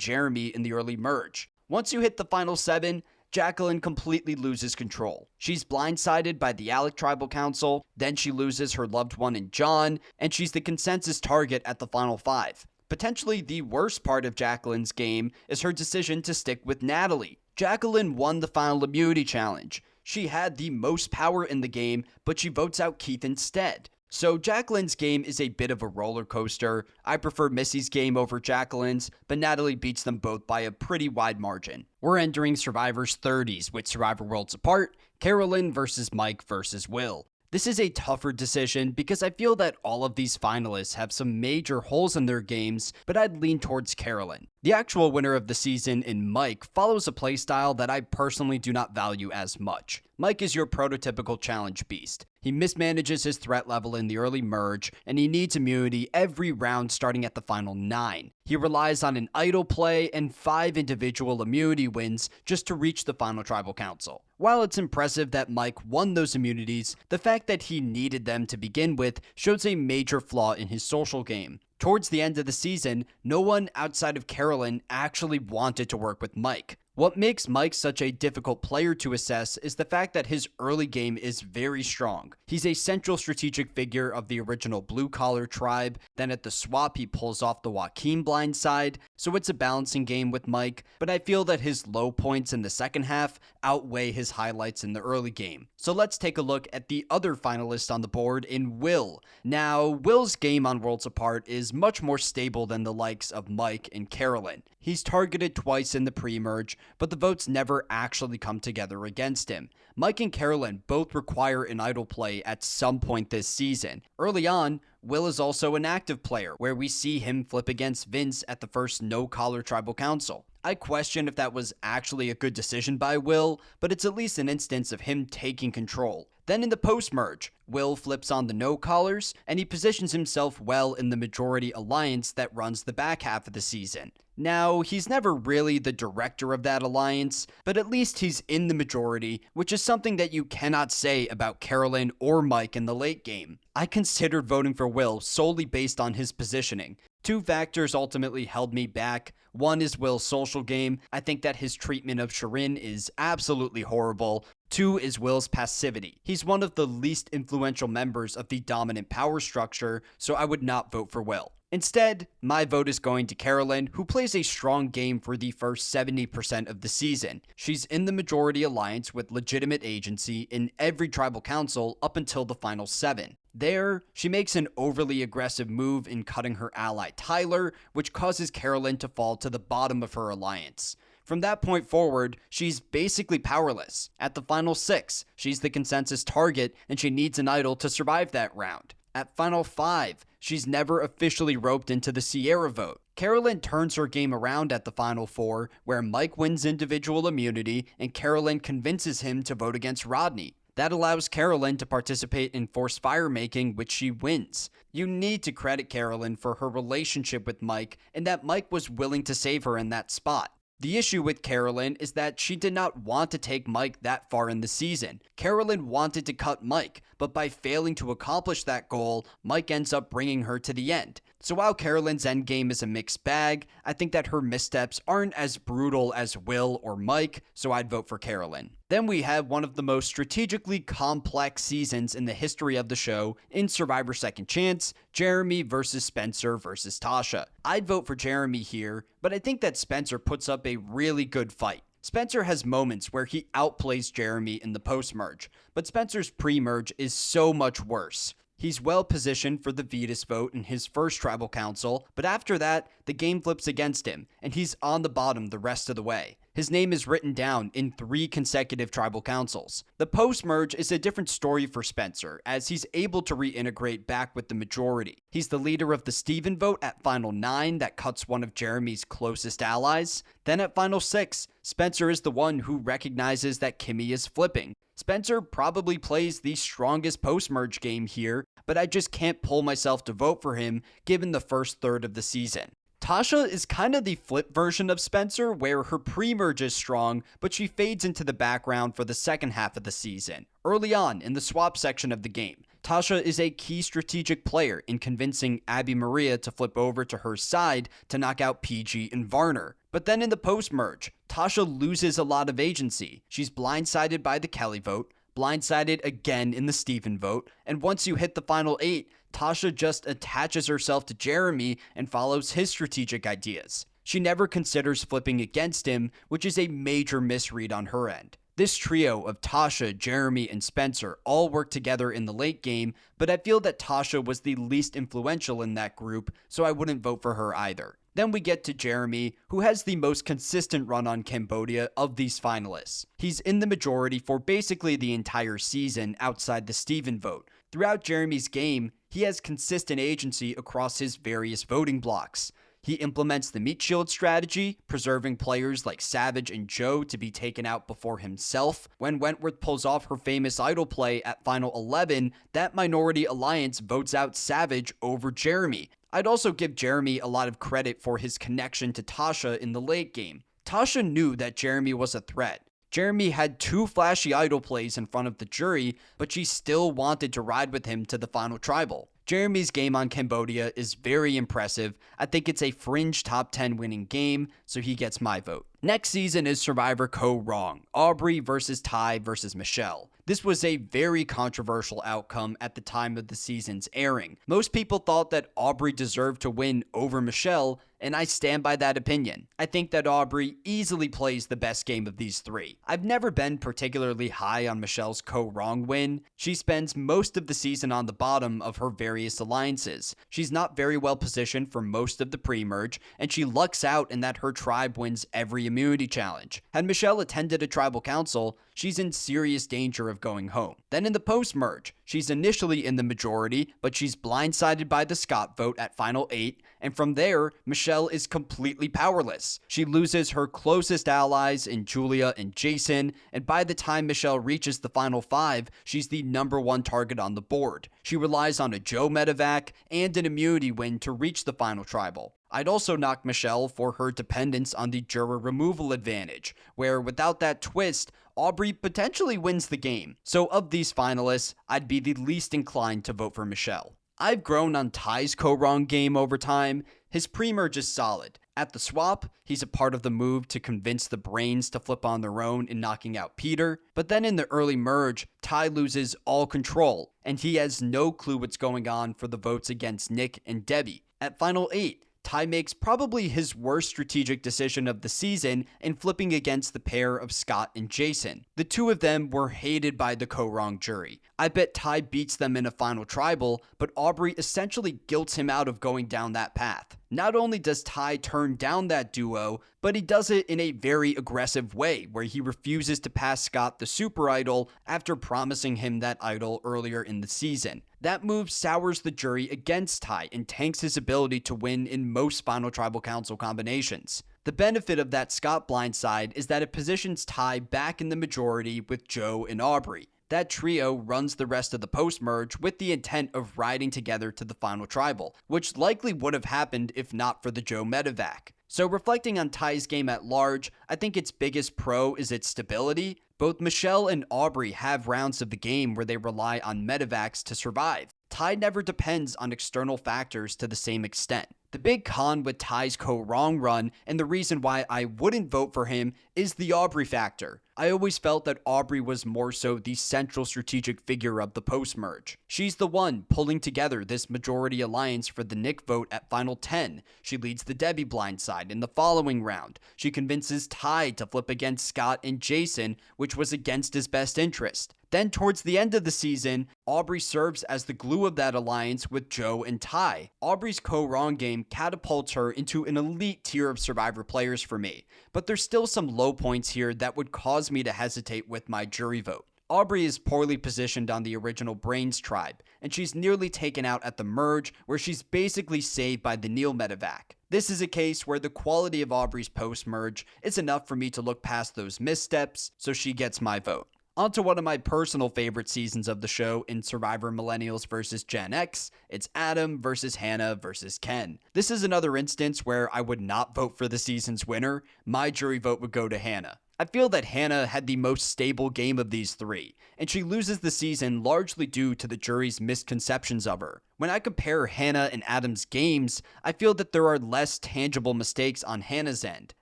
S1: Jeremy in the early merge. Once you hit the final 7, Jacqueline completely loses control. She's blindsided by the Alec Tribal Council, then she loses her loved one in John, and she's the consensus target at the final 5. Potentially the worst part of Jacqueline's game is her decision to stick with Natalie. Jacqueline won the final immunity challenge. She had the most power in the game, but she votes out Keith instead. So Jacqueline's game is a bit of a roller coaster. I prefer Missy's game over Jacqueline's, but Natalie beats them both by a pretty wide margin. We're entering Survivor's 30s with Survivor Worlds apart, Carolyn versus Mike versus Will. This is a tougher decision because I feel that all of these finalists have some major holes in their games, but I'd lean towards Carolyn. The actual winner of the season in Mike follows a playstyle that I personally do not value as much. Mike is your prototypical challenge beast. He mismanages his threat level in the early merge, and he needs immunity every round starting at the final 9. He relies on an idle play and 5 individual immunity wins just to reach the final tribal council. While it's impressive that Mike won those immunities, the fact that he needed them to begin with shows a major flaw in his social game. Towards the end of the season, no one outside of Carolyn actually wanted to work with Mike. What makes Mike such a difficult player to assess is the fact that his early game is very strong. He's a central strategic figure of the original blue-collar tribe, then at the swap he pulls off the Joaquin blindside, so it's a balancing game with Mike, but I feel that his low points in the second half outweigh his highlights in the early game. So let's take a look at the other finalist on the board in Will. Now, Will's game on Worlds Apart is much more stable than the likes of Mike and Carolyn. He's targeted twice in the pre-merge, but the votes never actually come together against him. Mike and Carolyn both require an idle play at some point this season. Early on, Will is also an active player, where we see him flip against Vince at the first no-collar tribal council. I question if that was actually a good decision by Will, but it's at least an instance of him taking control. Then in the post-merge, Will flips on the no-collars, and he positions himself well in the majority alliance that runs the back half of the season. Now, he's never really the director of that alliance, but at least he's in the majority, which is something that you cannot say about Carolyn or Mike in the late game. I considered voting for Will solely based on his positioning. 2 factors ultimately held me back. One is Will's social game. I think that his treatment of Shirin is absolutely horrible. 2 is Will's passivity. He's one of the least influential members of the dominant power structure, so I would not vote for Will. Instead, my vote is going to Carolyn, who plays a strong game for the first 70% of the season. She's in the majority alliance with legitimate agency in every tribal council up until the final 7. There, she makes an overly aggressive move in cutting her ally Tyler, which causes Carolyn to fall to the bottom of her alliance. From that point forward, she's basically powerless. At the final 6, she's the consensus target, and she needs an idol to survive that round. At Final 5, she's never officially roped into the Sierra vote. Carolyn turns her game around at the Final 4, where Mike wins individual immunity and Carolyn convinces him to vote against Rodney. That allows Carolyn to participate in forced fire-making, which she wins. You need to credit Carolyn for her relationship with Mike and that Mike was willing to save her in that spot. The issue with Carolyn is that she did not want to take Mike that far in the season. Carolyn wanted to cut Mike, but by failing to accomplish that goal, Mike ends up bringing her to the end. So while Carolyn's endgame is a mixed bag, I think that her missteps aren't as brutal as Will or Mike, so I'd vote for Carolyn. Then we have one of the most strategically complex seasons in the history of the show in Survivor Second Chance, Jeremy versus Spencer versus Tasha. I'd vote for Jeremy here, but I think that Spencer puts up a really good fight. Spencer has moments where he outplays Jeremy in the post-merge, but Spencer's pre-merge is so much worse. He's well positioned for the Vetus vote in his first tribal council, but after that, the game flips against him, and he's on the bottom the rest of the way. His name is written down in 3 consecutive tribal councils. The post-merge is a different story for Spencer, as he's able to reintegrate back with the majority. He's the leader of the Steven vote at Final 9 that cuts one of Jeremy's closest allies. Then at Final 6, Spencer is the one who recognizes that Kimmy is flipping. Spencer probably plays the strongest post-merge game here, but I just can't pull myself to vote for him given the first third of the season. Tasha is kind of the flip version of Spencer, where her pre-merge is strong, but she fades into the background for the second half of the season. Early on, in the swap section of the game, Tasha is a key strategic player in convincing Abby Maria to flip over to her side to knock out PG and Varner. But then in the post-merge, Tasha loses a lot of agency. She's blindsided by the Kelly vote, blindsided again in the Steven vote, and once you hit the final 8, Tasha just attaches herself to Jeremy and follows his strategic ideas. She never considers flipping against him, which is a major misread on her end. This trio of Tasha, Jeremy, and Spencer all work together in the late game, but I feel that Tasha was the least influential in that group, so I wouldn't vote for her either. Then we get to Jeremy, who has the most consistent run on Cambodia of these finalists. He's in the majority for basically the entire season outside the Steven vote. Throughout Jeremy's game, he has consistent agency across his various voting blocks. He implements the meat shield strategy, preserving players like Savage and Joe to be taken out before himself. When Wentworth pulls off her famous idol play at Final 11, that minority alliance votes out Savage over Jeremy. I'd also give Jeremy a lot of credit for his connection to Tasha in the late game. Tasha knew that Jeremy was a threat. Jeremy had 2 flashy idol plays in front of the jury, but she still wanted to ride with him to the final tribal. Jeremy's game on Cambodia is very impressive. I think it's a fringe top 10 winning game, so he gets my vote. Next season is Survivor Kaoh Rong, Aubrey versus Ty versus Michelle. This was a very controversial outcome at the time of the season's airing. Most people thought that Aubrey deserved to win over Michelle, and I stand by that opinion. I think that Aubrey easily plays the best game of these 3. I've never been particularly high on Michelle's Kaoh Rong win. She spends most of the season on the bottom of her various alliances. She's not very well positioned for most of the pre-merge, and she lucks out in that her tribe wins every immunity challenge. Had Michelle attended a tribal council, she's in serious danger of going home. Then in the post-merge, she's initially in the majority, but she's blindsided by the Scott vote at Final 8, and from there, Michelle is completely powerless. She loses her closest allies in Julia and Jason, and by the time Michelle reaches the Final 5, she's the #1 target on the board. She relies on a Joe medevac and an immunity win to reach the final tribal. I'd also knock Michelle for her dependence on the juror removal advantage, where without that twist, Aubrey potentially wins the game. So of these finalists, I'd be the least inclined to vote for Michelle. I've grown on Ty's Kaoh Rong game over time. His pre-merge is solid. At the swap, he's a part of the move to convince the Brains to flip on their own in knocking out Peter. But then in the early merge, Ty loses all control, and he has no clue what's going on for the votes against Nick and Debbie. At Final 8, Ty makes probably his worst strategic decision of the season in flipping against the pair of Scott and Jason. The 2 of them were hated by the Kaoh Rong jury. I bet Ty beats them in a final tribal, but Aubrey essentially guilts him out of going down that path. Not only does Ty turn down that duo, but he does it in a very aggressive way, where he refuses to pass Scott the super idol after promising him that idol earlier in the season. That move sours the jury against Ty and tanks his ability to win in most final tribal council combinations. The benefit of that Scott blindside is that it positions Ty back in the majority with Joe and Aubrey. That trio runs the rest of the post-merge with the intent of riding together to the final tribal, which likely would have happened if not for the Joe medevac. So reflecting on Ty's game at large, I think its biggest pro is its stability. Both Michelle and Aubrey have rounds of the game where they rely on medevacs to survive. Tai never depends on external factors to the same extent. The big con with Tai's Kaoh run, and the reason why I wouldn't vote for him, is the Aubrey factor. I always felt that Aubrey was more so the central strategic figure of the post-merge. She's the one pulling together this majority alliance for the Nick vote at Final 10. She leads the Debbie blindside in the following round. She convinces Tai to flip against Scott and Jason, which was against his best interest. Then towards the end of the season, Aubrey serves as the glue of that alliance with Joe and Tai. Aubrey's Kaoh game catapults her into an elite tier of Survivor players for me, but there's still some low points here that would cause me to hesitate with my jury vote. Aubrey is poorly positioned on the original Brains tribe, and she's nearly taken out at the merge, where she's basically saved by the Neil medevac. This is a case where the quality of Aubrey's post-merge is enough for me to look past those missteps, so she gets my vote. On to one of my personal favorite seasons of the show in Survivor Millennials vs. Gen X. It's Adam versus Hannah versus Ken. This is another instance where I would not vote for the season's winner. My jury vote would go to Hannah. I feel that Hannah had the most stable game of these three, and she loses the season largely due to the jury's misconceptions of her. When I compare Hannah and Adam's games, I feel that there are less tangible mistakes on Hannah's end.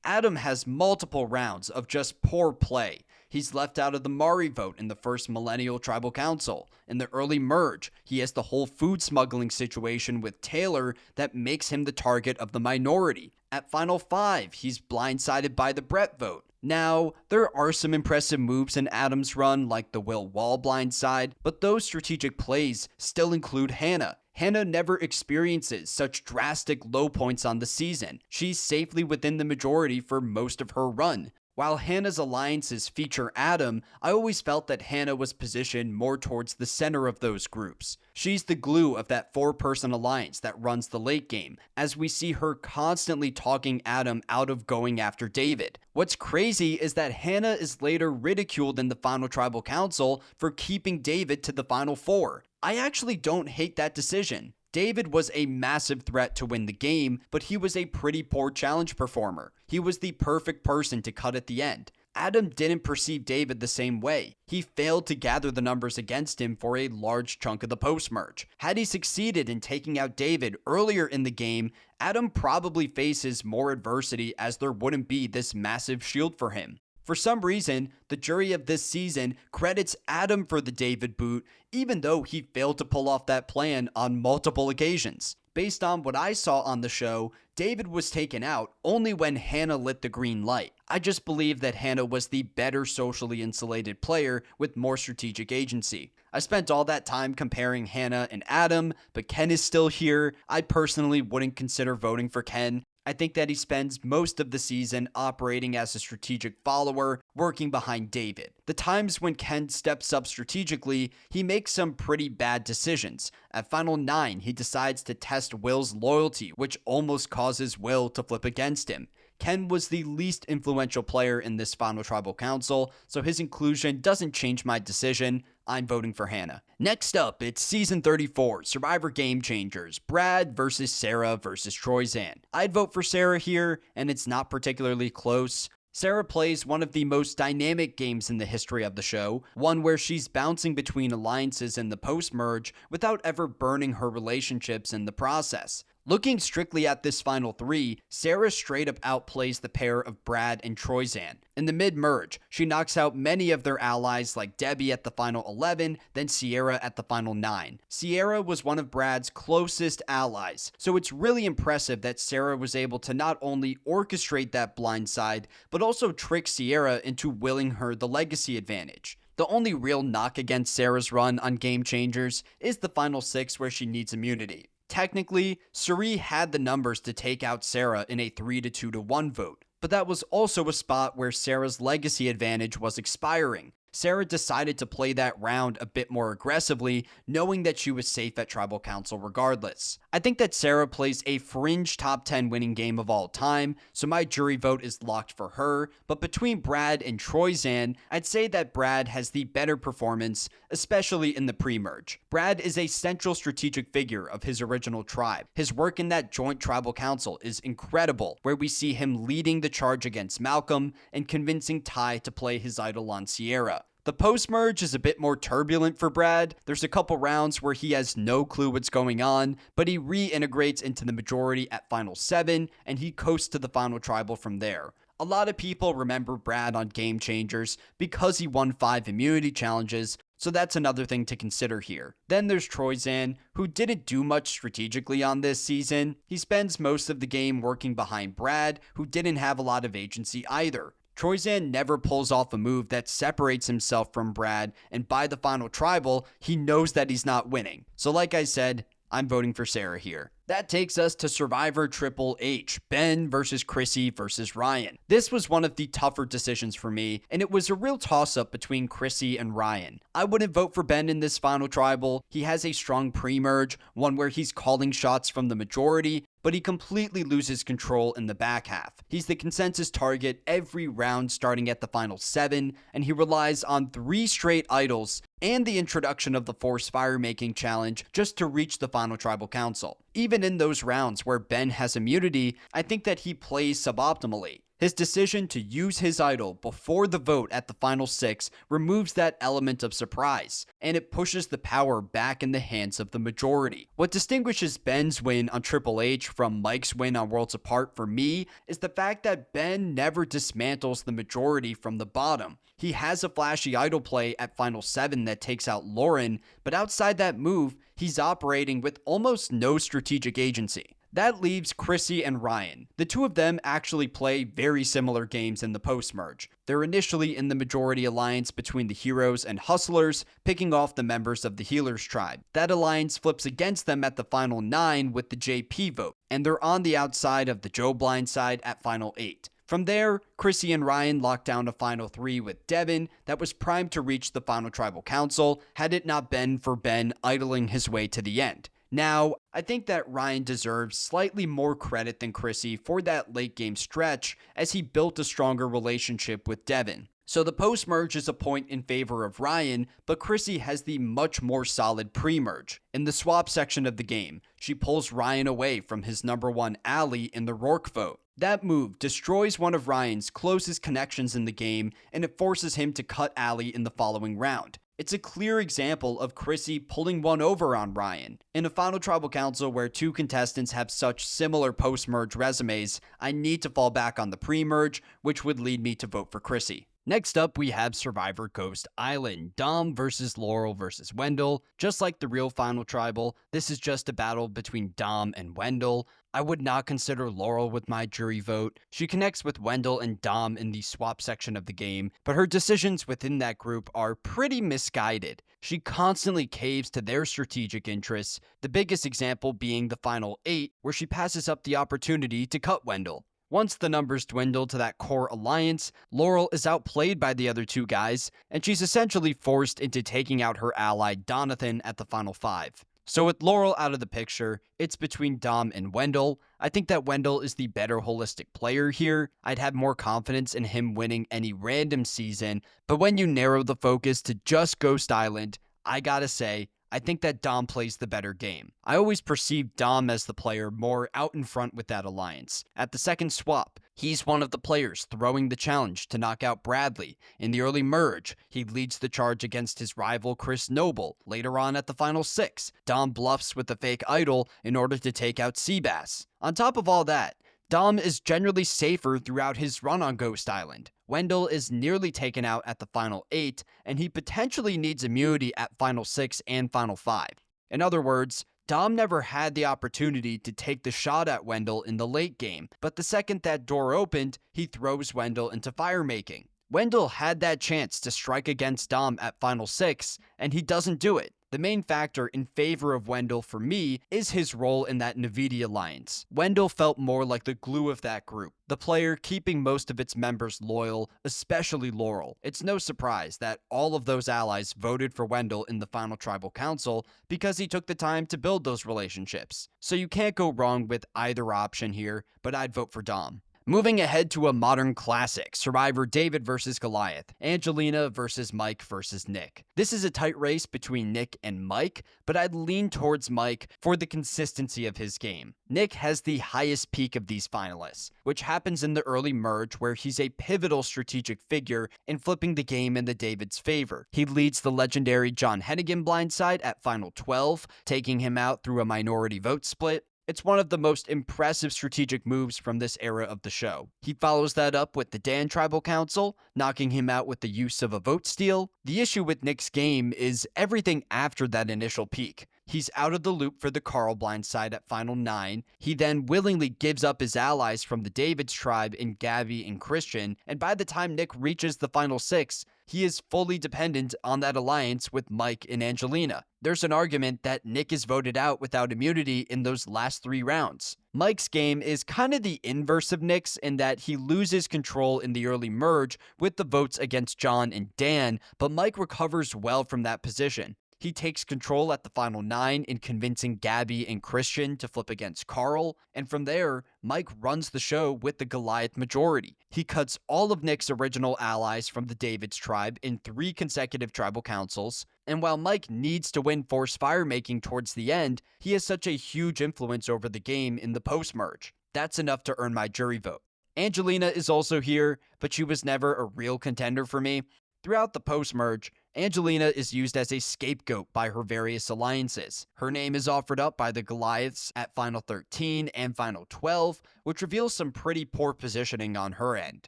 S1: Adam has multiple rounds of just poor play. He's left out of the Mari vote in the first Millennial Tribal Council. In the early merge, he has the whole food smuggling situation with Taylor that makes him the target of the minority. At Final 5, he's blindsided by the Brett vote. Now, there are some impressive moves in Adam's run, like the Will Wall blindside, but those strategic plays still include Hannah. Hannah never experiences such drastic low points on the season. She's safely within the majority for most of her run. While Hannah's alliances feature Adam, I always felt that Hannah was positioned more towards the center of those groups. She's the glue of that four-person alliance that runs the late game, as we see her constantly talking Adam out of going after David. What's crazy is that Hannah is later ridiculed in the final tribal council for keeping David to the final four. I actually don't hate that decision. David was a massive threat to win the game, but he was a pretty poor challenge performer. He was the perfect person to cut at the end. Adam didn't perceive David the same way. He failed to gather the numbers against him for a large chunk of the post-merge. Had he succeeded in taking out David earlier in the game, Adam probably faces more adversity, as there wouldn't be this massive shield for him. For some reason, the jury of this season credits Adam for the David boot, even though he failed to pull off that plan on multiple occasions. Based on what I saw on the show, David was taken out only when Hannah lit the green light. I just believe that Hannah was the better socially insulated player with more strategic agency. I spent all that time comparing Hannah and Adam, but Ken is still here. I personally wouldn't consider voting for Ken. I think that he spends most of the season operating as a strategic follower, working behind David. The times when Ken steps up strategically, he makes some pretty bad decisions. At Final 9, he decides to test Will's loyalty, which almost causes Will to flip against him. Ken was the least influential player in this final tribal council, so his inclusion doesn't change my decision. I'm voting for Hannah. Next up, it's Season 34, Survivor Game Changers, Brad versus Sarah versus Troyzan. I'd vote for Sarah here, and it's not particularly close. Sarah plays one of the most dynamic games in the history of the show, one where she's bouncing between alliances in the post-merge without ever burning her relationships in the process. Looking strictly at this final three, Sarah straight up outplays the pair of Brad and Troyzan. In the mid-merge, she knocks out many of their allies like Debbie at the final 11, then Sierra at the final 9. Sierra was one of Brad's closest allies, so it's really impressive that Sarah was able to not only orchestrate that blindside, but also trick Sierra into willing her the legacy advantage. The only real knock against Sarah's run on Game Changers is the final 6 where she needs immunity. Technically, Suri had the numbers to take out Sarah in a 3-2-1 vote, but that was also a spot where Sarah's legacy advantage was expiring. Sarah decided to play that round a bit more aggressively, knowing that she was safe at Tribal Council regardless. I think that Sarah plays a fringe top 10 winning game of all time, so my jury vote is locked for her, but between Brad and Troyzan, I'd say that Brad has the better performance, especially in the pre-merge. Brad is a central strategic figure of his original tribe. His work in that joint Tribal Council is incredible, where we see him leading the charge against Malcolm and convincing Ty to play his idol on Sierra. The The post-merge is a bit more turbulent for Brad. There's a couple rounds where he has no clue what's going on, but he reintegrates into the majority at Final 7, and he coasts to the final tribal from there. A lot of people remember Brad on Game Changers because he won 5 immunity challenges, so that's another thing to consider here. Then there's Troyzan, who didn't do much strategically on this season. He spends most of the game working behind Brad, who didn't have a lot of agency either. Troyzan never pulls off a move that separates himself from Brad, and by the final tribal, he knows that he's not winning. So like I said, I'm voting for Sarah here. That takes us to Survivor Triple H, Ben versus Chrissy versus Ryan. This was one of the tougher decisions for me, and it was a real toss-up between Chrissy and Ryan. I wouldn't vote for Ben in this final tribal. He has a strong pre-merge, one where he's calling shots from the majority, but he completely loses control in the back half. He's the consensus target every round starting at the final 7, and he relies on 3 straight idols and the introduction of the Force Fire-Making Challenge just to reach the final tribal council. Even in those rounds where Ben has immunity, I think that he plays suboptimally. His decision to use his idol before the vote at the final 6 removes that element of surprise, and it pushes the power back in the hands of the majority. What distinguishes Ben's win on Triple H from Mike's win on Worlds Apart for me is the fact that Ben never dismantles the majority from the bottom. He has a flashy idol play at Final 7 that takes out Lauren, but outside that move, he's operating with almost no strategic agency. That leaves Chrissy and Ryan. The two of them actually play very similar games in the post-merge. They're initially in the majority alliance between the Heroes and Hustlers, picking off the members of the Healers tribe. That alliance flips against them at the final 9 with the JP vote, and they're on the outside of the Joe Blind side at final 8. From there, Chrissy and Ryan locked down a final 3 with Devin that was primed to reach the final tribal council had it not been for Ben idling his way to the end. Now, I think that Ryan deserves slightly more credit than Chrissy for that late game stretch as he built a stronger relationship with Devin. So the post-merge is a point in favor of Ryan, but Chrissy has the much more solid pre-merge. In the swap section of the game, she pulls Ryan away from his number 1 ally in the Rourke vote. That move destroys one of Ryan's closest connections in the game, and it forces him to cut ally in the following round. It's a clear example of Chrissy pulling one over on Ryan. In a final tribal council where 2 contestants have such similar post-merge resumes, I need to fall back on the pre-merge, which would lead me to vote for Chrissy. Next up, we have Survivor Ghost Island, Dom versus Laurel versus Wendell. Just like the real final tribal, this is just a battle between Dom and Wendell. I would not consider Laurel with my jury vote. She connects with Wendell and Dom in the swap section of the game, but her decisions within that group are pretty misguided. She constantly caves to their strategic interests, the biggest example being the final 8, where she passes up the opportunity to cut Wendell. Once the numbers dwindle to that core alliance, Laurel is outplayed by the other 2 guys, and she's essentially forced into taking out her ally Donathan at the final 5. So with Laurel out of the picture, it's between Dom and Wendell. I think that Wendell is the better holistic player here. I'd have more confidence in him winning any random season, but when you narrow the focus to just Ghost Island, I gotta say, I think that Dom plays the better game. I always perceived Dom as the player more out in front with that alliance. At the second swap, he's one of the players throwing the challenge to knock out Bradley. In the early merge, he leads the charge against his rival Chris Noble. Later on at the final 6, Dom bluffs with the fake idol in order to take out Seabass. On top of all that, Dom is generally safer throughout his run on Ghost Island. Wendell is nearly taken out at the final 8, and he potentially needs immunity at final 6 and final 5. In other words, Dom never had the opportunity to take the shot at Wendell in the late game, but the second that door opened, he throws Wendell into fire making. Wendell had that chance to strike against Dom at final 6, and he doesn't do it. The main factor in favor of Wendell for me is his role in that Nvidia alliance. Wendell felt more like the glue of that group, the player keeping most of its members loyal, especially Laurel. It's no surprise that all of those allies voted for Wendell in the final tribal council because he took the time to build those relationships. So you can't go wrong with either option here, but I'd vote for Dom. Moving ahead to a modern classic, Survivor David versus Goliath, Angelina versus Mike versus Nick. This is a tight race between Nick and Mike, but I'd lean towards Mike for the consistency of his game. Nick has the highest peak of these finalists, which happens in the early merge where he's a pivotal strategic figure in flipping the game in the David's favor. He leads the legendary John Hennigan blindside at Final 12, taking him out through a minority vote split. It's one of the most impressive strategic moves from this era of the show. He follows that up with the Dan Tribal Council, knocking him out with the use of a vote steal. The issue with Nick's game is everything after that initial peak. He's out of the loop for the Carl blindside at Final 9. He then willingly gives up his allies from the David's tribe in Gabby and Christian, and by the time Nick reaches the Final 6, he is fully dependent on that alliance with Mike and Angelina. There's an argument that Nick is voted out without immunity in those last 3 rounds. Mike's game is kind of the inverse of Nick's in that he loses control in the early merge with the votes against John and Dan, but Mike recovers well from that position. He takes control at the Final 9 in convincing Gabby and Christian to flip against Carl, and from there, Mike runs the show with the Goliath majority. He cuts all of Nick's original allies from the David's tribe in 3 consecutive tribal councils, and while Mike needs to win forced firemaking towards the end, he has such a huge influence over the game in the post-merge. That's enough to earn my jury vote. Angelina is also here, but she was never a real contender for me. Throughout the post-merge, Angelina is used as a scapegoat by her various alliances. Her name is offered up by the Goliaths at Final 13 and Final 12, which reveals some pretty poor positioning on her end.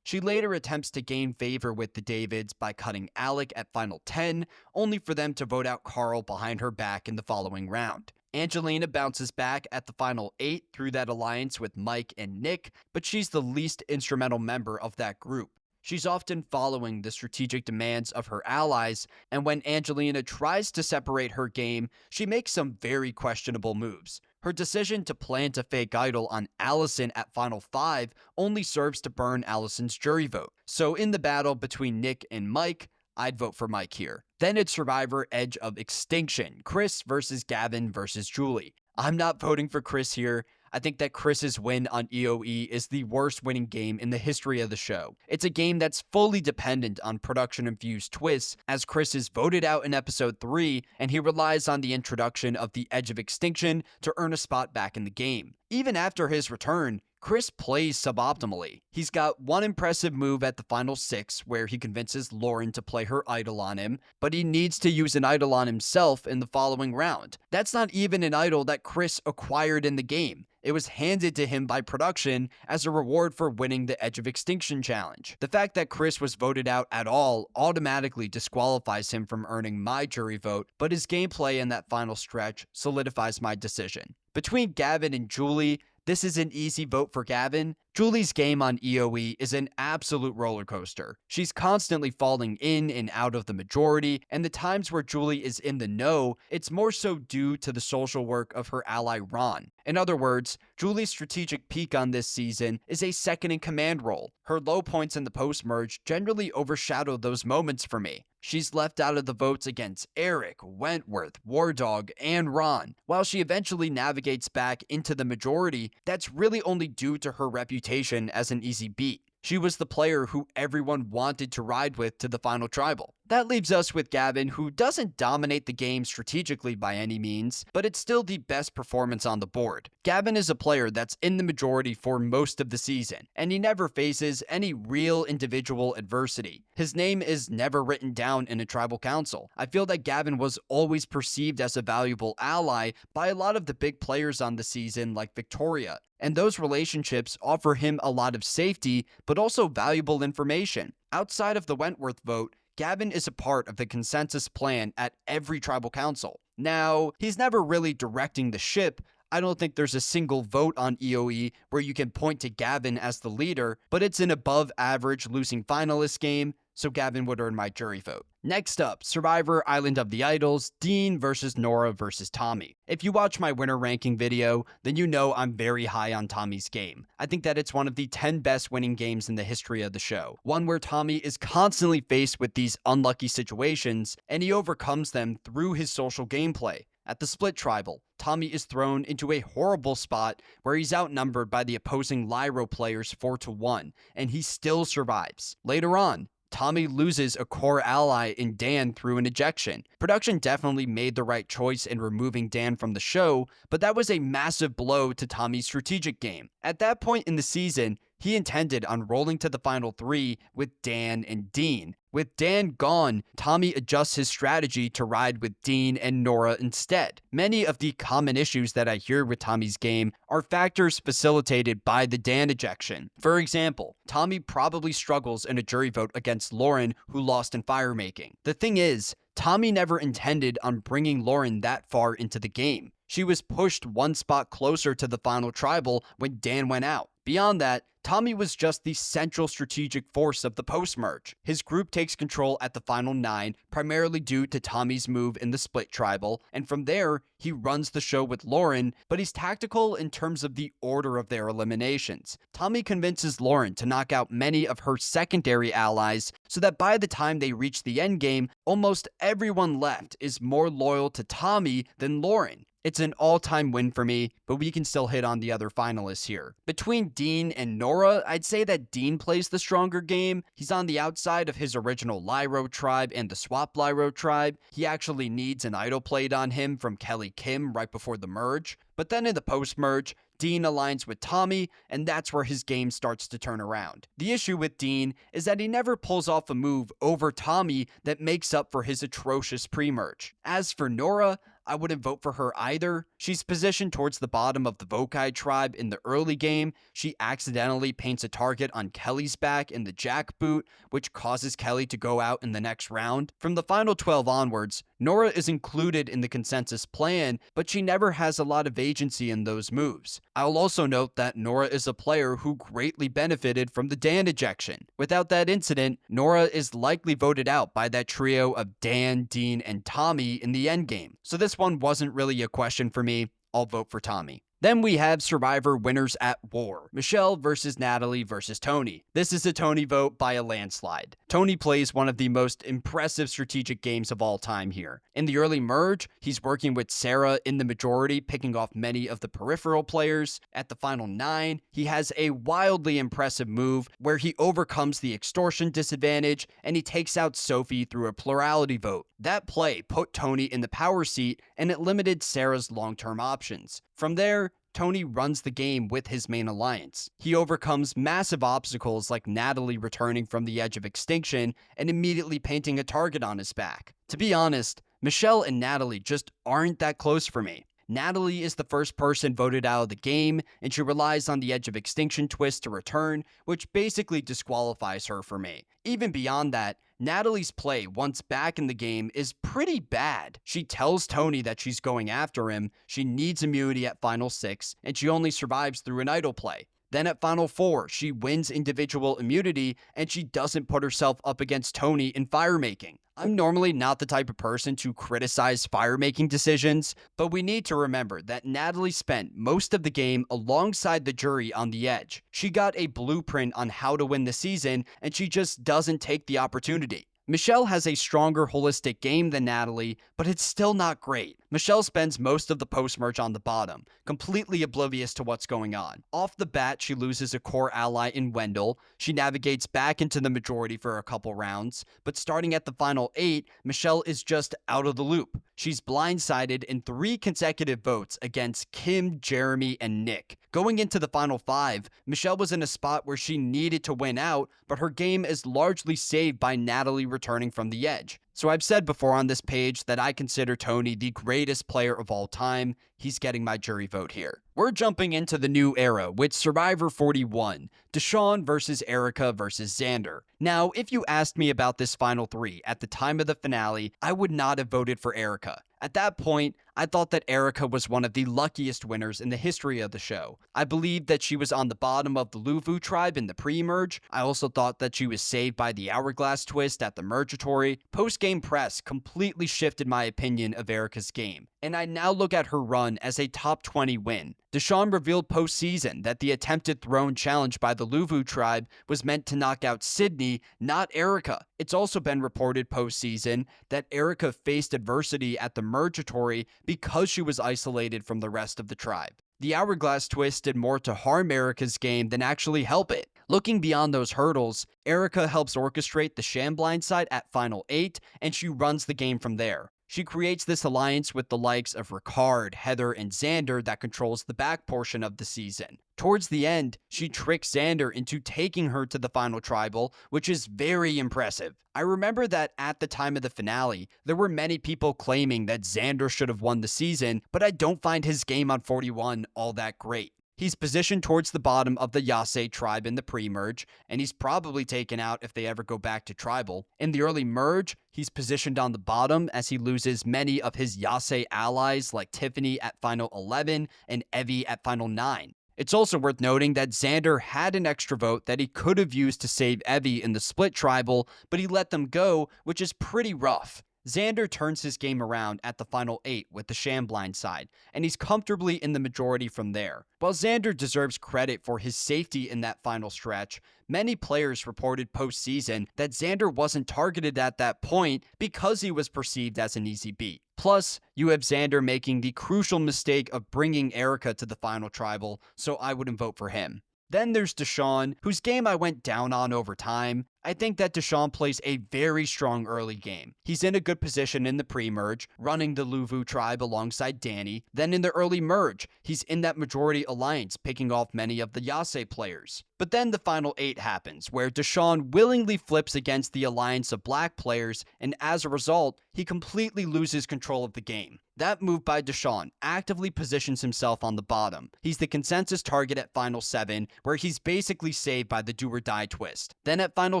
S1: She later attempts to gain favor with the Davids by cutting Alec at Final 10, only for them to vote out Carl behind her back in the following round. Angelina bounces back at the Final 8 through that alliance with Mike and Nick, but she's the least instrumental member of that group. She's often following the strategic demands of her allies, and when Angelina tries to separate her game, she makes some very questionable moves. Her decision to plant a fake idol on Allison at Final 5 only serves to burn Allison's jury vote. So in the battle between Nick and Mike, I'd vote for Mike here. Then it's Survivor Edge of Extinction, Chris versus Gavin versus Julie. I'm not voting for Chris here. I think that Chris's win on EOE is the worst winning game in the history of the show. It's a game that's fully dependent on production-infused twists, as Chris is voted out in episode 3, and he relies on the introduction of the Edge of Extinction to earn a spot back in the game. Even after his return, Chris plays suboptimally. He's got one impressive move at the Final 6 where he convinces Lauren to play her idol on him, but he needs to use an idol on himself in the following round. That's not even an idol that Chris acquired in the game. It was handed to him by production as a reward for winning the Edge of Extinction challenge. The fact that Chris was voted out at all automatically disqualifies him from earning my jury vote, but his gameplay in that final stretch solidifies my decision. Between Gavin and Julie, this is an easy vote for Gavin. Julie's game on EOE is an absolute roller coaster. She's constantly falling in and out of the majority, and the times where Julie is in the know, it's more so due to the social work of her ally Ron. In other words, Julie's strategic peak on this season is a second-in-command role. Her low points in the post-merge generally overshadow those moments for me. She's left out of the votes against Eric, Wentworth, Wardog, and Ron. While she eventually navigates back into the majority, that's really only due to her reputation as an easy beat. She was the player who everyone wanted to ride with to the final tribal. That leaves us with Gavin, who doesn't dominate the game strategically by any means, but it's still the best performance on the board. Gavin is a player that's in the majority for most of the season, and he never faces any real individual adversity. His name is never written down in a tribal council. I feel that Gavin was always perceived as a valuable ally by a lot of the big players on the season like Victoria, and those relationships offer him a lot of safety, but also valuable information. Outside of the Wentworth vote, Gavin is a part of the consensus plan at every tribal council. Now, he's never really directing the ship. I don't think there's a single vote on EOE where you can point to Gavin as the leader, but it's an above average losing finalist game, so Gavin would earn my jury vote. Next up, Survivor Island of the Idols, Dean versus Nora versus Tommy. If you watch my winner ranking video, then you know I'm very high on Tommy's game. I think that it's one of the 10 best winning games in the history of the show. One where Tommy is constantly faced with these unlucky situations, and he overcomes them through his social gameplay. At the split tribal, Tommy is thrown into a horrible spot where he's outnumbered by the opposing Lyro players 4-1, and he still survives. Later on, Tommy loses a core ally in Dan through an ejection. Production definitely made the right choice in removing Dan from the show, but that was a massive blow to Tommy's strategic game. At that point in the season, he intended on rolling to the final 3 with Dan and Dean. With Dan gone, Tommy adjusts his strategy to ride with Dean and Nora instead. Many of the common issues that I hear with Tommy's game are factors facilitated by the Dan ejection. For example, Tommy probably struggles in a jury vote against Lauren, who lost in firemaking. The thing is, Tommy never intended on bringing Lauren that far into the game. She was pushed one spot closer to the final tribal when Dan went out. Beyond that, Tommy was just the central strategic force of the post-merge. His group takes control at the final 9, primarily due to Tommy's move in the split tribal, and from there, he runs the show with Lauren, but he's tactical in terms of the order of their eliminations. Tommy convinces Lauren to knock out many of her secondary allies so that by the time they reach the endgame, almost everyone left is more loyal to Tommy than Lauren. It's an all-time win for me, but we can still hit on the other finalists here. Between Dean and Nora, I'd say that Dean plays the stronger game. He's on the outside of his original Lyro tribe and the swap Lyro tribe. He actually needs an idol played on him from Kelly Kim right before the merge. But then in the post-merge, Dean aligns with Tommy, and that's where his game starts to turn around. The issue with Dean is that he never pulls off a move over Tommy that makes up for his atrocious pre-merge. As for Nora, I wouldn't vote for her either. She's positioned towards the bottom of the Vokai tribe in the early game. She accidentally paints a target on Kelly's back in the jackboot, which causes Kelly to go out in the next round. From the final 12 onwards, Nora is included in the consensus plan, but she never has a lot of agency in those moves. I'll also note that Nora is a player who greatly benefited from the Dan ejection. Without that incident, Nora is likely voted out by that trio of Dan, Dean, and Tommy in the endgame. So this one wasn't really a question for me. I'll vote for Tommy. Then we have Survivor Winners at War. Michelle versus Natalie versus Tony. This is a Tony vote by a landslide. Tony plays one of the most impressive strategic games of all time here. In the early merge, he's working with Sarah in the majority, picking off many of the peripheral players. At the final 9, he has a wildly impressive move where he overcomes the extortion disadvantage and he takes out Sophie through a plurality vote. That play put Tony in the power seat and it limited Sarah's long-term options. From there, Tony runs the game with his main alliance. He overcomes massive obstacles like Natalie returning from the edge of extinction and immediately painting a target on his back. To be honest, Michelle and Natalie just aren't that close for me. Natalie is the first person voted out of the game, and she relies on the edge of extinction twist to return, which basically disqualifies her for me. Even beyond that, Natalie's play once back in the game is pretty bad. She tells Tony that she's going after him, she needs immunity at Final 6, and she only survives through an idol play. Then at Final 4, she wins individual immunity, and she doesn't put herself up against Tony in firemaking. I'm normally not the type of person to criticize firemaking decisions, but we need to remember that Natalie spent most of the game alongside the jury on the edge. She got a blueprint on how to win the season, and she just doesn't take the opportunity. Michelle has a stronger holistic game than Natalie, but it's still not great. Michelle spends most of the post-merge on the bottom, completely oblivious to what's going on. Off the bat, she loses a core ally in Wendell. She navigates back into the majority for a couple rounds, but starting at the final 8, Michelle is just out of the loop. She's blindsided in 3 consecutive votes against Kim, Jeremy, and Nick. Going into the final 5, Michelle was in a spot where she needed to win out, but her game is largely saved by Natalie returning from the edge. So I've said before on this page that I consider Tony the greatest player of all time. He's getting my jury vote here. We're jumping into the new era with Survivor 41, Deshawn versus Erica versus Xander. Now, if you asked me about this final 3 at the time of the finale, I would not have voted for Erica. At that point, I thought that Erica was one of the luckiest winners in the history of the show. I believed that she was on the bottom of the Luvu tribe in the pre-merge. I also thought that she was saved by the Hourglass twist at the Mergatory. Post-game press completely shifted my opinion of Erica's game, and I now look at her run as a top 20 win. Deshawn revealed post-season that the attempted throne challenge by the Luvu tribe was meant to knock out Sydney, not Erica. It's also been reported post-season that Erica faced adversity at the Mergatory because she was isolated from the rest of the tribe. The hourglass twist did more to harm Erica's game than actually help it. Looking beyond those hurdles, Erica helps orchestrate the sham blindside at Final 8, and she runs the game from there. She creates this alliance with the likes of Ricard, Heather, and Xander that controls the back portion of the season. Towards the end, she tricks Xander into taking her to the final tribal, which is very impressive. I remember that at the time of the finale, there were many people claiming that Xander should have won the season, but I don't find his game on 41 all that great. He's positioned towards the bottom of the Yase tribe in the pre-merge, and he's probably taken out if they ever go back to tribal. In the early merge, he's positioned on the bottom as he loses many of his Yase allies like Tiffany at Final 11 and Evie at Final 9. It's also worth noting that Xander had an extra vote that he could have used to save Evie in the split tribal, but he let them go, which is pretty rough. Xander turns his game around at the Final 8 with the sham blindside, and he's comfortably in the majority from there. While Xander deserves credit for his safety in that final stretch, many players reported postseason that Xander wasn't targeted at that point because he was perceived as an easy beat. Plus, you have Xander making the crucial mistake of bringing Erica to the final tribal, so I wouldn't vote for him. Then there's Deshawn, whose game I went down on over time. I think that Deshawn plays a very strong early game. He's in a good position in the pre-merge, running the Luvu tribe alongside Danny. Then in the early merge, he's in that majority alliance, picking off many of the Yase players. But then the Final 8 happens, where Deshawn willingly flips against the alliance of black players, and as a result, he completely loses control of the game. That move by Deshawn actively positions himself on the bottom. He's the consensus target at Final 7, where he's basically saved by the do-or-die twist. Then at Final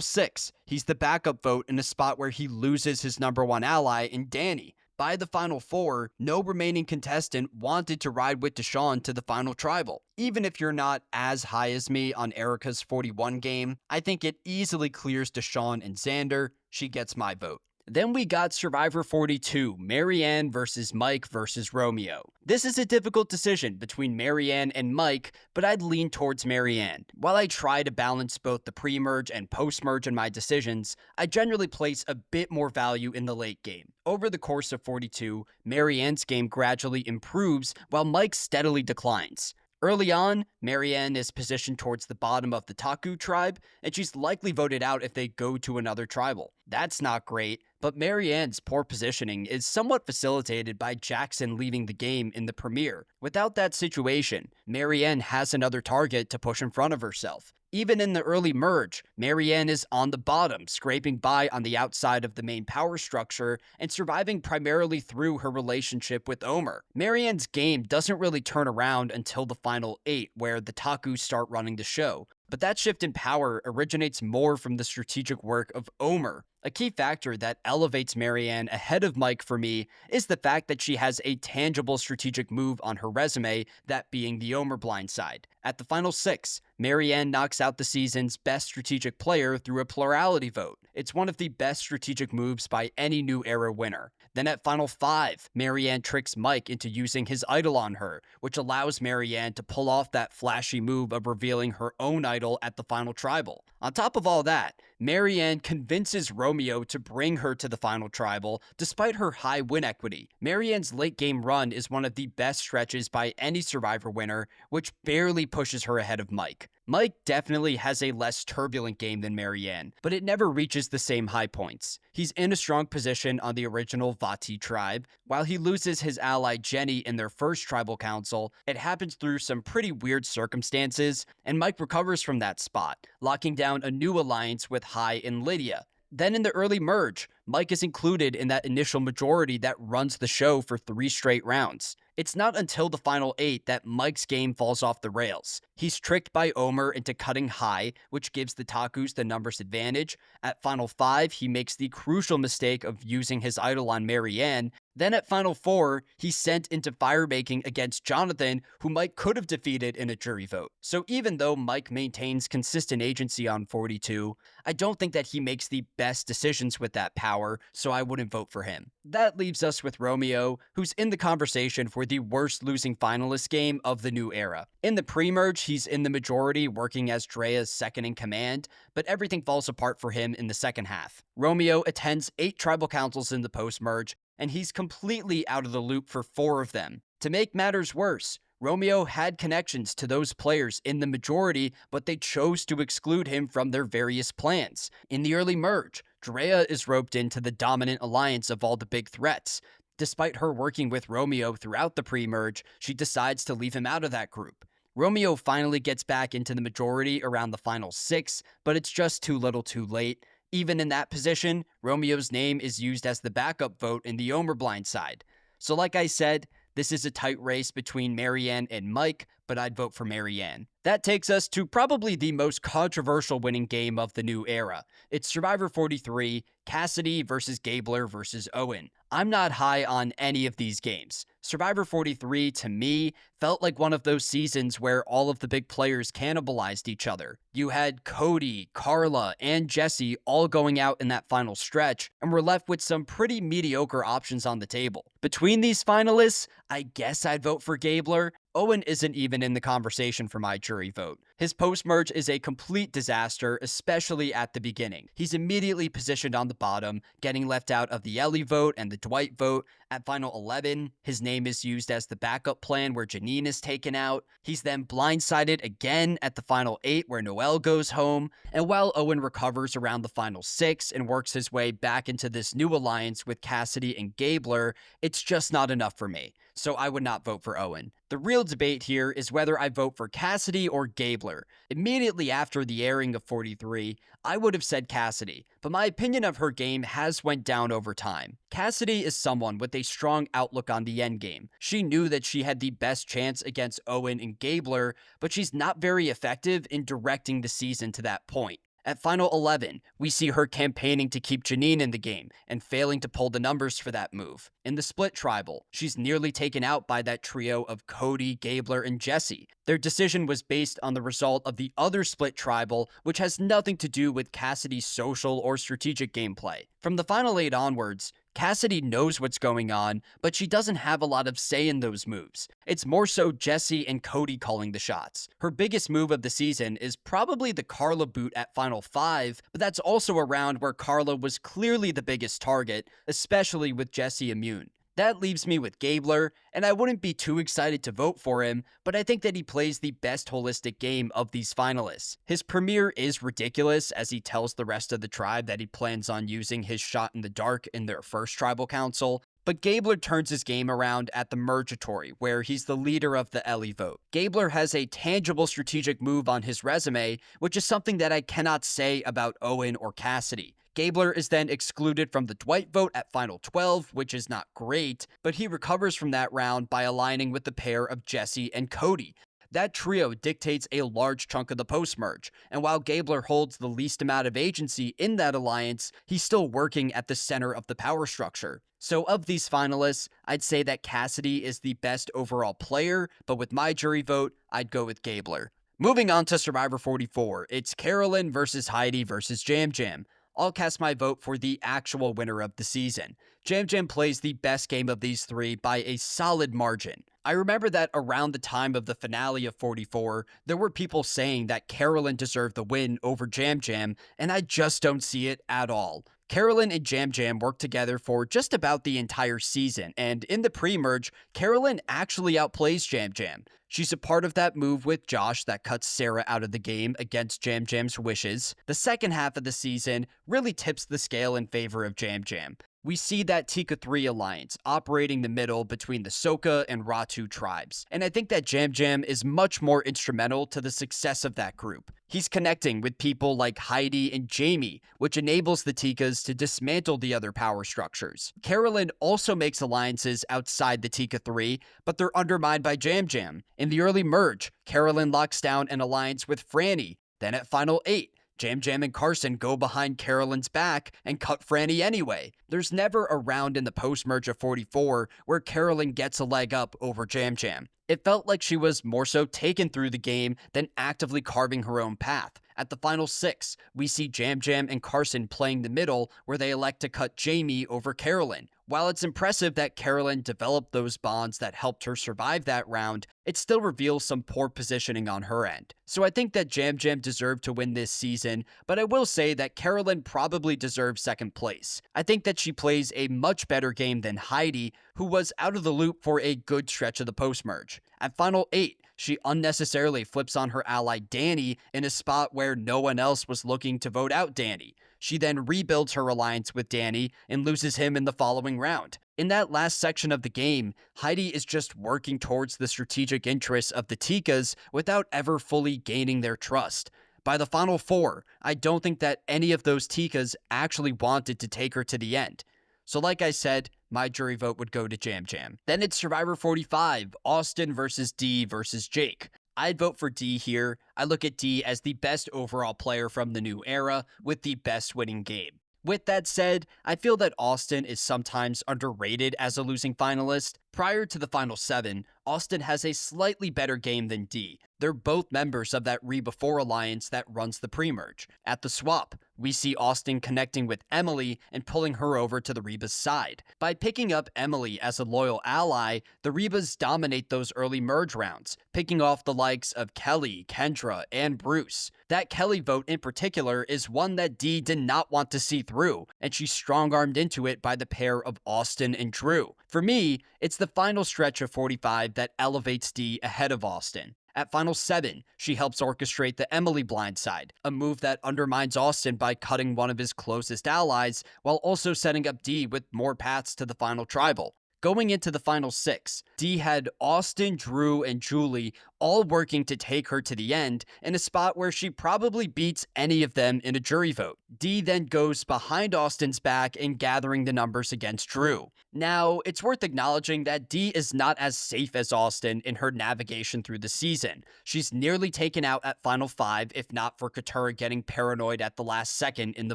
S1: 6, he's the backup vote in a spot where he loses his #1 ally in Danny. By the Final 4, no remaining contestant wanted to ride with Deshawn to the final tribal. Even if you're not as high as me on Erica's 41 game, I think it easily clears Deshawn and Xander. She gets my vote. Then we got Survivor 42, Marianne versus Mike versus Romeo. This is a difficult decision between Marianne and Mike, but I'd lean towards Marianne. While I try to balance both the pre-merge and post-merge in my decisions, I generally place a bit more value in the late game. Over the course of 42, Marianne's game gradually improves while Mike steadily declines. Early on, Marianne is positioned towards the bottom of the Taku tribe, and she's likely voted out if they go to another tribal. That's not great, but Marianne's poor positioning is somewhat facilitated by Jackson leaving the game in the premiere. Without that situation, Marianne has another target to push in front of herself. Even in the early merge, Marianne is on the bottom, scraping by on the outside of the main power structure and surviving primarily through her relationship with Omer. Marianne's game doesn't really turn around until the Final 8, where the Taku start running the show. But that shift in power originates more from the strategic work of Omer. A key factor that elevates Marianne ahead of Mike for me is the fact that she has a tangible strategic move on her resume, that being the Omer blindside. At the Final 6, Marianne knocks out the season's best strategic player through a plurality vote. It's one of the best strategic moves by any New Era winner. Then at Final 5, Marianne tricks Mike into using his idol on her, which allows Marianne to pull off that flashy move of revealing her own idol at the final tribal. On top of all that, Marianne convinces Romeo to bring her to the final tribal, despite her high win equity. Marianne's late game run is one of the best stretches by any Survivor winner, which barely pushes her ahead of Mike. Mike definitely has a less turbulent game than Marianne, but it never reaches the same high points. He's in a strong position on the original Vati tribe. While he loses his ally Jenny in their first tribal council, it happens through some pretty weird circumstances, and Mike recovers from that spot, locking down a new alliance with Hai and Lydia. Then in the early merge, Mike is included in that initial majority that runs the show for 3 straight rounds. It's not until the Final 8 that Mike's game falls off the rails. He's tricked by Omer into cutting Hai, which gives the Takus the numbers advantage. At Final 5, he makes the crucial mistake of using his idol on Marianne. Then at Final 4, he's sent into firemaking against Jonathan, who Mike could have defeated in a jury vote. So even though Mike maintains consistent agency on 42, I don't think that he makes the best decisions with that power, so I wouldn't vote for him. That leaves us with Romeo, who's in the conversation for the worst losing finalist game of the new era. In the pre-merge, he's in the majority, working as Drea's second in command, but everything falls apart for him in the second half. Romeo attends 8 tribal councils in the post-merge, and he's completely out of the loop for 4 of them. To make matters worse, Romeo had connections to those players in the majority, but they chose to exclude him from their various plans. In the early merge, Drea is roped into the dominant alliance of all the big threats. Despite her working with Romeo throughout the pre-merge, she decides to leave him out of that group. Romeo finally gets back into the majority around the final 6, but it's just too little too late. Even in that position, Romeo's name is used as the backup vote in the Omerblind side. So like I said, this is a tight race between Marianne and Mike, but I'd vote for Marianne. That takes us to probably the most controversial winning game of the new era. It's Survivor 43, Cassidy versus Gabler versus Owen. I'm not high on any of these games. Survivor 43, to me, felt like one of those seasons where all of the big players cannibalized each other. You had Cody, Carla, and Jesse all going out in that final stretch, and were left with some pretty mediocre options on the table. Between these finalists, I guess I'd vote for Gabler. Owen isn't even in the conversation for my jury vote. His post-merge is a complete disaster, especially at the beginning. He's immediately positioned on the bottom, getting left out of the Ellie vote and the Dwight vote. At Final 11, his name is used as the backup plan where Janine is taken out. He's then blindsided again at the Final 8 where Noelle goes home. And while Owen recovers around the Final 6 and works his way back into this new alliance with Cassidy and Gabler, it's just not enough for me. So I would not vote for Owen. The real debate here is whether I vote for Cassidy or Gabler. Immediately after the airing of 43, I would have said Cassidy, but my opinion of her game has went down over time. Cassidy is someone with a strong outlook on the endgame. She knew that she had the best chance against Owen and Gabler, but she's not very effective in directing the season to that point. At Final 11, we see her campaigning to keep Janine in the game and failing to pull the numbers for that move. In the split tribal, she's nearly taken out by that trio of Cody, Gabler, and Jesse. Their decision was based on the result of the other split tribal, which has nothing to do with Cassidy's social or strategic gameplay. From the Final 8 onwards, Cassidy knows what's going on, but she doesn't have a lot of say in those moves. It's more so Jesse and Cody calling the shots. Her biggest move of the season is probably the Carla boot at Final 5, but that's also a round where Carla was clearly the biggest target, especially with Jesse immune. That leaves me with Gabler, and I wouldn't be too excited to vote for him, but I think that he plays the best holistic game of these finalists. His premiere is ridiculous as he tells the rest of the tribe that he plans on using his shot in the dark in their first tribal council, but Gabler turns his game around at the Mergatory, where he's the leader of the Ellie vote. Gabler has a tangible strategic move on his resume, which is something that I cannot say about Owen or Cassidy. Gabler is then excluded from the Dwight vote at Final 12, which is not great, but he recovers from that round by aligning with the pair of Jesse and Cody. That trio dictates a large chunk of the post-merge, and while Gabler holds the least amount of agency in that alliance, he's still working at the center of the power structure. So of these finalists, I'd say that Cassidy is the best overall player, but with my jury vote, I'd go with Gabler. Moving on to Survivor 44, it's Carolyn versus Heidi versus Jam Jam. I'll cast my vote for the actual winner of the season. Jam Jam plays the best game of these three by a solid margin. I remember that around the time of the finale of 44, there were people saying that Carolyn deserved the win over Jam Jam, and I just don't see it at all. Carolyn and Jam Jam worked together for just about the entire season, and in the pre-merge, Carolyn actually outplays Jam Jam. She's a part of that move with Josh that cuts Sarah out of the game against Jam Jam's wishes. The second half of the season really tips the scale in favor of Jam Jam. We see that Tika 3 alliance operating the middle between the Soka and Ratu tribes, and I think that Jam Jam is much more instrumental to the success of that group. He's connecting with people like Heidi and Jamie, which enables the Tikas to dismantle the other power structures. Carolyn also makes alliances outside the Tika 3, but they're undermined by Jam Jam. In the early merge, Carolyn locks down an alliance with Franny. Then at Final 8, Jam Jam and Carson go behind Carolyn's back and cut Franny anyway. There's never a round in the post-merge of 44 where Carolyn gets a leg up over Jam Jam. It felt like she was more so taken through the game than actively carving her own path. At the Final 6, we see Jam Jam and Carson playing the middle where they elect to cut Jamie over Carolyn. While it's impressive that Carolyn developed those bonds that helped her survive that round, it still reveals some poor positioning on her end. So I think that Jam Jam deserved to win this season, but I will say that Carolyn probably deserves second place. I think that she plays a much better game than Heidi, who was out of the loop for a good stretch of the post-merge. At Final 8, she unnecessarily flips on her ally Danny in a spot where no one else was looking to vote out Danny. She then rebuilds her alliance with Danny and loses him in the following round. In that last section of the game, Heidi is just working towards the strategic interests of the Tikas without ever fully gaining their trust. By the final 4, I don't think that any of those Tikas actually wanted to take her to the end. So like I said, my jury vote would go to Jam Jam. Then it's Survivor 45, Austin versus D versus Jake. I'd vote for D here. I look at D as the best overall player from the new era with the best winning game. With that said, I feel that Austin is sometimes underrated as a losing finalist. Prior to the final 7, Austin has a slightly better game than D. They're both members of that Reba 4 alliance that runs the pre-merge. At the swap, we see Austin connecting with Emily and pulling her over to the Reba's side. By picking up Emily as a loyal ally, the Rebas dominate those early merge rounds, picking off the likes of Kelly, Kendra, and Bruce. That Kelly vote in particular is one that D did not want to see through, and she strong-armed into it by the pair of Austin and Drew. For me, it's the final stretch of 45 that elevates D ahead of Austin. At Final 7, she helps orchestrate the Emily blindside, a move that undermines Austin by cutting one of his closest allies, while also setting up D with more paths to the final tribal. Going into the final 6, D had Austin, Drew, and Julie all working to take her to the end in a spot where she probably beats any of them in a jury vote. D then goes behind Austin's back in gathering the numbers against Drew. Now, it's worth acknowledging that D is not as safe as Austin in her navigation through the season. She's nearly taken out at Final 5 if not for Katurah getting paranoid at the last second in the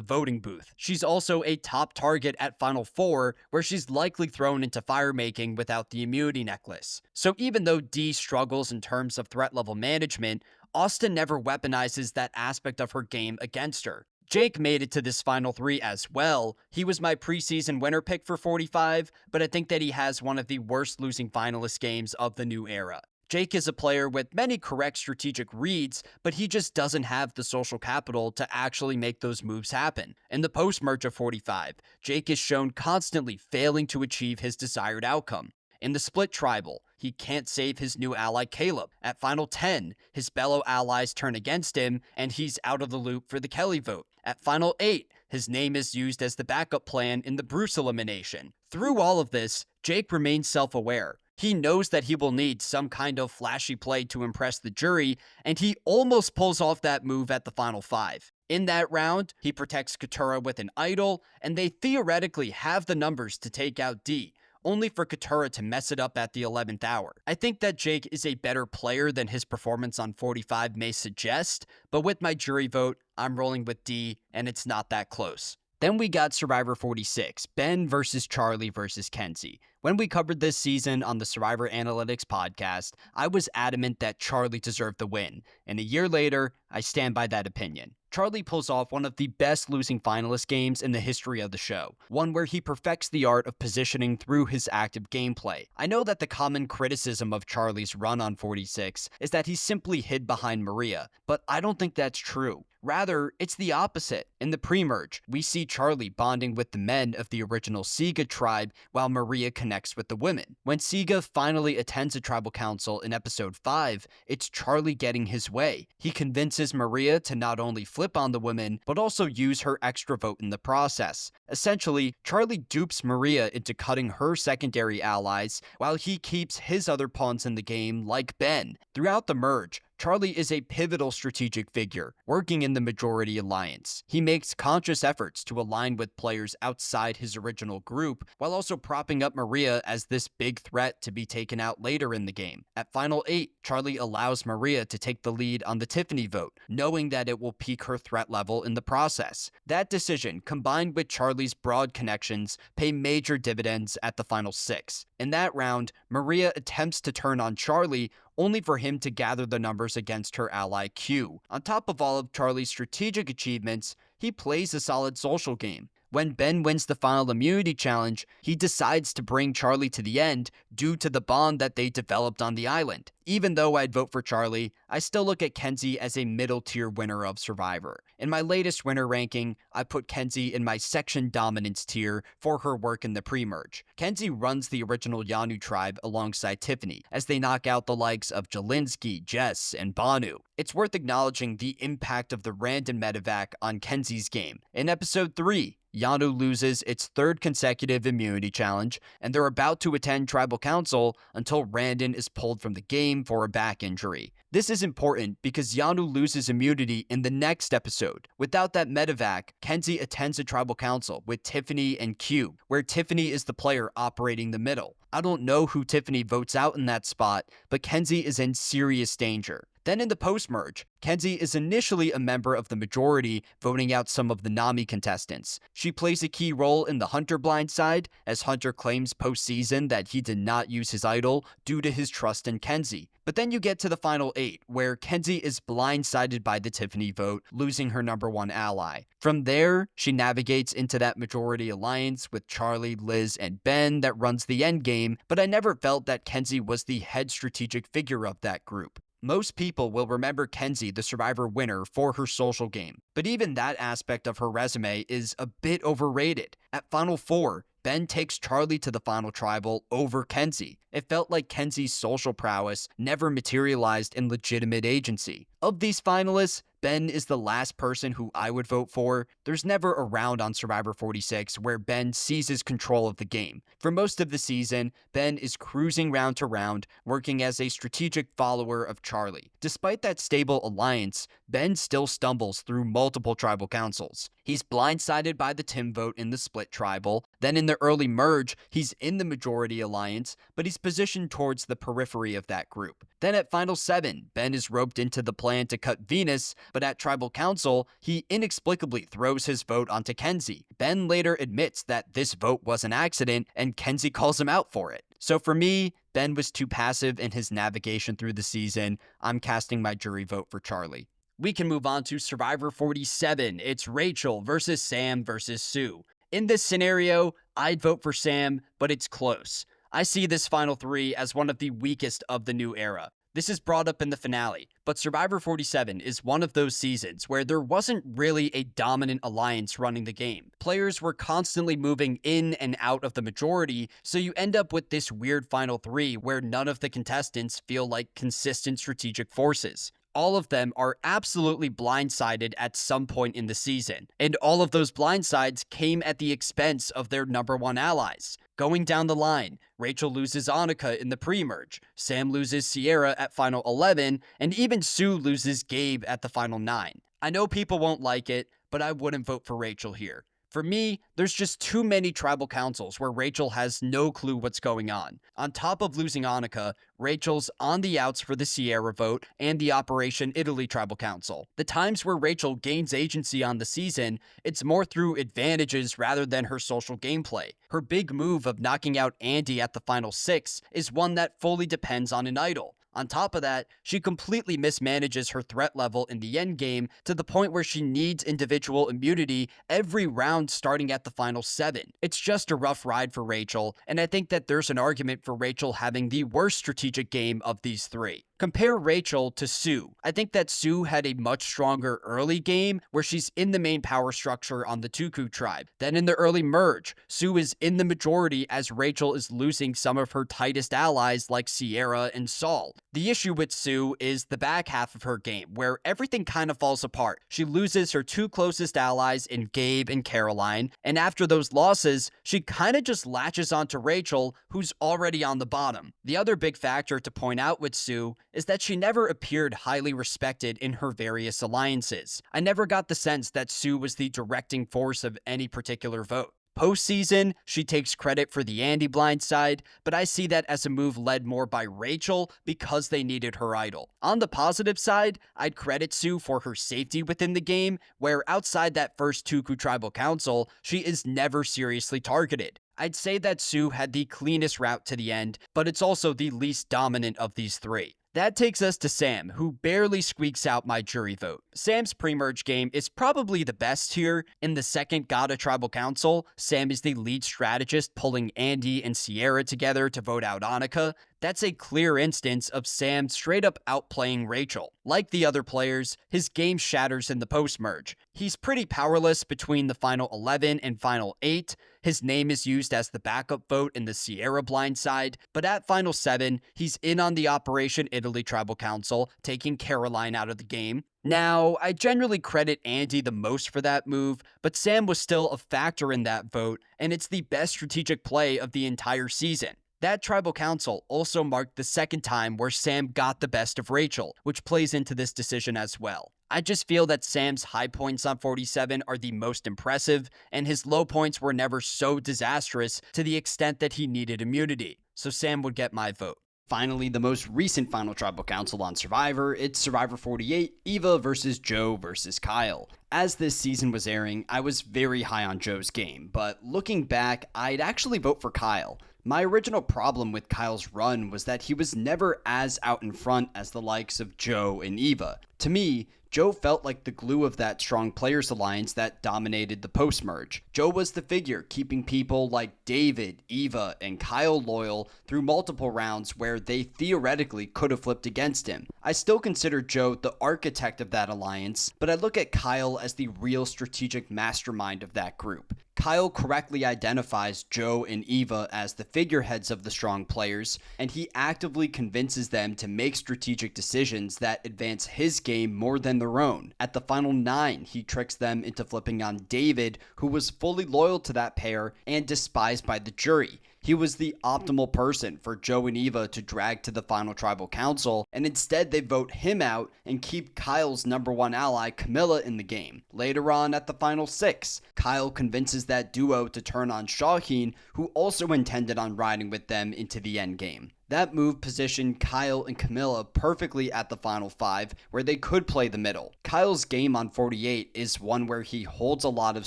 S1: voting booth. She's also a top target at Final 4 where she's likely thrown into fire making without the immunity necklace. So even though D struggles in terms of threat level management, Austin never weaponizes that aspect of her game against her. Jake made it to this final 3 as well. He was my preseason winner pick for 45, but I think that he has one of the worst losing finalist games of the new era. Jake is a player with many correct strategic reads, but he just doesn't have the social capital to actually make those moves happen. In the post-merge of 45, Jake is shown constantly failing to achieve his desired outcome. In the split tribal, he can't save his new ally Caleb. At Final 10, his fellow allies turn against him, and he's out of the loop for the Kelly vote. At Final 8, his name is used as the backup plan in the Bruce elimination. Through all of this, Jake remains self-aware. He knows that he will need some kind of flashy play to impress the jury, and he almost pulls off that move at the Final 5. In that round, he protects Katurah with an idol, and they theoretically have the numbers to take out D, only for Katurah to mess it up at the 11th hour. I think that Jake is a better player than his performance on 45 may suggest, but with my jury vote, I'm rolling with D, and it's not that close. Then we got Survivor 46, Ben versus Charlie versus Kenzie. When we covered this season on the Survivor Analytics podcast, I was adamant that Charlie deserved the win, and a year later, I stand by that opinion. Charlie pulls off one of the best losing finalist games in the history of the show, one where he perfects the art of positioning through his active gameplay. I know that the common criticism of Charlie's run on 46 is that he simply hid behind Maria, but I don't think that's true. Rather, it's the opposite. In the pre-merge, we see Charlie bonding with the men of the original Siga tribe while Maria connects with the women. When Siga finally attends a tribal council in episode 5, it's Charlie getting his way. He convinces Maria to not only flip on the women, but also use her extra vote in the process. Essentially, Charlie dupes Maria into cutting her secondary allies while he keeps his other pawns in the game like Ben. Throughout the merge, Charlie is a pivotal strategic figure, working in the majority alliance. He makes conscious efforts to align with players outside his original group, while also propping up Maria as this big threat to be taken out later in the game. At Final 8, Charlie allows Maria to take the lead on the Tiffany vote, knowing that it will peak her threat level in the process. That decision, combined with Charlie's broad connections, pay major dividends at the Final 6. In that round, Maria attempts to turn on Charlie, only for him to gather the numbers against her ally Q. On top of all of Charlie's strategic achievements, he plays a solid social game. When Ben wins the final immunity challenge, he decides to bring Charlie to the end due to the bond that they developed on the island. Even though I'd vote for Charlie, I still look at Kenzie as a middle tier winner of Survivor. In my latest winner ranking, I put Kenzie in my section dominance tier for her work in the pre-merge. Kenzie runs the original Yanu tribe alongside Tiffany, as they knock out the likes of Jelinski, Jess, and Banu. It's worth acknowledging the impact of the random medevac on Kenzie's game. In episode 3, Yanu loses its third consecutive immunity challenge, and they're about to attend tribal council until Randon is pulled from the game for a back injury. This is important because Yanu loses immunity in the next episode. Without that medevac, Kenzie attends a tribal council with Tiffany and Q, where Tiffany is the player operating the middle. I don't know who Tiffany votes out in that spot, but Kenzie is in serious danger. Then in the post-merge, Kenzie is initially a member of the majority, voting out some of the Nami contestants. She plays a key role in the Hunter blindside, as Hunter claims post-season that he did not use his idol due to his trust in Kenzie. But then you get to the final 8, where Kenzie is blindsided by the Tiffany vote, losing her number 1 ally. From there, she navigates into that majority alliance with Charlie, Liz, and Ben that runs the endgame, but I never felt that Kenzie was the head strategic figure of that group. Most people will remember Kenzie, the Survivor winner, for her social game, but even that aspect of her resume is a bit overrated. At Final 4, Ben takes Charlie to the final tribal over Kenzie. It felt like Kenzie's social prowess never materialized in legitimate agency. Of these finalists, Ben is the last person who I would vote for. There's never a round on Survivor 46 where Ben seizes control of the game. For most of the season, Ben is cruising round to round, working as a strategic follower of Charlie. Despite that stable alliance, Ben still stumbles through multiple tribal councils. He's blindsided by the Tim vote in the split tribal. Then in the early merge, he's in the majority alliance, but he's positioned towards the periphery of that group. Then at Final 7, Ben is roped into the plan to cut Venus, but at tribal council, he inexplicably throws his vote onto Kenzie. Ben later admits that this vote was an accident, and Kenzie calls him out for it. So for me, Ben was too passive in his navigation through the season. I'm casting my jury vote for Charlie. We can move on to Survivor 47. It's Rachel versus Sam versus Sue. In this scenario, I'd vote for Sam, but it's close. I see this final 3 as one of the weakest of the new era. This is brought up in the finale, but Survivor 47 is one of those seasons where there wasn't really a dominant alliance running the game. Players were constantly moving in and out of the majority, so you end up with this weird final 3 where none of the contestants feel like consistent strategic forces. All of them are absolutely blindsided at some point in the season, and all of those blindsides came at the expense of their number 1 allies. Going down the line, Rachel loses Annika in the pre-merge, Sam loses Sierra at Final 11, and even Sue loses Gabe at the Final 9. I know people won't like it, but I wouldn't vote for Rachel here. For me, there's just too many tribal councils where Rachel has no clue what's going on. On top of losing Annika, Rachel's on the outs for the Sierra vote and the Operation Italy tribal council. The times where Rachel gains agency on the season, it's more through advantages rather than her social gameplay. Her big move of knocking out Andy at the final 6 is one that fully depends on an idol. On top of that, she completely mismanages her threat level in the endgame to the point where she needs individual immunity every round starting at the final 7. It's just a rough ride for Rachel, and I think that there's an argument for Rachel having the worst strategic game of these 3. Compare Rachel to Sue. I think that Sue had a much stronger early game where she's in the main power structure on the Tuku tribe. Then in the early merge, Sue is in the majority as Rachel is losing some of her tightest allies like Sierra and Saul. The issue with Sue is the back half of her game where everything kind of falls apart. She loses her 2 closest allies in Gabe and Caroline, and after those losses, she kind of just latches onto Rachel, who's already on the bottom. The other big factor to point out with Sue is that she never appeared highly respected in her various alliances. I never got the sense that Sue was the directing force of any particular vote. Postseason, she takes credit for the Andy blindside, but I see that as a move led more by Rachel because they needed her idol. On the positive side, I'd credit Sue for her safety within the game, where outside that first Tuku Tribal Council, she is never seriously targeted. I'd say that Sue had the cleanest route to the end, but it's also the least dominant of these 3. That takes us to Sam, who barely squeaks out my jury vote. Sam's pre-merge game is probably the best here. In the second Gada Tribal Council, Sam is the lead strategist pulling Andy and Sierra together to vote out Annika. That's a clear instance of Sam straight up outplaying Rachel. Like the other players, his game shatters in the post-merge. He's pretty powerless between the final 11 and final 8. His name is used as the backup vote in the Sierra blind side, but at final 7, he's in on the Operation Italy Tribal Council, taking Caroline out of the game. Now, I generally credit Andy the most for that move, but Sam was still a factor in that vote, and it's the best strategic play of the entire season. That tribal council also marked the second time where Sam got the best of Rachel, which plays into this decision as well. I just feel that Sam's high points on 47 are the most impressive, and his low points were never so disastrous to the extent that he needed immunity, so Sam would get my vote. Finally, the most recent Final Tribal Council on Survivor, it's Survivor 48, Eva versus Joe versus Kyle. As this season was airing, I was very high on Joe's game, but looking back, I'd actually vote for Kyle. My original problem with Kyle's run was that he was never as out in front as the likes of Joe and Eva. To me, Joe felt like the glue of that strong players alliance that dominated the post-merge. Joe was the figure keeping people like David, Eva, and Kyle loyal through multiple rounds where they theoretically could have flipped against him. I still consider Joe the architect of that alliance, but I look at Kyle as the real strategic mastermind of that group. Kyle correctly identifies Joe and Eva as the figureheads of the strong players, and he actively convinces them to make strategic decisions that advance his game more than their own. At the final 9, he tricks them into flipping on David, who was fully loyal to that pair and despised by the jury. He was the optimal person for Joe and Eva to drag to the final tribal council, and instead they vote him out and keep Kyle's number 1 ally, Camilla, in the game. Later on at the final 6, Kyle convinces that duo to turn on Shaheen, who also intended on riding with them into the endgame. That move positioned Kyle and Camilla perfectly at the final 5, where they could play the middle. Kyle's game on 48 is one where he holds a lot of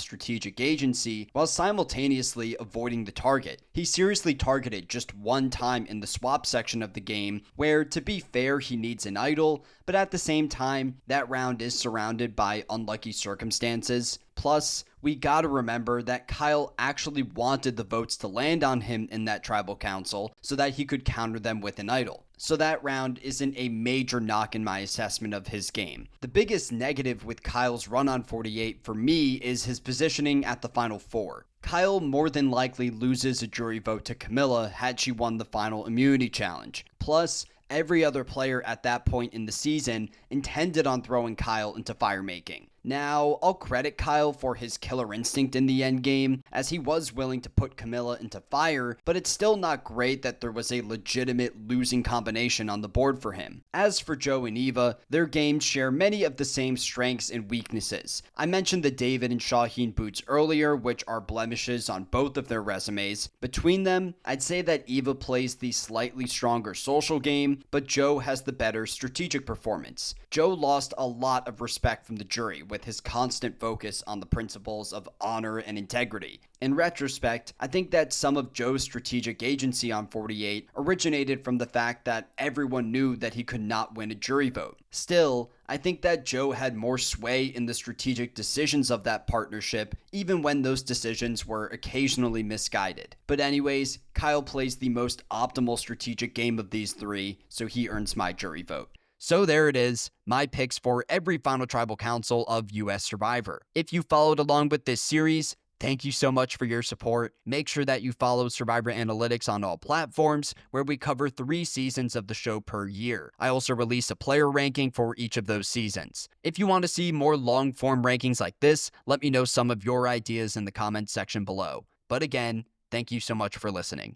S1: strategic agency while simultaneously avoiding the target. He seriously targeted just one time in the swap section of the game, where, to be fair, he needs an idol, but at the same time, that round is surrounded by unlucky circumstances. Plus, we gotta remember that Kyle actually wanted the votes to land on him in that tribal council so that he could counter them with an idol. So that round isn't a major knock in my assessment of his game. The biggest negative with Kyle's run on 48 for me is his positioning at the final 4. Kyle more than likely loses a jury vote to Camilla had she won the final immunity challenge. Plus, every other player at that point in the season intended on throwing Kyle into fire making. Now, I'll credit Kyle for his killer instinct in the endgame, as he was willing to put Camilla into fire, but it's still not great that there was a legitimate losing combination on the board for him. As for Joe and Eva, their games share many of the same strengths and weaknesses. I mentioned the David and Shaheen boots earlier, which are blemishes on both of their resumes. Between them, I'd say that Eva plays the slightly stronger social game, but Joe has the better strategic performance. Joe lost a lot of respect from the jury with his constant focus on the principles of honor and integrity. In retrospect, I think that some of Joe's strategic agency on 48 originated from the fact that everyone knew that he could not win a jury vote. Still, I think that Joe had more sway in the strategic decisions of that partnership, even when those decisions were occasionally misguided. But anyways, Kyle plays the most optimal strategic game of these 3, so he earns my jury vote. So there it is, my picks for every Final Tribal Council of US Survivor. If you followed along with this series, thank you so much for your support. Make sure that you follow Survivor Analytics on all platforms, where we cover 3 seasons of the show per year. I also release a player ranking for each of those seasons. If you want to see more long-form rankings like this, let me know some of your ideas in the comments section below. But again, thank you so much for listening.